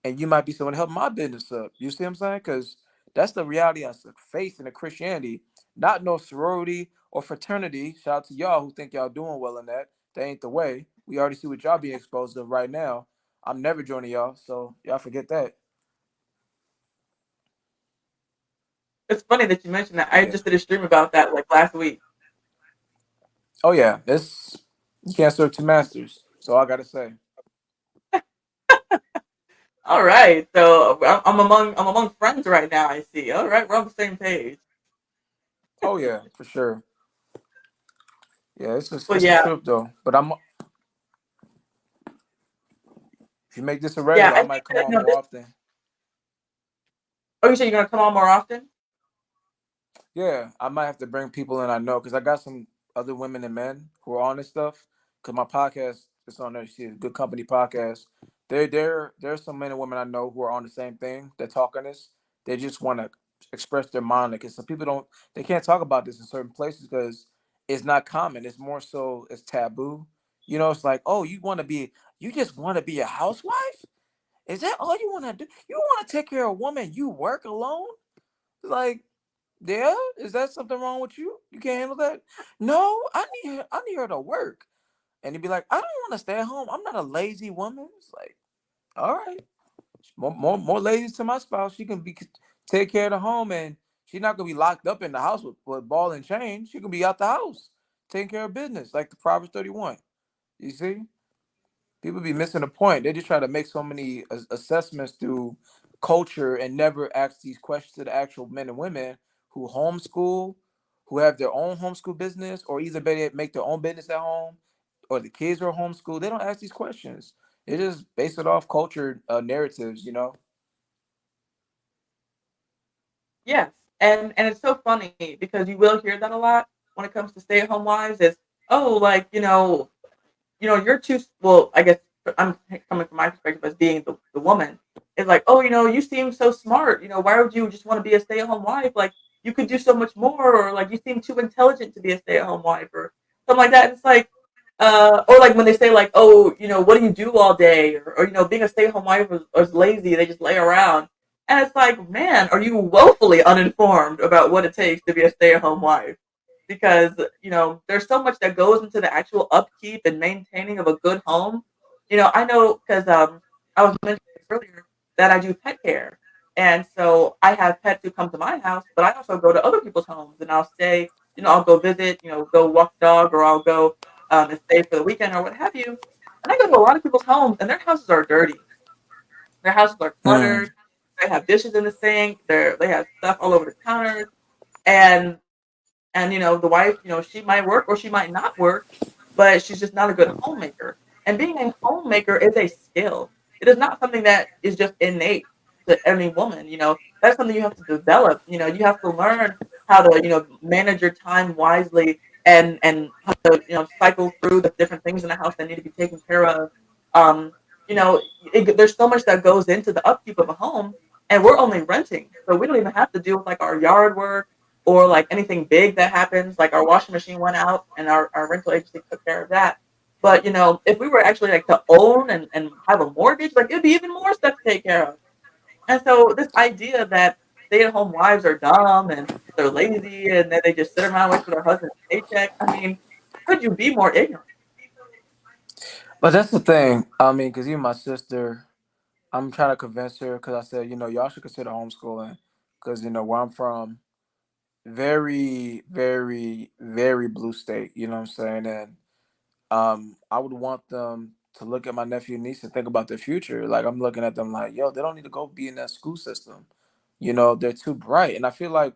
and you might be someone to help my business up. You see what I'm saying? Because that's the reality of faith in the Christianity, not no sorority or fraternity. Shout out to y'all who think y'all doing well in that. That ain't the way. We already see what y'all being exposed to right now. I'm never joining y'all, so y'all forget that. It's funny that you mentioned that. I Yeah. just did a stream about that like last week. Oh yeah, this you can't serve two masters. So I gotta say. All right, so I'm among friends right now. I see. All right, we're on the same page. Oh yeah, for sure. Yeah, But it's the yeah, truth though. But if you make this a yeah, regular, I I might think come that on more this. often. Oh, you said you're gonna come on more often? Yeah, I might have to bring people in I know because I got some other women and men who are on this stuff. Because my podcast is on there. See, Good Company podcast. There's some men and women I know who are on the same thing. They're talking this. They just want to express their mind because some people don't. They can't talk about this in certain places because it's not common. It's more so it's taboo. It's like, oh, you just want to be a housewife? Is that all you want to do? You want to take care of a woman? You work alone? Like, yeah, is that something wrong with you? You can't handle that? No, I need her to work. And he'd be like, I don't want to stay at home. I'm not a lazy woman. It's like, all right, more lazy to my spouse. She can take care of the home, and she's not gonna be locked up in the house with ball and chain. She can be out the house taking care of business, like the Proverbs 31. You see? People be missing the point. They just try to make so many assessments through culture and never ask these questions to the actual men and women who homeschool, who have their own homeschool business, or either they make their own business at home, or the kids are homeschooled. They don't ask these questions. They just base it off culture narratives. Yes, and it's so funny because you will hear that a lot when it comes to stay-at-home wives. Is oh, like you're too well. I guess I'm coming from my perspective as being the woman. It's like, oh, you seem so smart. Why would you just want to be a stay-at-home wife? Like, you could do so much more, or like you seem too intelligent to be a stay-at-home wife, or something like that. It's like, or like when they say like, oh, what do you do all day, or being a stay-at-home wife is lazy. They just lay around, and it's like, man, are you woefully uninformed about what it takes to be a stay-at-home wife? Because there's so much that goes into the actual upkeep and maintaining of a good home. I know because I was mentioning earlier that I do pet care, and so I have pets who come to my house, but I also go to other people's homes and I'll stay. I'll go visit, go walk the dog, or I'll go and stay for the weekend or what have you. And I go to a lot of people's homes, and their houses are dirty. Their houses are Mm. cluttered. They have dishes in the sink. They have stuff all over the counters, and the wife, she might work or she might not work, but she's just not a good homemaker. And being a homemaker is a skill. It is not something that is just innate to any woman. That's something you have to develop. You have to learn how to, manage your time wisely, and how to, cycle through the different things in the house that need to be taken care of. Um, there's so much that goes into the upkeep of a home, and we're only renting, so we don't even have to deal with like our yard work or like anything big that happens, like our washing machine went out and our rental agency took care of that. But if we were actually like to own and have a mortgage, like it'd be even more stuff to take care of. And so this idea that stay-at-home wives are dumb and they're lazy and that they just sit around and wait for their husband's paycheck. I mean, could you be more ignorant? But that's the thing. I mean, because even my sister, I'm trying to convince her because I said, y'all should consider homeschooling because, where I'm from, very, very, very blue state. You know what I'm saying? And I would want them to look at my nephew and niece and think about their future. Like I'm looking at them like, yo, they don't need to go be in that school system. They're too bright. And I feel like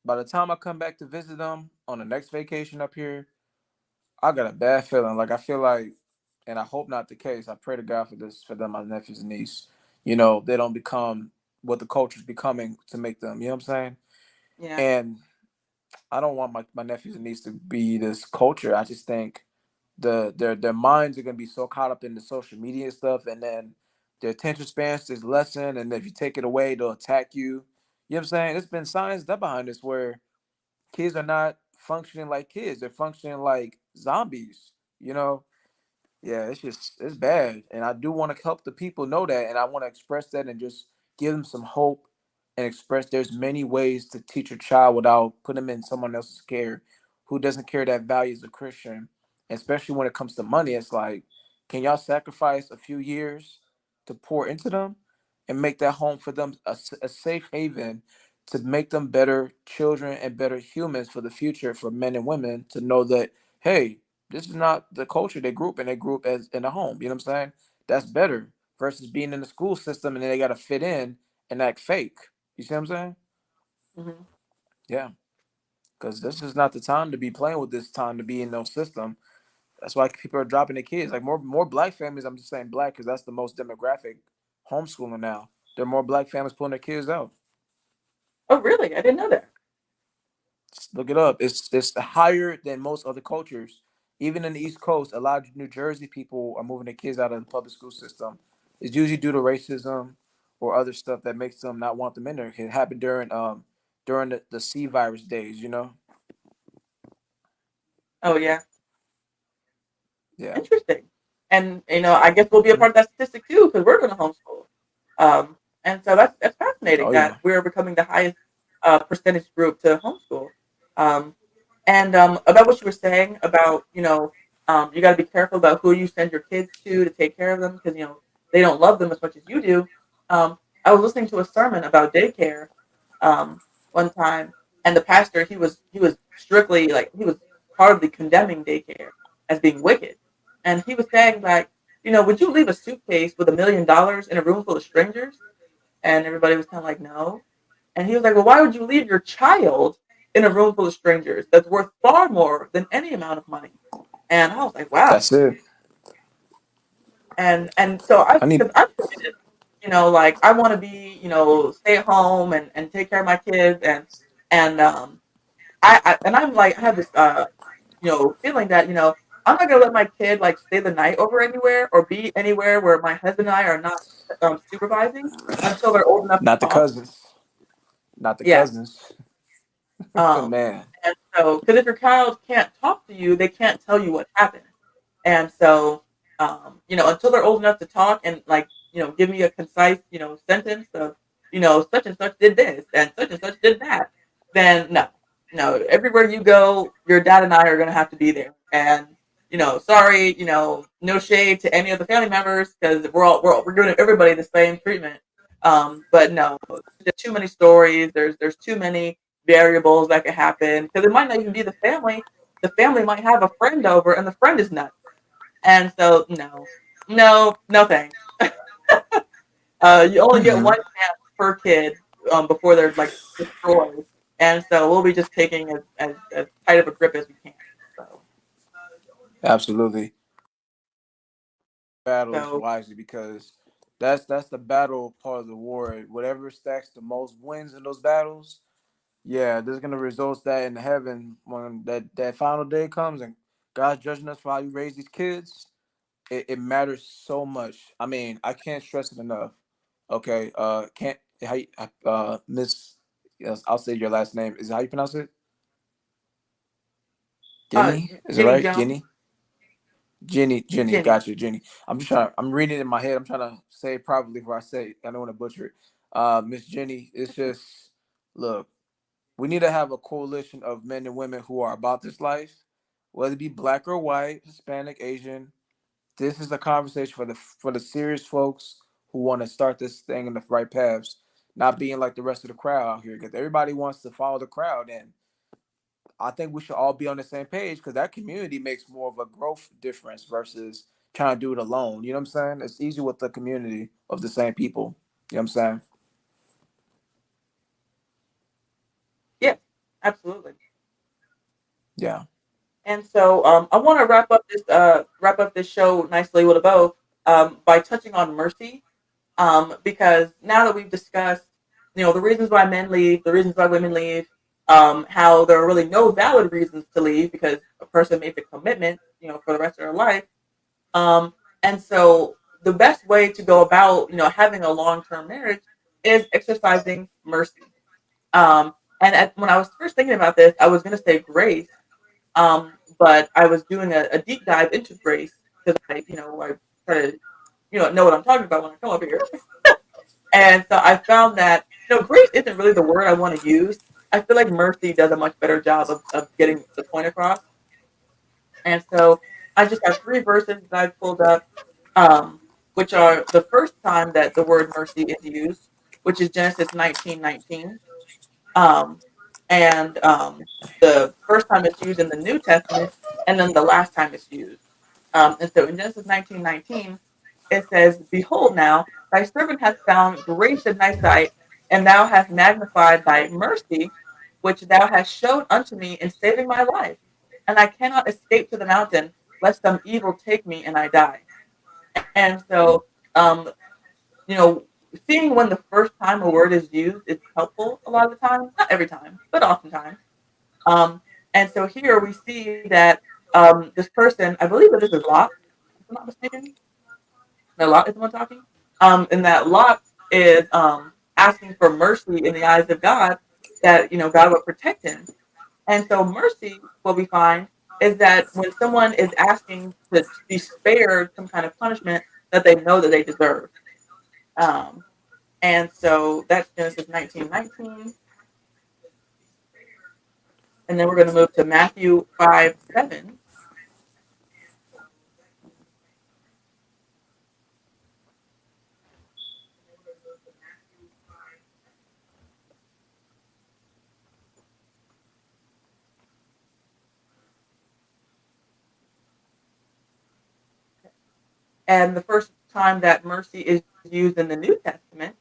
by the time I come back to visit them on the next vacation up here, I got a bad feeling. Like I feel like, and I hope not the case. I pray to God for this for them, my nephews and niece. They don't become what the culture's becoming to make them. You know what I'm saying? Yeah. And I don't want my nephews and niece to be this culture. I just think their minds are gonna be so caught up in the social media stuff, and then their attention spans is lessened, and if you take it away, they'll attack you. You know what I'm saying? There's been science done behind this where kids are not functioning like kids; they're functioning like zombies. You know? Yeah, it's bad, and I do want to help the people know that, and I want to express that and just give them some hope and express there's many ways to teach a child without putting them in someone else's care who doesn't care that value as a Christian, especially when it comes to money. It's like Can y'all sacrifice a few years to pour into them and make that home for them a safe haven to make them better children and better humans for the future for men and women to know that, hey, this is not the culture they grew up in. They grew up as in a home. You know what I'm saying? That's better versus being in the school system and then they got to fit in and act fake. You see what I'm saying? Mm-hmm. Yeah. Because this is not the time to be playing with this time to be in no system. That's why people are dropping their kids. Like more black families. I'm just saying black because that's the most demographic homeschooling now. There are more black families pulling their kids out. Oh, really? I didn't know that. Just look it up. It's higher than most other cultures. Even in the East Coast, a lot of New Jersey people are moving their kids out of the public school system. It's usually due to racism or other stuff that makes them not want them in there. It happened during the C virus days. You know. Oh, yeah. Yeah. Interesting. And I guess we'll be a part of that statistic too because we're going to homeschool. And so that's fascinating Oh that yeah. we're becoming the highest percentage group to homeschool. Um, and about what you were saying about you got to be careful about who you send your kids to take care of them because they don't love them as much as you do. I was listening to a sermon about daycare one time, and the pastor he was strictly like he was hardly condemning daycare as being wicked, and he was saying like would you leave a suitcase with $1 million in a room full of strangers? And everybody was kind of like no, and he was like, well, why would you leave your child in a room full of strangers that's worth far more than any amount of money? And I was like, wow. That's it. And so I need. because I'm committed, like I want to be, stay at home and take care of my kids and I'm like I have this feeling that I'm not gonna let my kid like stay the night over anywhere or be anywhere where my husband and I are not supervising until they're old enough to Not the talk. cousins. Not the Yes. cousins. Um, Man. and so, because if your child can't talk to you, they can't tell you what happened. And so, until they're old enough to talk and like, give me a concise, sentence of, such and such did this and such did that, then no, no, everywhere you go, your dad and I are going to have to be there. And, sorry, no shade to any of the family members because we're giving everybody the same treatment. But no, there's too many stories. There's too many variables that could happen because it might not even be the family. The family might have a friend over and the friend is nuts. And so, no, no, no thanks. You only get Hmm. one chance per kid before they're like destroyed. And so we'll be just taking as tight of a grip as we can. So, Absolutely. Battles so wisely because that's the battle part of the war. Whatever stacks the most wins in those battles, yeah, there's gonna result that in heaven when that final day comes and God's judging us for how you raise these kids. It matters so much. I mean, I can't stress it enough. Okay, can't how you, Miss? Yes, I'll say your last name. Is it how you pronounce it? uh, Ginny? Is it Ginny right? Jones, Ginny? Jenny, Ginny. got you, Jenny. I'm just trying. I'm reading it in my head. I'm trying to say it properly before I say it. I don't want to butcher it. Miss Jenny, it's just look. We need to have a coalition of men and women who are about this life, whether it be black or white, Hispanic, Asian. This is a conversation for the serious folks who want to start this thing in the right paths, not being like the rest of the crowd out here. Because everybody wants to follow the crowd, and I think we should all be on the same page because that community makes more of a growth difference versus trying to do it alone. You know what I'm saying? It's easy with the community of the same people. You know what I'm saying? Yes, absolutely. Yeah. And so I want to wrap up this show nicely with a bow by touching on mercy. Because now that we've discussed, the reasons why men leave, the reasons why women leave, how there are really no valid reasons to leave because a person made the commitment, for the rest of their life. Um, and so the best way to go about, having a long-term marriage is exercising mercy. When I was first thinking about this, I was going to say grace, but I was doing a deep dive into grace because I try to, know what I'm talking about when I come up here. And so I found that, grace isn't really the word I want to use. I feel like mercy does a much better job of getting the point across. And so I just have three verses that I pulled up, um, which are the first time that the word mercy is used, which is Genesis 19:19. Um, and the first time it's used in the New Testament, and then the last time it's used. And so in Genesis 19:19, it says, "Behold, now thy servant hath found grace in thy sight, and thou hast magnified thy mercy, which thou hast showed unto me in saving my life. And I cannot escape to the mountain, lest some evil take me and I die." And so, you know, seeing when the first time a word is used is helpful a lot of the time, not every time, but oftentimes. Um, and so here we see that this person, I believe that this is Lot, if I'm not mistaken. No, Lot is the one talking. And that Lot is asking for mercy in the eyes of God, that God would protect him. And so mercy, what we find is that when someone is asking to be spared some kind of punishment that they know that they deserve. Um, and so that's Genesis 19:19. And then we're going to move to Matthew 5:7. And the first time that mercy is used in the New Testament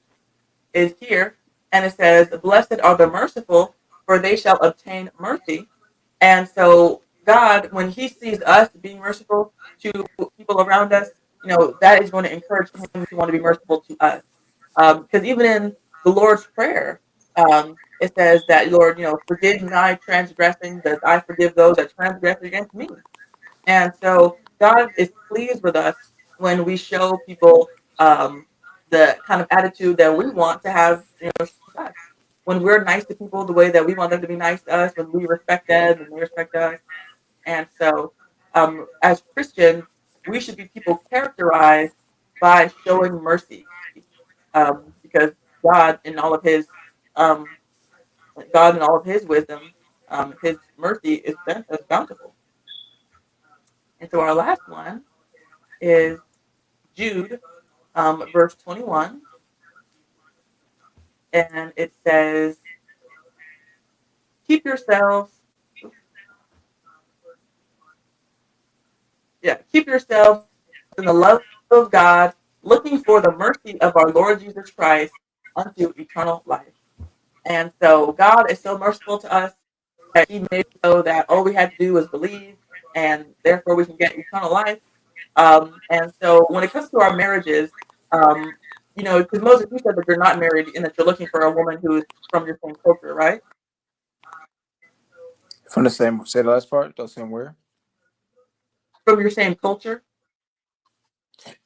is here. And it says, "Blessed are the merciful, for they shall obtain mercy." And so God, when he sees us being merciful to people around us, that is going to encourage him to want to be merciful to us. Because even in the Lord's Prayer, it says that, "Lord, forgive my transgressing, that I forgive those that transgress against me." And so God is pleased with us when we show people the kind of attitude that we want to have, towards us. When we're nice to people the way that we want them to be nice to us, when we respect them and they respect us. And so, as Christians, we should be people characterized by showing mercy, because God, in all of um, His wisdom, His mercy is bountiful. And so, our last one is Jude, verse 21, and it says, "Keep yourselves, keep yourselves in the love of God, looking for the mercy of our Lord Jesus Christ unto eternal life." And so God is so merciful to us that He made it so that all we had to do was believe, and therefore we can get eternal life. And so when it comes to our marriages, because Moses, you said that you're not married and that you're looking for a woman who is from your same culture, right? From the same, say the last part, the same where? From your same culture.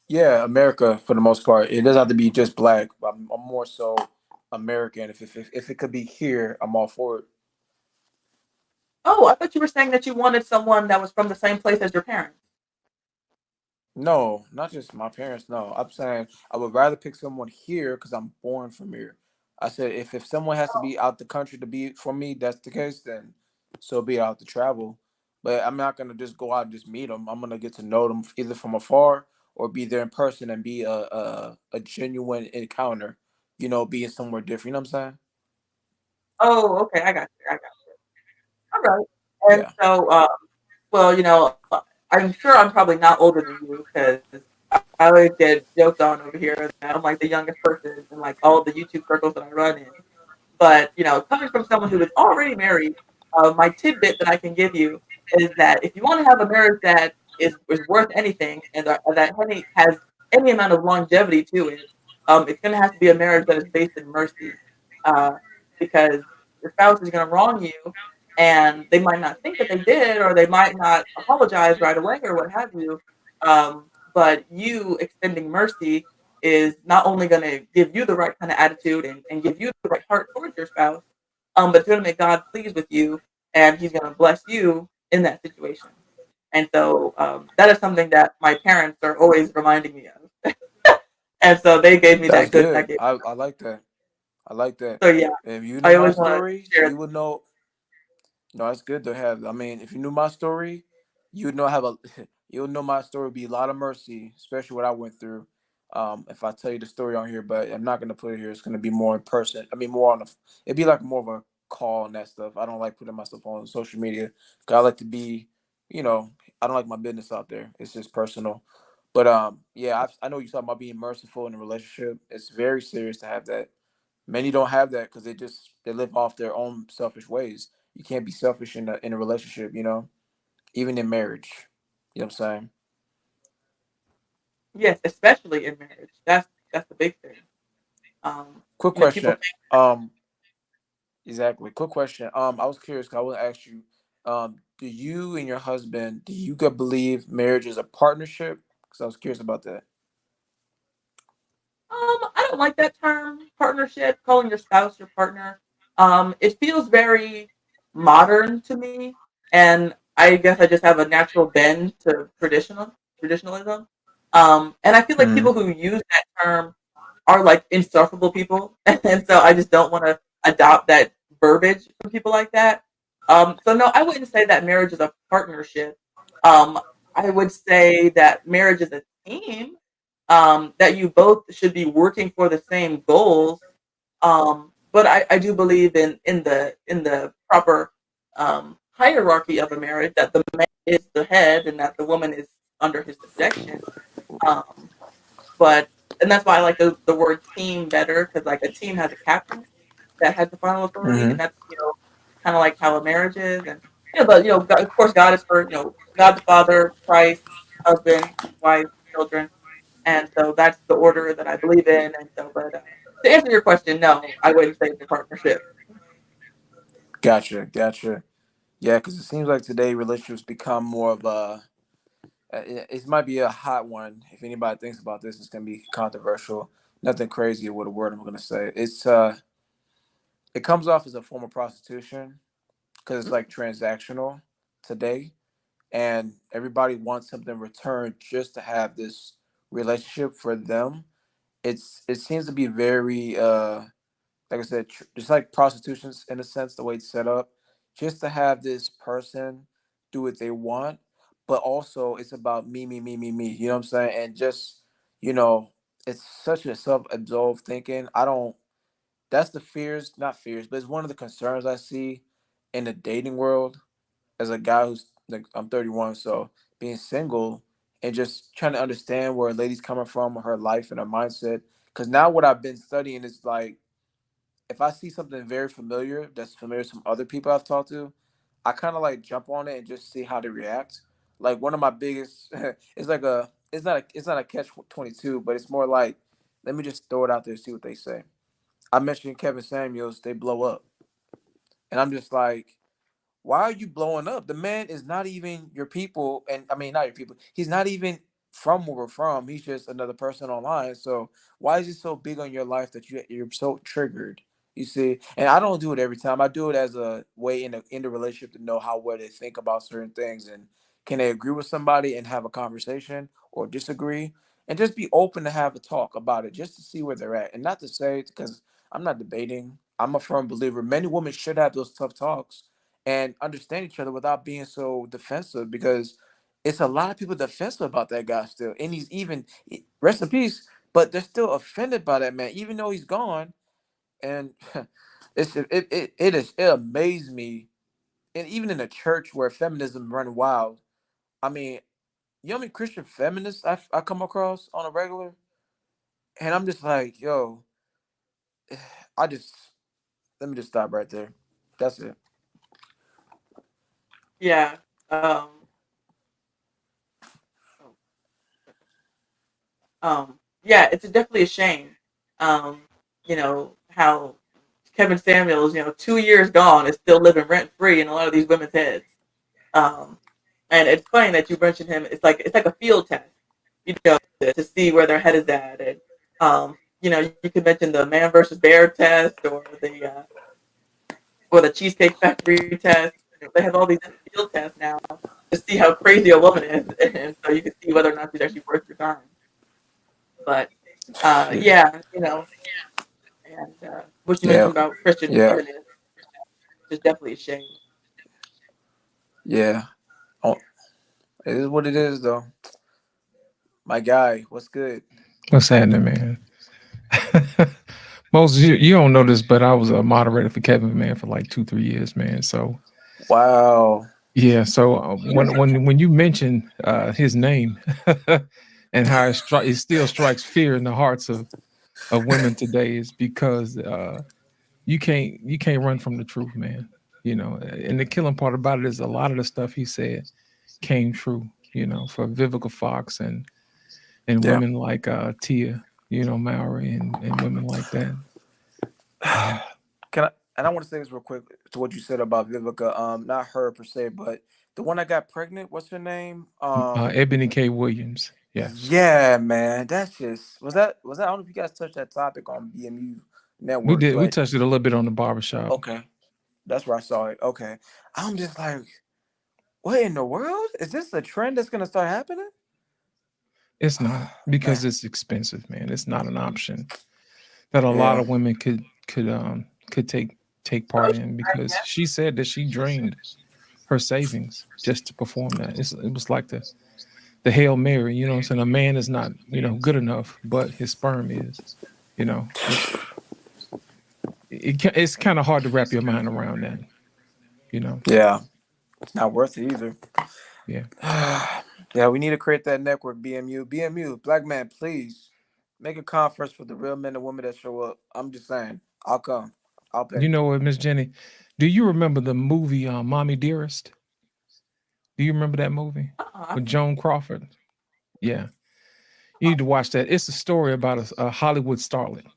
Yeah, America for the most part. It doesn't have to be just black. But I'm more so American. If it could be here, I'm all for it. Oh, I thought you were saying that you wanted someone that was from the same place as your parents. No, not just my parents. No, I'm saying I would rather pick someone here because I'm born from here. I said if someone has to be out the country to be for me, that's the case. Then so be it, out to travel. But I'm not gonna just go out and just meet them. I'm gonna get to know them either from afar or be there in person and be a genuine encounter. Being somewhere different. You know what I'm saying? Oh, okay, I got you. I got you. All right. And Yeah. so, well, I'm sure I'm probably not older than you because I always get joked on over here that I'm like the youngest person in like all the YouTube circles that I run in. But coming from someone who is already married, my tidbit that I can give you is that if you want to have a marriage that is worth anything and that has any amount of longevity to it, it's going to have to be a marriage that is based in mercy, uh, because your spouse is going to wrong you, and they might not think that they did, or they might not apologize right away, or what have you. But you extending mercy is not only going to give you the right kind of attitude and give you the right heart towards your spouse, but it's going to make God pleased with you, and He's going to bless you in that situation. And so that is something that my parents are always reminding me of. And so they gave me That's that good good. nugget. I like that. I like that. So yeah, If you knew I my always want to story, share. you would know. No, it's good to have. I mean, if you knew my story, you'd know I have a you'll know my story will be a lot of mercy, especially what I went through. If I tell you the story on here, but I'm not gonna put it here. It's gonna be more in person. I mean, more on the. It'd be like more of a call and that stuff. I don't like putting myself on social media. 'Cause I like to be, you know, I don't like my business out there. It's just personal. But yeah, I know you're talking about being merciful in a relationship. It's very serious to have that. Many don't have that because they live off their own selfish ways. You can't be selfish in a relationship, even in marriage. You know what I'm saying? Yes, especially in marriage. That's the big thing. Quick People question. think, Um, exactly. Quick question. I was curious. 'Cause I want to ask you. Do you and your husband believe marriage is a partnership? Because I was curious about that. I don't like that term, partnership, calling your spouse your partner. It feels very modern to me, and I guess I just have a natural bend to traditionalism. And I feel like Mm-hmm. people who use that term are like insufferable people, and so I just don't want to adopt that verbiage from people like that. So no, I wouldn't say that marriage is a partnership. Um, I would say that marriage is a team. That you both should be working for the same goals. But I do believe in the proper hierarchy of a marriage that the man is the head and that the woman is under his subjection. Um, but and that's why I like the word team better because like a team has a captain that has the final authority, Mm-hmm. and that's kind of like how a marriage is. And but God, of course, God is for God the Father, Christ, husband, wife, children, and so that's the order that I believe in. And so, but to answer your question, no, I wouldn't say it's a partnership. Gotcha. Gotcha. Yeah, because it seems like today relationships become more of a. It might be a hot one. If anybody thinks about this, it's gonna be controversial. Nothing crazy with a word I'm gonna say. It comes off as a form of prostitution because it's like transactional today, and everybody wants something in return just to have this relationship for them. It seems to be very like I said, just like prostitutions in a sense, the way it's set up, just to have this person do what they want, but also it's about me, me, me, me, me. You know what I'm saying? And just you know, it's such a self-absorbed thinking. I don't. That's the fears, not fears, but it's one of the concerns I see in the dating world as a guy who's like I'm 31, so being single and just trying to understand where a lady's coming from, her life and her mindset. Because now what I've been studying is like if I see something very familiar that's familiar to some other people I've talked to, I kind of like jump on it and just see how they react. Like one of my biggest, it's not a catch 22, but it's more like let me just throw it out there and see what they say. I mentioned Kevin Samuels, they blow up, and I'm just like, why are you blowing up? The man is not even your people, and I mean not your people. He's not even from where we're from. He's just another person online. So why is he so big on your life that you're so triggered? You see, and I don't do it every time. I do it as a way in the relationship to know how well they think about certain things and can they agree with somebody and have a conversation or disagree and just be open to have a talk about it just to see where they're at and not to say because I'm not debating. I'm a firm believer. Many women should have those tough talks and understand each other without being so defensive because it's a lot of people defensive about that guy still. And he's even rest in peace, but they're still offended by that man, even though he's gone. And it amazed me. And even in a church where feminism run wild, I mean, you know how many Christian feminists I come across on a regular? And I'm just like, yo, I just let me just stop right there. That's it. Yeah. Yeah, it's definitely a shame. How Kevin Samuels, 2 years gone, is still living rent free in a lot of these women's heads. Um, and it's funny that you mentioned him. It's like a field test, to see where their head is at. And you could mention the man versus bear test or the Cheesecake Factory test. They have all these field tests now to see how crazy a woman is, and so you can see whether or not she's actually worth your time. But Yeah. yeah, and what you Yeah. mentioned about Christian Yeah. feminists is definitely a shame. Yeah. Oh, It is what it is, though. My guy, what's good? What's happening, man? Moses, you don't know this, but I was a moderator for Kevin, man, for like 2, 3 years, man. So Wow. yeah, so when you mention his name and how it still strikes fear in the hearts of women today, is because you can't run from the truth, man. And the killing part about it is a lot of the stuff he said came true. For Vivica Fox and Yeah. women like Tia, Mowry and women like that. Yeah. Can I? And I want to say this real quick to what you said about Vivica. Not her per se, but the one that got pregnant. What's her name? Ebony K. Williams. Yeah. Yeah, man. That's just was that. I don't know if you guys touched that topic on BMU We network, did. We but touched it a little bit on the barbershop. okay, that's where I saw it. Okay, I'm just like, what in the world is this a trend that's gonna start happening? It's not, Man, because it's expensive, man. It's not an option that a lot yeah. of women could take part in, because she said that she drained her savings just to perform that. It was like the Hail Mary, you know what I'm saying? A man is not, good enough, but his sperm is. It's kind of hard to wrap your mind around that, you know. Yeah, it's not worth it either. Yeah. Yeah, we need to create that network. BMU, black man, please make a conference for the real men and women that show up. I'm just saying, I'll come, I'll You pay. know what, Miss Jenny? Do you remember the movie Mommy Dearest? Do you remember that movie Uh-uh. with Joan Crawford? Yeah. You need to watch that. It's a story about a Hollywood starlet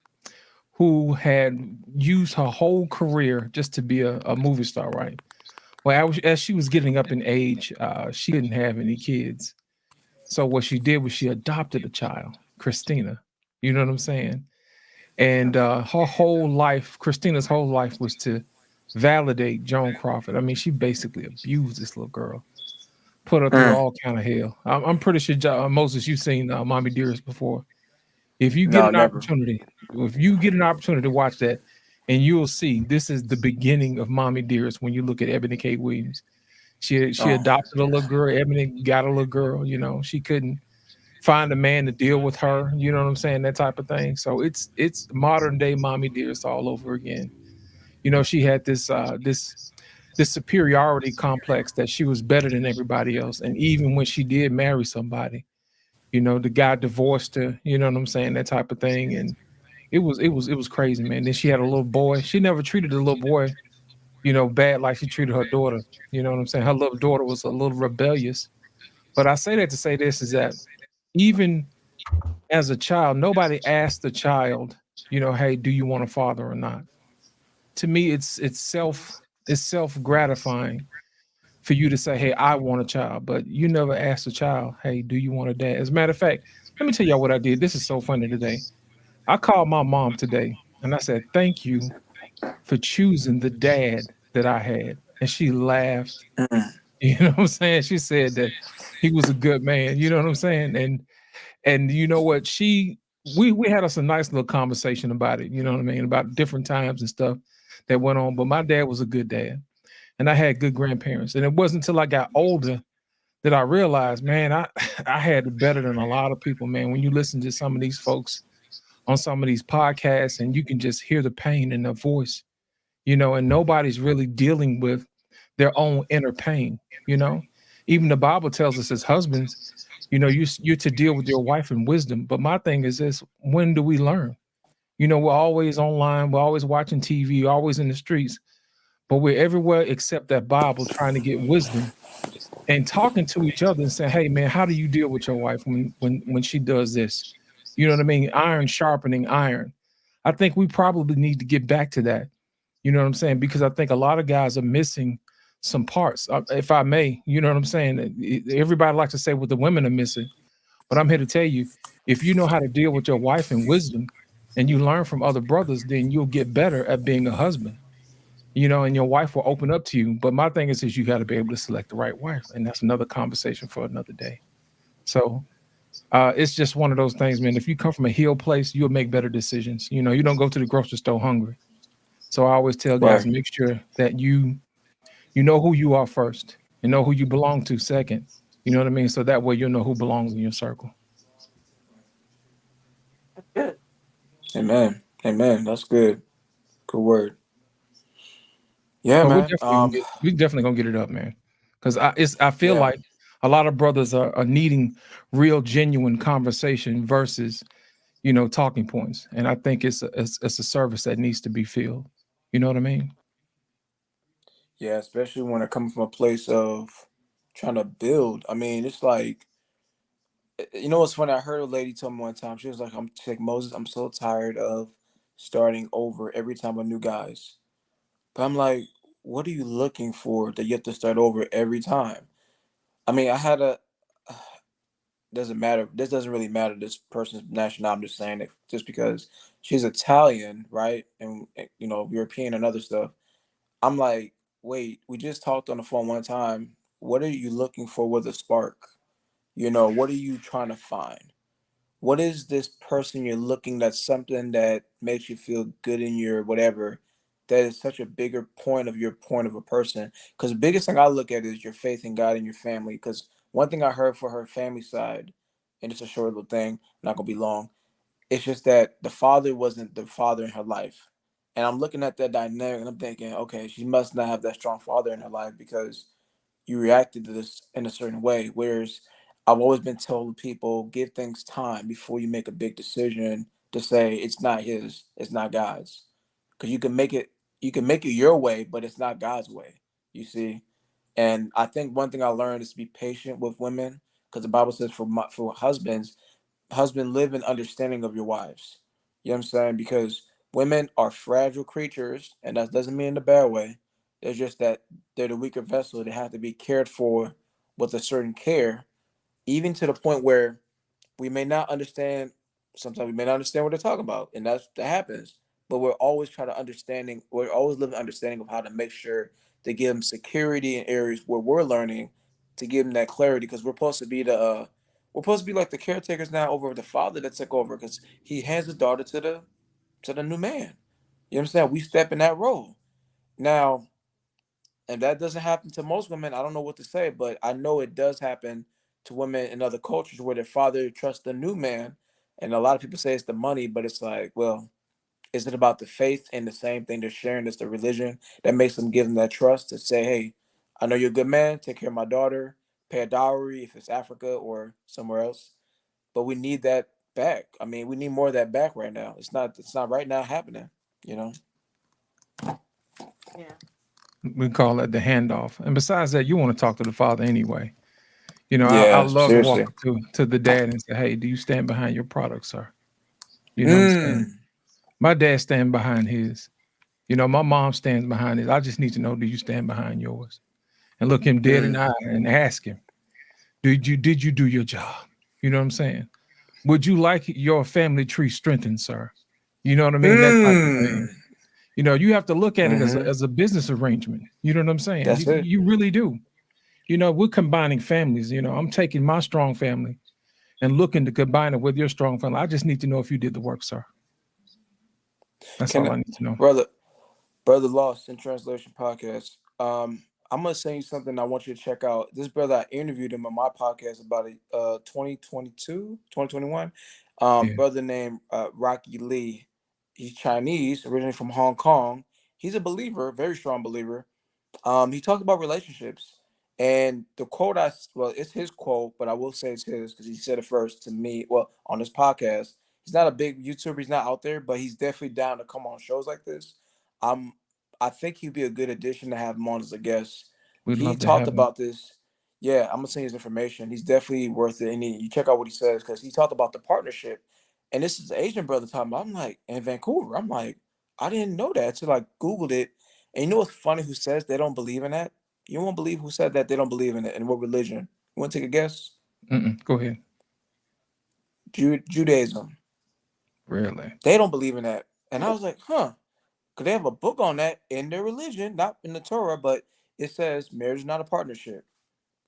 who had used her whole career just to be a movie star, right? Well, as she was getting up in age, she didn't have any kids. So what she did was she adopted a child, Christina. You know what I'm saying? And her whole life, Christina's whole life, was to validate Joan Crawford. I mean, she basically abused this little girl, put her through Mm, all kind of hell. I'm pretty sure, Moses, you've seen Mommy Dearest before. If you get no, an never. opportunity, if you get an opportunity to watch that, and you'll see this is the beginning of Mommy Dearest when you look at Ebony K. Williams. She Oh, adopted a little girl. Ebony got a little girl. She couldn't find a man to deal with her. You know what I'm saying? That type of thing. So it's modern day Mommy Dearest all over again. She had this superiority complex that she was better than everybody else. And even when she did marry somebody, the guy divorced her. You know what I'm saying? That type of thing. And it was crazy, man. Then she had a little boy. She never treated the little boy, bad like she treated her daughter. You know what I'm saying? Her little daughter was a little rebellious. But I say that to say this, is that even as a child, nobody asked the child, hey, do you want a father or not? To me, it's self gratifying for you to say, hey, I want a child, but you never asked the child, hey, do you want a dad? As a matter of fact, let me tell y'all what I did. This is so funny today. I called my mom today and I said, thank you for choosing the dad that I had. And she laughed. mm, You know what I'm saying? She said that he was a good man. You know what I'm saying? And you know what? We had us a nice little conversation about it, you know what I mean, about different times and stuff that went on. But my dad was a good dad, and I had good grandparents. And it wasn't until I got older that I realized, man, I I had it better than a lot of people, man. When you listen to some of these folks on some of these podcasts, and you can just hear the pain in their voice, and nobody's really dealing with their own inner pain, you know. Even the Bible tells us as husbands, you're to deal with your wife in wisdom. But my thing is this: when do we learn? We're always online, we're always watching TV, always in the streets, but we're everywhere except that Bible, trying to get wisdom and talking to each other and saying, "Hey, man, how do you deal with your wife when she does this?" You know what I mean? Iron sharpening iron. I think we probably need to get back to that. You know what I'm saying? Because I think a lot of guys are missing some parts. If I may, you know what I'm saying? Everybody likes to say what the women are missing, but I'm here to tell you, if you know how to deal with your wife in wisdom and you learn from other brothers, then you'll get better at being a husband. And your wife will open up to you. But my thing is you got to be able to select the right wife, and that's another conversation for another day. So it's just one of those things, man. If you come from a healed place, you'll make better decisions. You don't go to the grocery store hungry. So I always tell guys, right. make sure that you know who you are first, and know who you belong to second. You know what I mean? So that way you'll know who belongs in your circle. That's good. Amen. Amen. That's good. Good word. Yeah, But man. we definitely gonna get it up, man. Because I feel Yeah. like a lot of brothers are needing real genuine conversation versus, talking points. And I think it's a service that needs to be filled. You know what I mean? Yeah, especially when it comes from a place of trying to build. I mean, it's like, you know what's funny? I heard a lady tell me one time, she was like, Moses, I'm so tired of starting over every time with new guys. But I'm like, what are you looking for that you have to start over every time? I mean, I had a doesn't matter. This doesn't really matter. This person's national. I'm just saying it just because she's Italian, right? And European and other stuff. I'm like, wait, we just talked on the phone one time. What are you looking for with a spark? What are you trying to find? What is this person you're looking, that's something that makes you feel good in your whatever, that is such a bigger point of your point of a person? Because the biggest thing I look at is your faith in God and your family. Because one thing I heard for her family side, and it's a short little thing, not gonna be long, it's just that the father wasn't the father in her life. And I'm looking at that dynamic and I'm thinking, okay, she must not have that strong father in her life because you reacted to this in a certain way. Whereas I've always been told people give things time before you make a big decision to say it's not his, it's not God's. Because you can make it your way, but it's not God's way. You see? And I think one thing I learned is to be patient with women, because the Bible says for husband, live in understanding of your wives. You know what I'm saying? Because women are fragile creatures, and that doesn't mean in a bad way. It's just that they're the weaker vessel. They have to be cared for with a certain care, even to the point where we may not understand. Sometimes we may not understand what they're talking about, and that happens. But we're always trying to understanding. We're always living understanding of how to make sure to give them security in areas where we're learning, to give them that clarity, because we're supposed to be like the caretakers now over the father that took over, because he hands his daughter to the new man. You know what I'm saying? We step in that role now, and that doesn't happen to most women. I don't know what to say, but I know it does happen to women in other cultures where their father trusts the new man. And a lot of people say it's the money, but it's like, well, is it about the faith and the same thing they're sharing is the religion that makes them give them that trust to say, hey, I know you're a good man, take care of my daughter, pay a dowry if it's Africa or somewhere else. But we need that back. I mean, we need more of that back right now. It's not right now happening, you know? Yeah. We call that the handoff. And besides that, you want to talk to the father anyway. I Yeah, love to walk seriously. up to the dad and say, hey, do you stand behind your product, sir? You know what I'm saying? Mm. My dad stand behind his. My mom stands behind his. I just need to know, do you stand behind yours? And look him dead in the Mm. eye and ask him, did you do your job? You know what I'm saying? Would you like your family tree strengthened, sir? You know what I mean? That type of thing. Mm. You have to look at it as Mm-hmm. a business arrangement. You know what I'm saying? That's it. You really do. We're combining families. I'm taking my strong family and looking to combine it with your strong family. I just need to know if you did the work, sir. That's Can all I need to know. brother Lost in Translation podcast. I'm gonna send you something I want you to check out. This brother, I interviewed him on my podcast about 2022, 2021. Yeah. Brother named Rocky Lee. He's Chinese, originally from Hong Kong. He's a believer, very strong believer. He talked about relationships, and the quote well, it's his quote, but I will say it's his because he said it first to me. Well, on this podcast, he's not a big YouTuber, he's not out there, but he's definitely down to come on shows like this. Um, I think he'd be a good addition to have him on as a guest. We'd He love to talked have him. about this. Yeah, I'm gonna send his information. He's definitely worth it, and you check out what he says because he talked about the partnership. And this is the Asian brother talking about. I'm like in Vancouver. I'm like, I didn't know that until I Googled it. And you know what's funny? Who says they don't believe in that? You won't believe who said that they don't believe in it. And what religion? You want to take a guess? Go ahead. Judaism. Really? They don't believe in that. And I was like, huh? Because they have a book on that in their religion, not in the Torah, but it says marriage is not a partnership.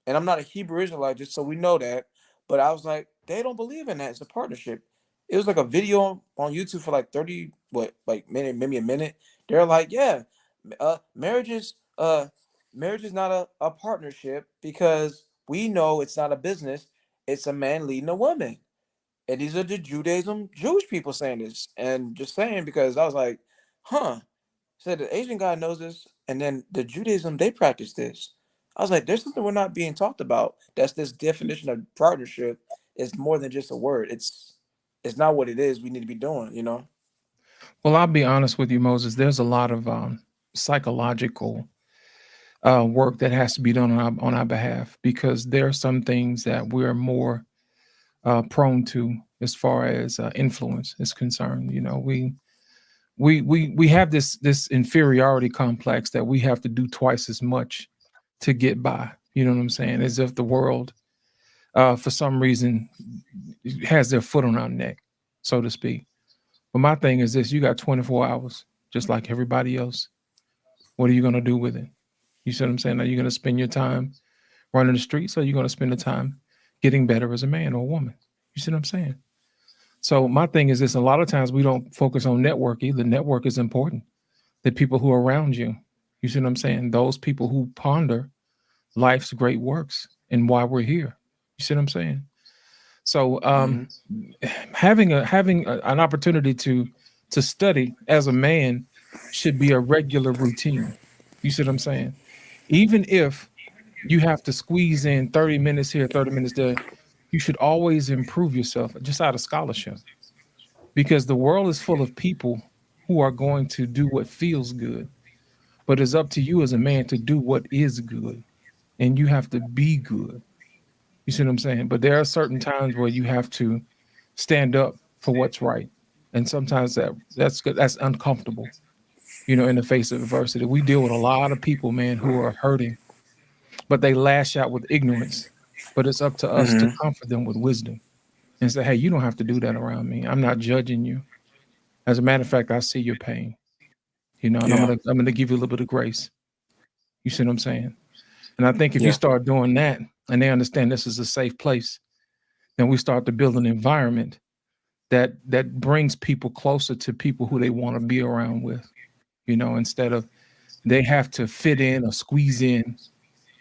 And I'm not a Hebrew Israelite, just so we know that. But I was like, they don't believe in that. It's a partnership. It was like a video on YouTube for like 30, like minute, maybe a minute. They're like, uh, marriage is uh, marriage is not a partnership because we know it's not a business, it's a man leading a woman. And these are the Judaism Jewish people saying this. And just saying, because I was like, huh. Said the Asian guy knows this, and then the Judaism, they practice this. I was like, there's something we're not being talked about. That's this definition of partnership is more than just a word. It's not what it is we need to be doing, you know? Well, I'll be honest with you, Moses. There's a lot of psychological work that has to be done on our behalf, because there are some things that we're more prone to as far as influence is concerned. You know, we have this inferiority complex that we have to do twice as much to get by. You know what I'm saying? As if the world, for some reason, has their foot on our neck, so to speak. But my thing is this: you got 24 hours, just like everybody else. What are you going to do with it? You see what I'm saying? Are you going to spend your time running the streets, or are you going to spend the time getting better as a man or a woman? You see what I'm saying? So my thing is this: a lot of times we don't focus on network either. Network is important. The people who are around you. You see what I'm saying? Those people who ponder life's great works and why we're here. You see what I'm saying? So Hmm. having an opportunity to study as a man should be a regular routine. You see what I'm saying? Even if you have to squeeze in 30 minutes here, 30 minutes there, you should always improve yourself just out of scholarship, because the world is full of people who are going to do what feels good, but it's up to you as a man to do what is good, and you have to be good. You see what I'm saying? But there are certain times where you have to stand up for what's right, and sometimes that's good. That's uncomfortable. You know, in the face of adversity, we deal with a lot of people, man, who are hurting, but they lash out with ignorance. But it's up to us to Hmm. comfort them with wisdom and say, "Hey, you don't have to do that around me. I'm not judging you. As a matter of fact, I see your pain. You know, and Yeah. I'm gonna give you a little bit of grace." You see what I'm saying? And I think if you Yeah. start doing that, and they understand this is a safe place, then we start to build an environment that brings people closer to people who they want to be around with. You know, instead of they have to fit in or squeeze in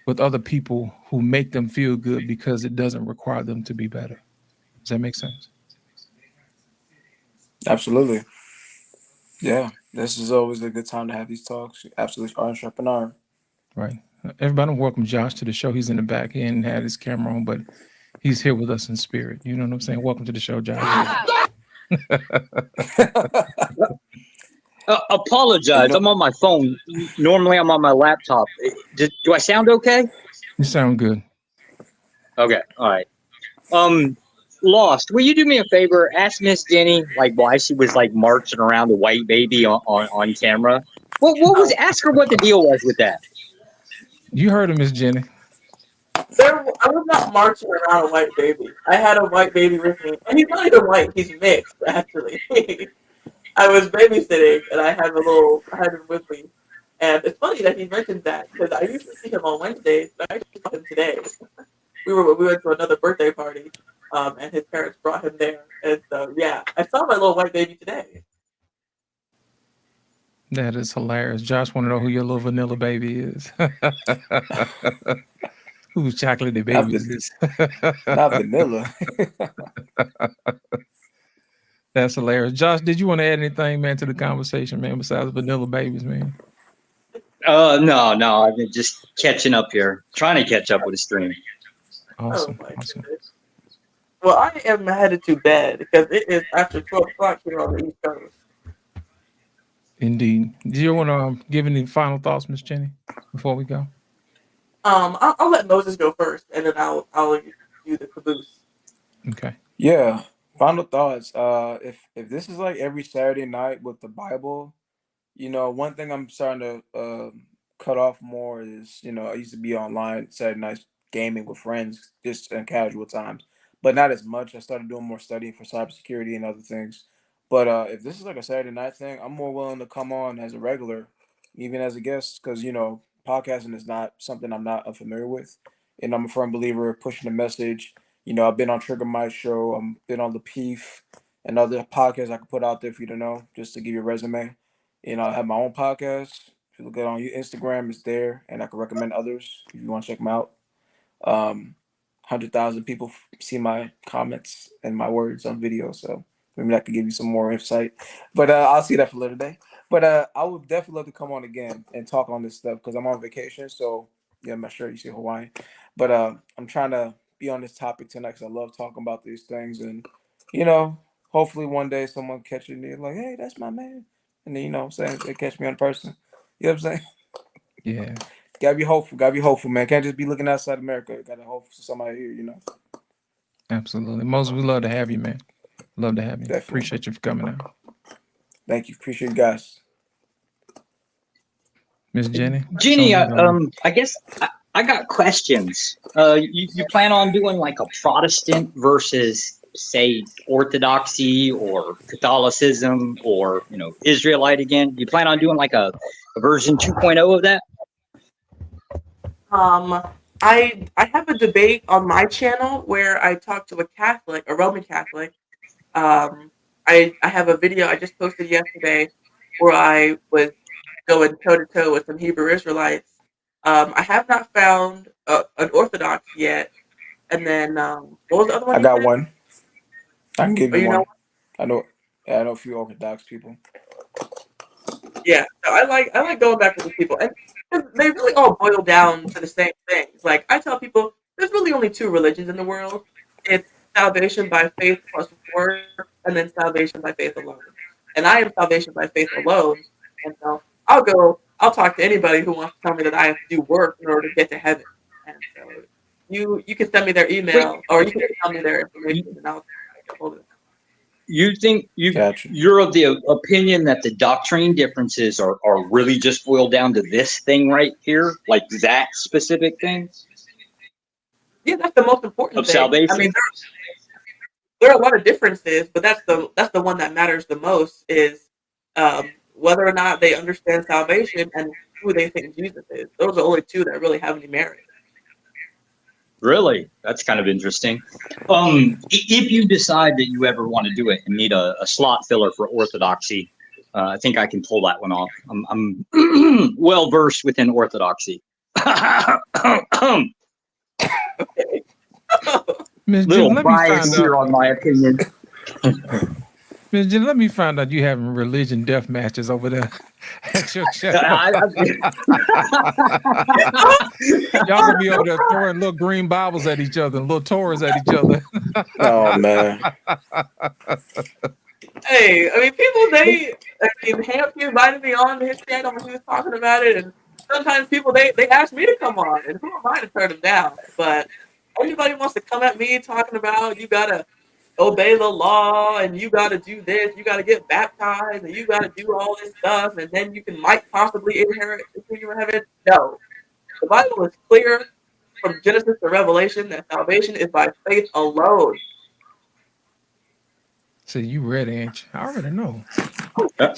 with other people who make them feel good because it doesn't require them to be better. Does that make sense? Absolutely. Yeah. This is always a good time to have these talks. Absolutely entrepreneur. Right. Everybody, welcome Josh to the show. He's in the back. He hadn't had his camera on, but he's here with us in spirit. You know what I'm saying? Welcome to the show, Josh. And you Apologize. know, I'm on my phone. Normally, I'm on my laptop. Do I sound okay? You sound good. Okay. All right. Um, Lost. Will you do me a favor? Ask Miss Ginny like why she was like marching around the white baby on camera. What was? Ask her what the deal was with that. You heard him, Miss Jenny. I was not marching around a white baby. I had a white baby with me, and he's not even white. He's mixed, actually. I was babysitting, and I had him with me. And it's funny that he mentioned that because I usually see him on Wednesdays, but I actually saw him today. We went to another birthday party, and his parents brought him there, and so yeah, I saw my little white baby today. That is hilarious. Josh want to know who your little vanilla baby is. Whose chocolate the not, baby is. not vanilla. That's hilarious. Josh, did you want to add anything, man, to the conversation, man, besides vanilla babies, man? No. I've been just catching up here, trying to catch up with the stream. Oh Awesome. my Awesome. goodness. Well, I am headed to bed because it is after 12 o'clock here on the East Coast. Indeed. Do you want to give any final thoughts, Miss Jenny, before we go? I'll let Moses go first, and then I'll do the caboose. Okay. Yeah. Final thoughts. If this is like every Saturday night with the Bible, you know, one thing I'm starting to cut off more is, you know, I used to be online Saturday nights gaming with friends just in casual times, but not as much. I started doing more studying for cybersecurity and other things. But if this is like a Saturday night thing, I'm more willing to come on as a regular, even as a guest, because, you know, podcasting is not something I'm not unfamiliar with. And I'm a firm believer of pushing the message. You know, I've been on Trigger My Show, I've been on the Peef and other podcasts I could put out there for you to know, just to give you a resume. You know, I have my own podcast. If you look at it on Instagram, it's there, and I can recommend others if you want to check them out. 100,000 people see my comments and my words on video, so maybe that could give you some more insight. But I'll see that for later day. But I would definitely love to come on again and talk on this stuff because I'm on vacation. So yeah, I'm not sure you see Hawaii, but I'm trying to be on this topic tonight because I love talking about these things, and hopefully one day someone catches me like, hey, that's my man, and then what I'm saying, they catch me in person. You know what I'm saying? Yeah, Gotta be hopeful. Gotta be hopeful, man. Can't just be looking outside America. Gotta hope for somebody here. absolutely. Moses, we love to have you, man. Love to have you. Definitely. Appreciate you for coming out. Thank you. Appreciate you guys. Miss Jenny? Ginny, something I guess I got questions. You plan on doing like a Protestant versus, say, Orthodoxy or Catholicism or, Israelite again? You plan on doing like a version 2.0 of that? I have a debate on my channel where I talk to a Catholic, a Roman Catholic. I have a video I just posted yesterday where I was going toe to toe with some Hebrew Israelites. I have not found an Orthodox yet. And then what was the other one? I got one. I can give Oh, you you know one. I know a few Orthodox people. Yeah, so I like going back with these people, and they really all boil down to the same things. Like I tell people, there's really only two religions in the world. It's salvation by faith plus work, and then salvation by faith alone. And I am salvation by faith alone. And so I'll talk to anybody who wants to tell me that I have to do work in order to get to heaven. And so you can send me their Wait, email, or you can tell me their you, information, and I'll get hold of them. you think Gotcha. you're of the opinion that the doctrine differences are really just boiled down to this thing right here, like that specific thing Yeah, that's the most important of thing. I mean, salvation? there are a lot of differences, but that's the one that matters the most is whether or not they understand salvation and who they think Jesus is. Those are the only two that really have any merit. Really? That's kind of interesting. If you decide that you ever want to do it and need a slot filler for Orthodoxy, I think I can pull that one off. I'm well versed within Orthodoxy. Okay. Miss Jenny, Little let me bias find here out. on my opinion. Miss Jenny, let me find out you having religion death matches over there at your channel. Y'all gonna be over there throwing little green Bibles at each other and little Torahs at each other. Oh man. Hey, I mean, Hampton invited me on his channel when he was talking about it, and sometimes people they ask me to come on, and who am I to turn them down? But anybody wants to come at me talking about you gotta obey the law and you got to do this, you got to get baptized and you got to do all this stuff and then you might possibly inherit the kingdom of heaven. No, the Bible is clear from Genesis to Revelation that salvation is by faith alone. So you ready, ain't you? I already know.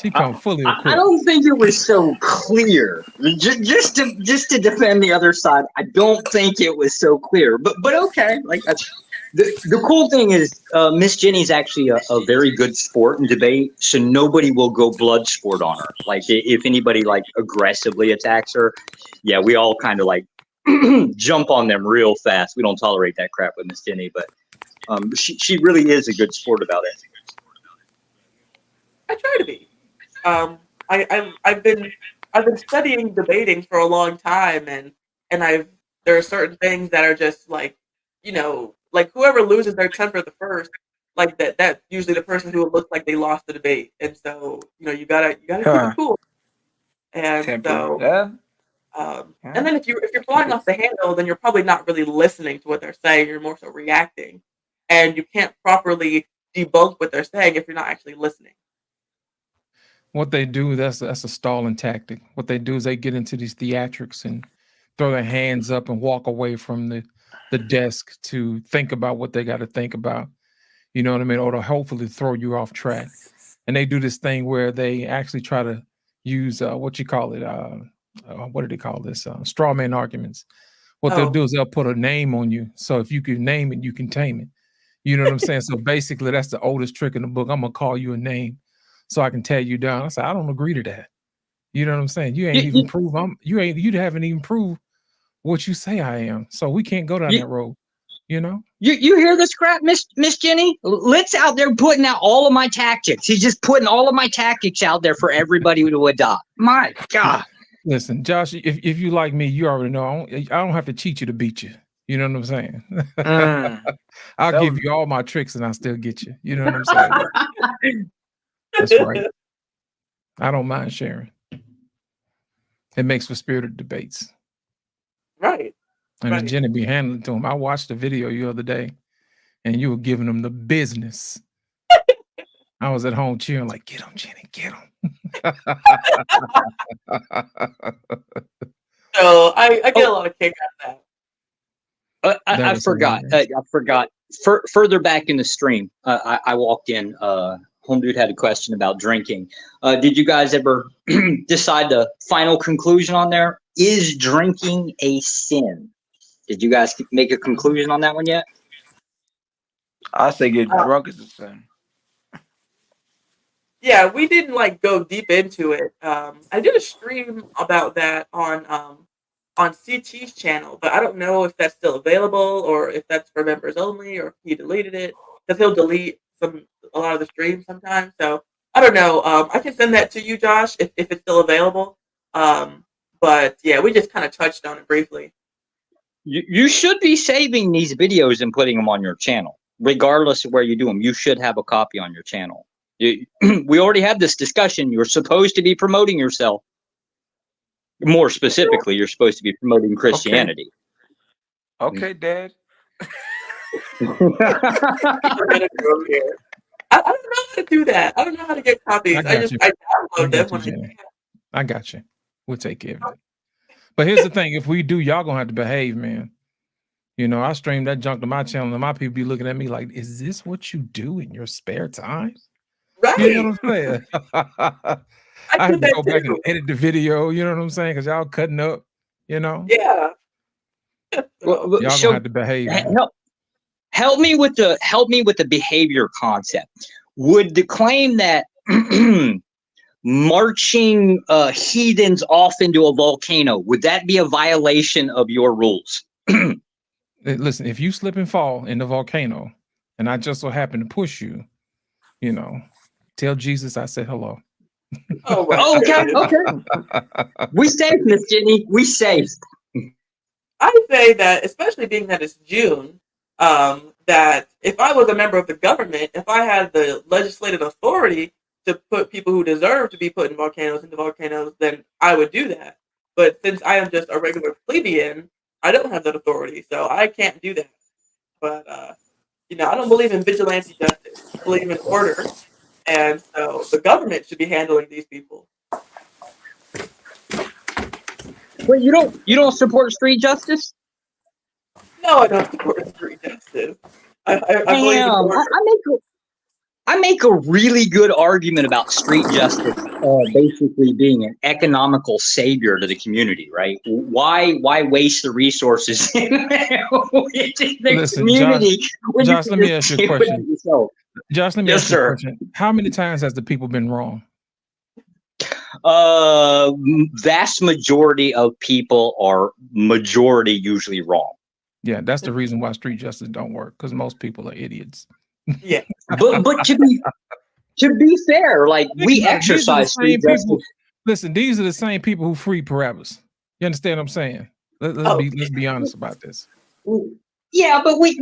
She come fully I equipped. don't think it was so clear. Just to defend the other side, I don't think it was so clear. But okay, like that's the cool thing is Miss Jenny's actually a very good sport in debate, so nobody will go blood sport on her. Like if anybody like aggressively attacks her, yeah, we all kind of like jump on them real fast. We don't tolerate that crap with Miss Jenny, but she really is a good sport about it. I try to be. I've been studying debating for a long time, and there are certain things that are just like like whoever loses their temper the first, like that's usually the person who looks like they lost the debate, and so you gotta keep it cool, and Temper. so Yeah. and then if you're flying off the handle, then you're probably not really listening to what they're saying. You're more so reacting, and you can't properly debunk what they're saying if you're not actually listening. What they do, that's a stalling tactic. What they do is they get into these theatrics and throw their hands up and walk away from the desk to think about what they got to think about. You know what I mean? Or to hopefully throw you off track. And they do this thing where they actually try to use what you call it? What do they call this? Straw man arguments. What they'll do is they'll put a name on you. So if you can name it, you can tame it. You know what I'm saying? So basically, that's the oldest trick in the book. I'm gonna call you a name so I can tear you down. I said, I don't agree to that. You know what I'm saying? You ain't even prove you haven't even proved what you say I am. So we can't go down You- that road, you know? You hear this crap, Miss Jenny? Lit's out there putting out all of my tactics. He's just putting all of my tactics out there for everybody to adopt. My God. Listen, Josh, if you like me, you already know I don't have to cheat you to beat you. You know what I'm saying? I'll That give was- you all my tricks and I'll still get you. You know what I'm saying? That's right. I don't mind sharing. It makes for spirited debates. Right. And Right. Jenny be handling to him. I watched the video the other day and you were giving them the business. I was at home cheering like, get him, Jenny, get him. So I get a lot of kick out of that. That I was forgot. hilarious. I forgot. Further back in the stream, I walked in. Home dude had a question about drinking. Did you guys ever decide the final conclusion on there? Is drinking a sin? Did you guys make a conclusion on that one yet? I say get drunk is a sin. Yeah, we didn't like go deep into it. I did a stream about that on CT's channel, but I don't know if that's still available or if that's for members only or if he deleted it because he'll delete a lot of the streams sometimes. So I don't know. I can send that to you, Josh, if it's still available. But yeah, we just kind of touched on it briefly. You should be saving these videos and putting them on your channel, regardless of where you do them. You should have a copy on your channel. We already had this discussion. You're supposed to be promoting yourself. More specifically, you're supposed to be promoting Christianity. Okay, Dad. We're gonna go over here. I don't know how to do that. I don't know how to get copies. I got you. I I download them got you, when I Jenny. can. I got you. We'll take care of it. But here's the thing: if we do, y'all gonna have to behave, man. You know, I stream that junk to my channel, and my people be looking at me like, "Is this what you do in your spare time?" Right. You know what I'm saying? I do have to that go back and too. edit the video. You know what I'm saying? Because y'all cutting up. You know, Yeah. Well, y'all so gonna have to behave. Man. help me with the behavior concept. Would the claim that marching heathens off into a volcano, would that be a violation of your rules? Listen, if you slip and fall in the volcano, and I just so happen to push you, you know, tell Jesus I said hello. Oh my Okay, goodness. okay. We safe, Miss Ginny. We safe. I say that, especially being that it's June, that if I was a member of the government, if I had the legislative authority to put people who deserve to be put in volcanoes into volcanoes, then I would do that. But since I am just a regular plebeian, I don't have that authority, so I can't do that. But I don't believe in vigilante justice. I believe in order, and so the government should be handling these people. Wait, you don't support street justice? No, I don't support street justice. I believe in Damn, order. I make a really good argument about street justice basically being an economical savior to the community, right? Why waste the resources in the Listen, community? when Josh, you let me just ask you a do it question. yourself? Josh, let me Yes, ask you a sir. question. How many times has the people been wrong? Vast majority of people are majority usually wrong. Yeah, that's the reason why street justice don't work, because most people are idiots. Yeah. But to be fair, like Think we about it. These are the exercise street same people. justice. Listen, these are the same people who free Barabbas. You understand what I'm saying? Let's be honest about this. Yeah, but we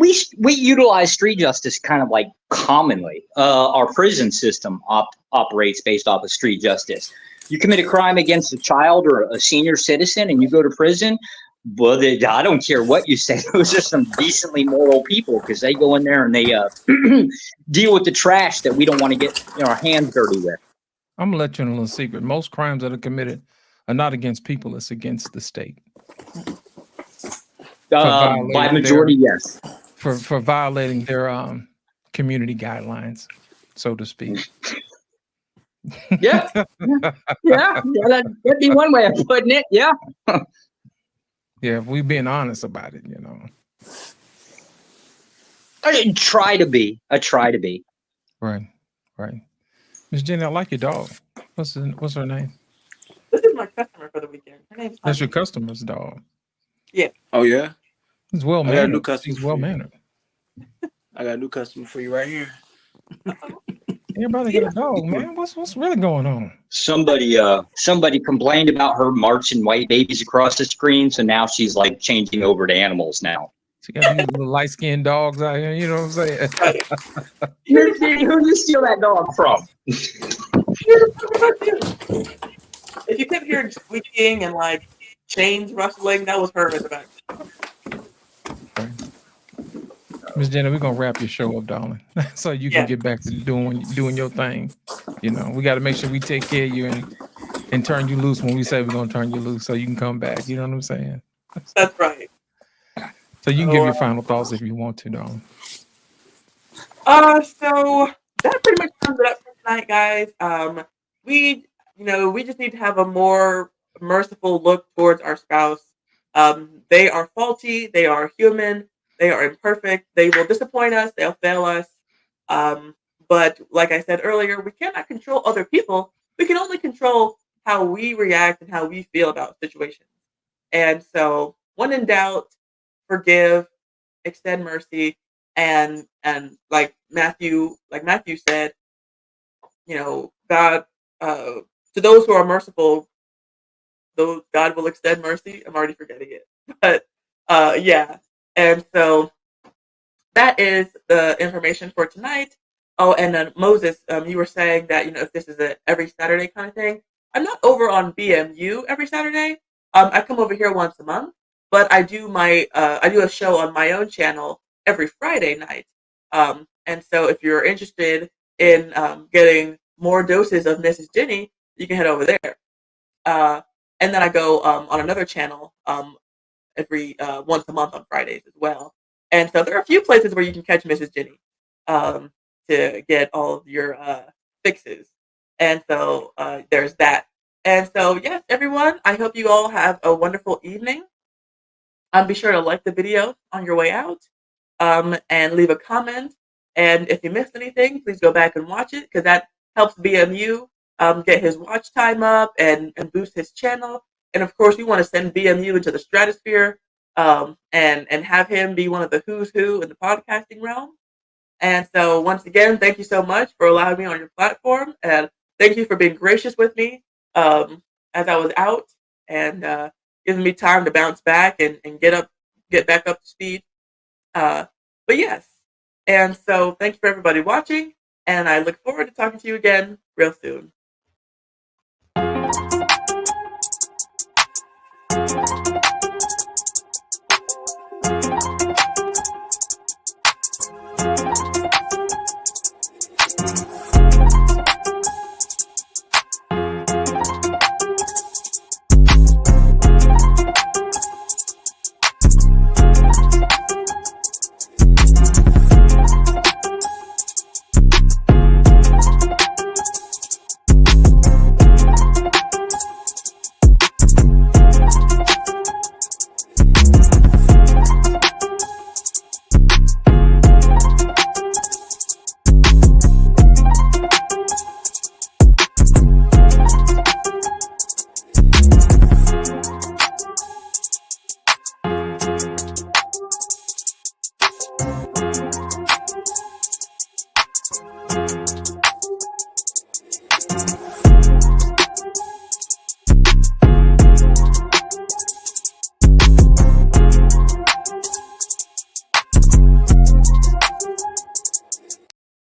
utilize street justice kind of like commonly. Our prison system operates based off of street justice. You commit a crime against a child or a senior citizen and you go to prison, well, I don't care what you say. Those are some decently moral people because they go in there and they deal with the trash that we don't want to get our hands dirty with. I'm gonna let you in a little secret. Most crimes that are committed are not against people; it's against the state. By majority, yes. For violating their community guidelines, so to speak. Yeah, that'd be one way of putting it. Yeah. Yeah, if we're being honest about it, I try to be. Right. Miss Jenny, I like your dog. What's her name? This is my customer for the weekend. Her name's That's your Honey. customer's dog. Oh yeah. He's well I got a new mannered. customer He's for well you. mannered. I got a new customer for you right here. Uh-oh. Everybody got a dog, man. What's really going on? Somebody complained about her marching white babies across the screen, so now she's like changing over to animals now. She got these little light skinned dogs out here. You know what I'm saying? Right. Who did you steal that dog from? If you kept hearing squeaking and like chains rustling, that was her in the back. Okay. Miss Jenna, we're gonna wrap your show up, darling, so you can Yeah. get back to doing your thing. You know, we got to make sure we take care of you and turn you loose when we say we're gonna turn you loose, so you can come back. You know what I'm saying? That's right. So you can give So, your final thoughts if you want to, darling. so that pretty much sums it up for tonight, guys. We, we just need to have a more merciful look towards our spouse. They are faulty. They are human. They are imperfect. They will disappoint us. They'll fail us. But like I said earlier, we cannot control other people. We can only control how we react and how we feel about situations. And so, when in doubt, forgive, extend mercy, and like Matthew said, God, to those who are merciful, those God will extend mercy. I'm already forgetting it, but yeah. And so that is the information for tonight. Oh, and then Moses, you were saying that if this is a every Saturday kind of thing. I'm not over on BMU every Saturday. I come over here once a month, but I do a show on my own channel every Friday night. And so if you're interested in getting more doses of Mrs. Ginny, you can head over there. Uh, and then I go on another channel every once a month on Fridays as well. And so there are a few places where you can catch Mrs. Ginny um, to get all of your fixes. And so there's that. And so, yes, everyone, I hope you all have a wonderful evening. Be sure to like the video on your way out and leave a comment. And if you missed anything, please go back and watch it because that helps BMU get his watch time up and boost his channel. And of course, we want to send BMU into the stratosphere and have him be one of the who's who in the podcasting realm. And so, once again, thank you so much for allowing me on your platform. And thank you for being gracious with me as I was out and giving me time to bounce back and get back up to speed. But yes. And so, thank you for everybody watching. And I look forward to talking to you again real soon.